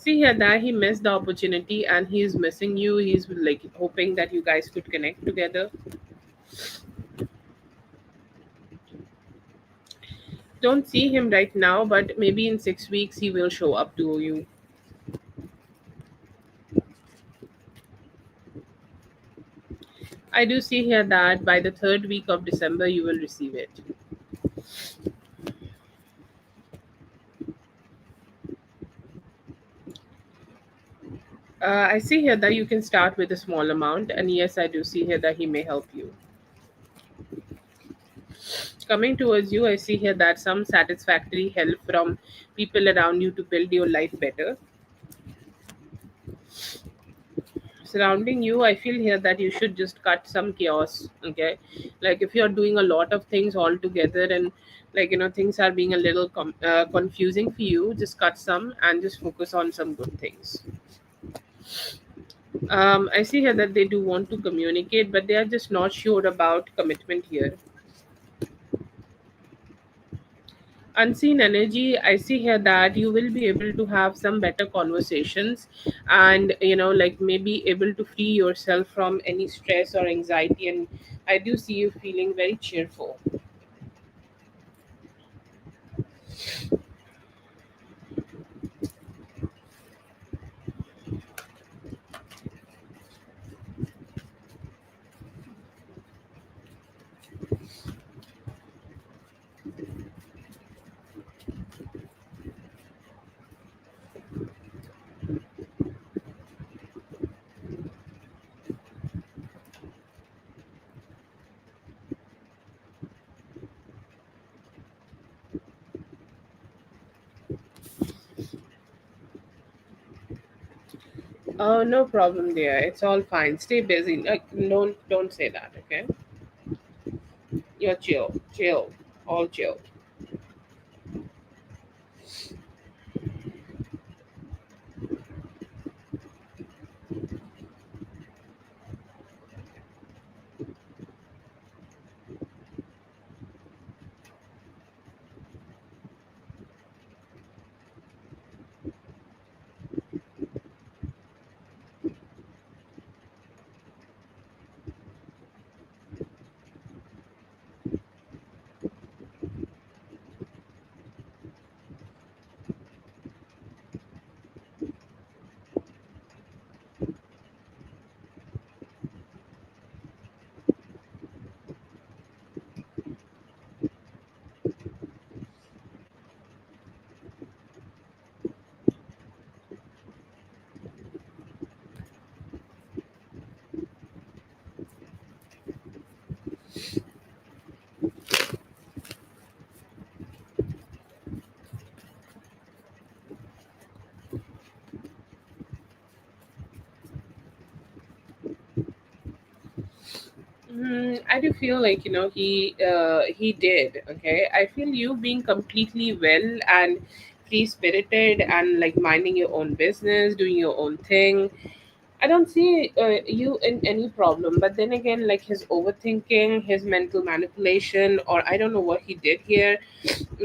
See here that he missed the opportunity and he is missing you. He's like hoping that you guys could connect together. Don't see him right now, but maybe in 6 weeks he will show up to you. I do see here that by the third week of December you will receive it. I see here that you can start with a small amount, and yes, I do see here that he may help you. Coming towards you, I see here that some satisfactory help from people around you to build your life better. Surrounding you, I feel here that you should just cut some chaos. Okay, like if you're doing a lot of things all together and things are being a little confusing for you, just cut some and just focus on some good things. I see here that they do want to communicate, but they are just not sure about commitment here. Unseen energy, I see here that you will be able to have some better conversations and like maybe able to free yourself from any stress or anxiety, and I do see you feeling very cheerful. Oh, no problem, dear. It's all fine. Stay busy. Like, don't say that, okay? You're chill, chill, all chill. I do feel like he did. Okay, I feel you being completely well and free spirited and like minding your own business, doing your own thing. I don't see you in any problem. But then again, like his overthinking, his mental manipulation, or I don't know what he did here,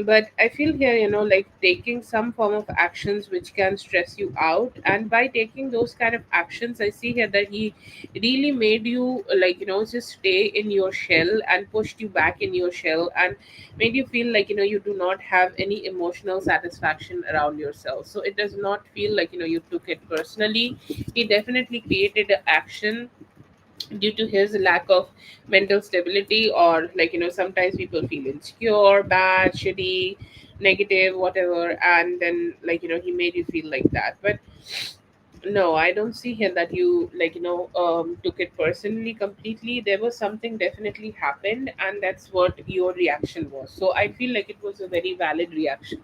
but I feel here, like taking some form of actions which can stress you out, and by taking those kind of actions, I see here that he really made you like just stay in your shell and pushed you back in your shell and made you feel like you do not have any emotional satisfaction around yourself. So it does not feel like you took it personally. He definitely created an action due to his lack of mental stability, or like sometimes people feel insecure, bad, shitty, negative, whatever, and then like he made you feel like that. But no, I don't see here that you like took it personally completely. There was something definitely happened, and that's what your reaction was. So I feel like it was a very valid reaction.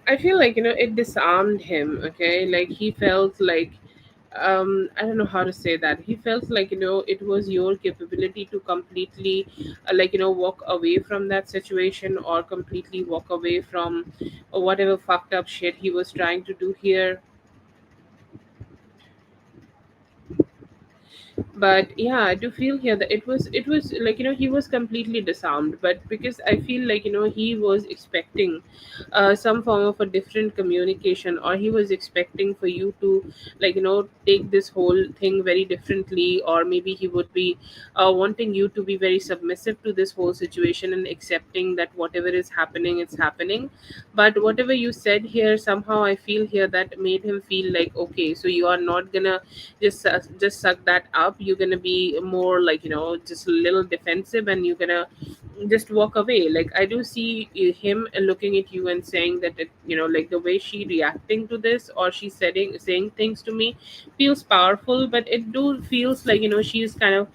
I feel like it disarmed him. Okay, like he felt like I don't know how to say that. He felt like it was your capability to completely like walk away from that situation, or completely walk away from whatever fucked up shit he was trying to do here. But yeah, I do feel here that it was like he was completely disarmed, but because I feel like he was expecting some form of a different communication, or he was expecting for you to like take this whole thing very differently, or maybe he would be wanting you to be very submissive to this whole situation and accepting that whatever is happening, it's happening. But whatever you said here, somehow I feel here that made him feel like, okay, so you are not gonna just suck that up. You're gonna be more like just a little defensive, and you're gonna just walk away. Like I do see him looking at you and saying that like the way she reacting to this, or she's saying things to me, feels powerful, but it do feels like she's kind of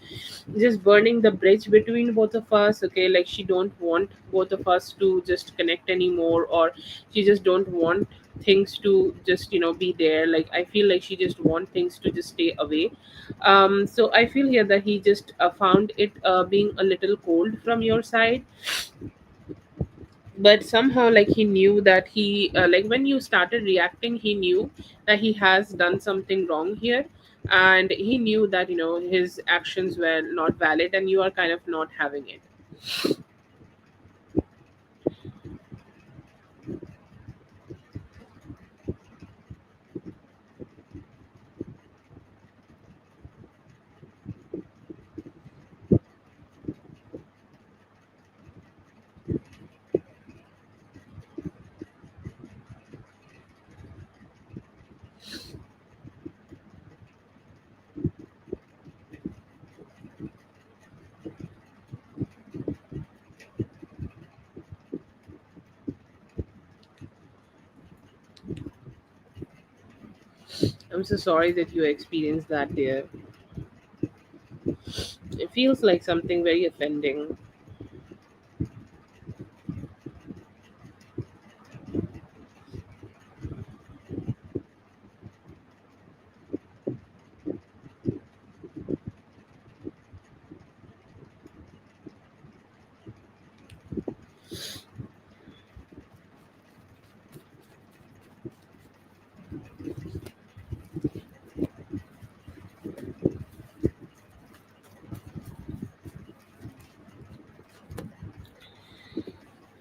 just burning the bridge between both of us. Okay, like she don't want both of us to just connect anymore, or she just don't want things to just be there. Like I feel like she just want things to just stay away. So I feel here that he just found it being a little cold from your side. but somehow like he knew that he like when you started reacting, he knew that he has done something wrong here, and he knew that his actions were not valid and you are kind of not having it. I'm so sorry that you experienced that, dear. It feels like something very offending.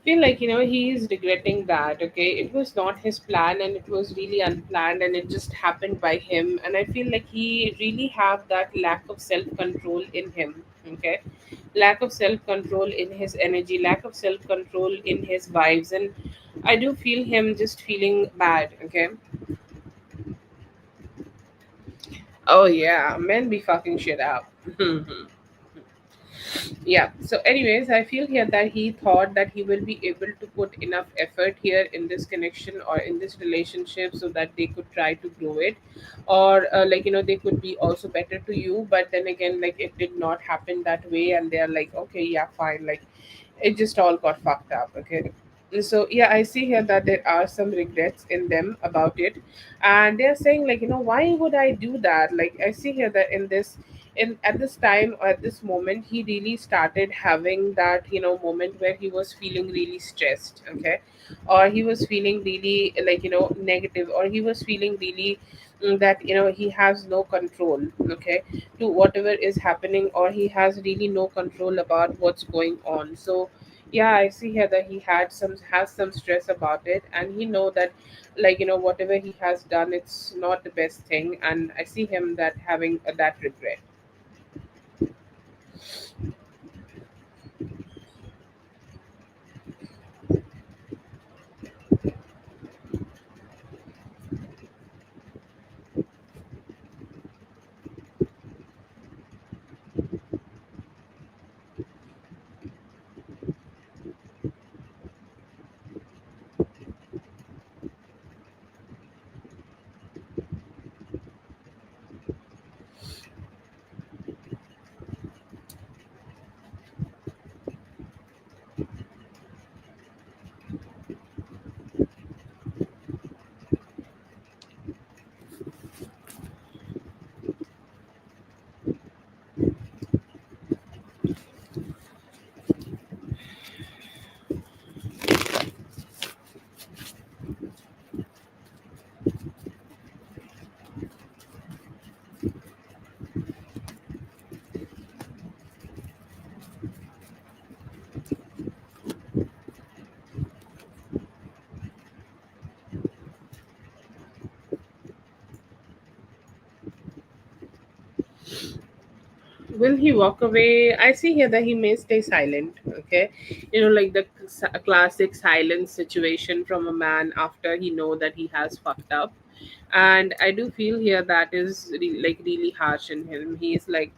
Feel like he is regretting that. Okay, it was not his plan and it was really unplanned and it just happened by him, and I feel like he really have that lack of self control in him. Okay, lack of self control in his energy, lack of self control in his vibes, and I do feel him just feeling bad. Okay. Oh yeah, men be fucking shit up. Yeah, so anyways, I feel here that he thought that he will be able to put enough effort here in this connection or in this relationship so that they could try to grow it, or like they could be also better to you, but then again like it did not happen that way and they're like, okay, yeah, fine, like it just all got fucked up. Okay, so yeah, I see here that there are some regrets in them about it, and they're saying like, why would I do that? Like I see here that in this, in at this time or at this moment, he really started having that moment where he was feeling really stressed. Okay, or he was feeling really like negative, or he was feeling really that he has no control, okay, to whatever is happening, or he has really no control about what's going on. So yeah, I see here that he has some stress about it, and he know that like whatever he has done, it's not the best thing, and I see him that having that regret. Will he walk away? I see here that he may stay silent. Okay, like the classic silence situation from a man after he know that he has fucked up, and I do feel here that is like really harsh in him. He's like,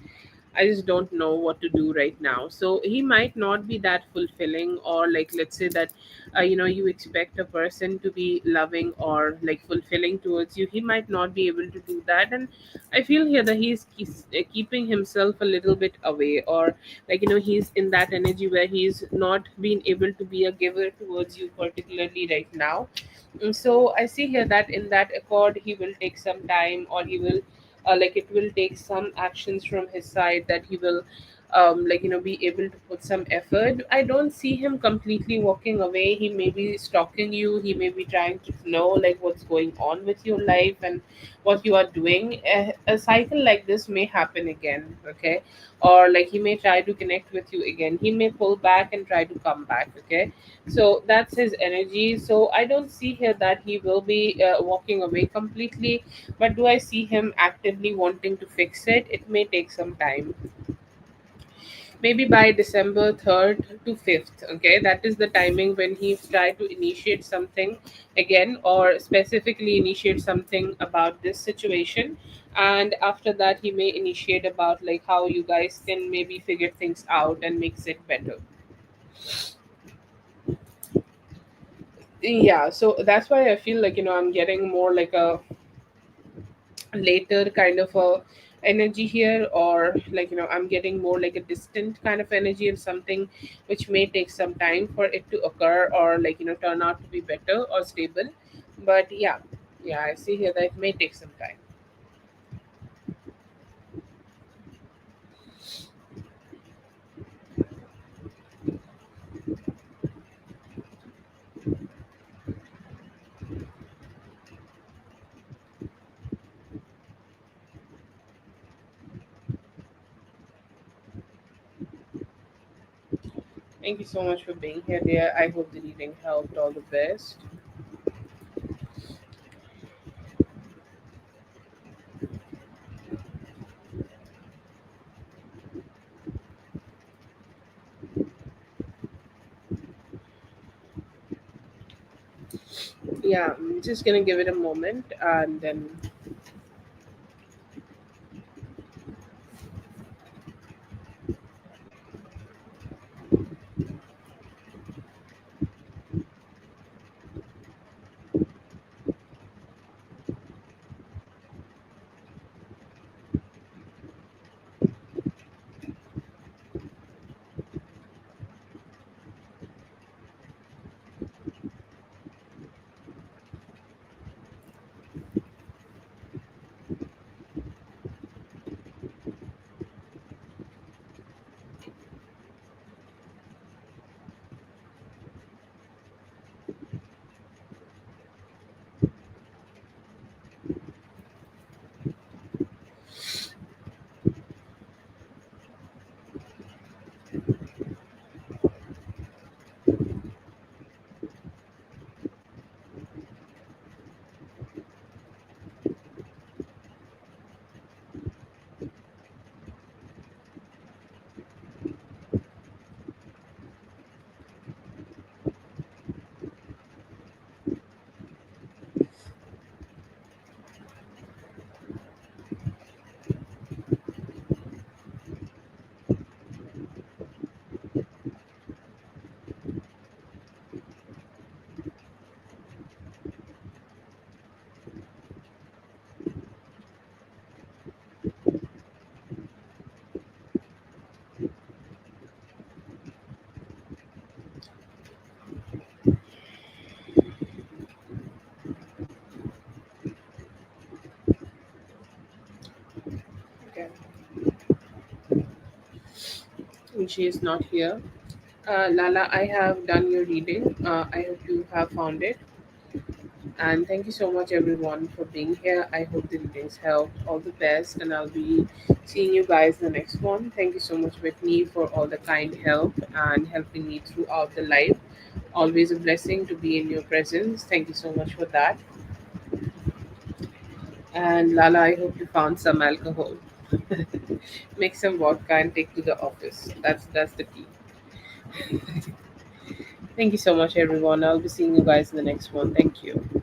I just don't know what to do right now. So he might not be that fulfilling, or like let's say that, you expect a person to be loving or like fulfilling towards you. He might not be able to do that, and I feel here that he's keeping himself a little bit away, or like he's in that energy where he's not being able to be a giver towards you particularly right now. So I see here that in that accord, he will take some time, or he will, like it will take some actions from his side that he will, be able to put some effort. I don't see him completely walking away. He may be stalking you. He may be trying to know like what's going on with your life and what you are doing. A cycle like this may happen again, okay? Or like he may try to connect with you again. He may pull back and try to come back, okay? So that's his energy. So I don't see here that he will be walking away completely, but do I see him actively wanting to fix it? It may take some time, maybe by December 3rd to 5th. Okay, that is the timing when he try to initiate something again, or specifically initiate something about this situation. And after that, he may initiate about like how you guys can maybe figure things out and makes it better. Yeah, so that's why I feel like I'm getting more like a later kind of a energy here, or like I'm getting more like a distant kind of energy of something which may take some time for it to occur, or like turn out to be better or stable. But yeah, yeah, I see here that it may take some time. Thank you so much for being here, dear. I hope the reading helped. All the best. Yeah, I'm just gonna give it a moment and then okay. And she is not here. Lala, I have done your reading. I hope you have found it. And thank you so much, everyone, for being here. I hope the readings helped. All the best, and I'll be seeing you guys in the next one. Thank you so much, Whitney, for all the kind help and helping me throughout the life. Always a blessing to be in your presence. Thank you so much for that. And Lala, I hope you found some alcohol. Make some vodka and take to the office. That's the key. Thank you so much, everyone. I'll be seeing you guys in the next one. Thank you.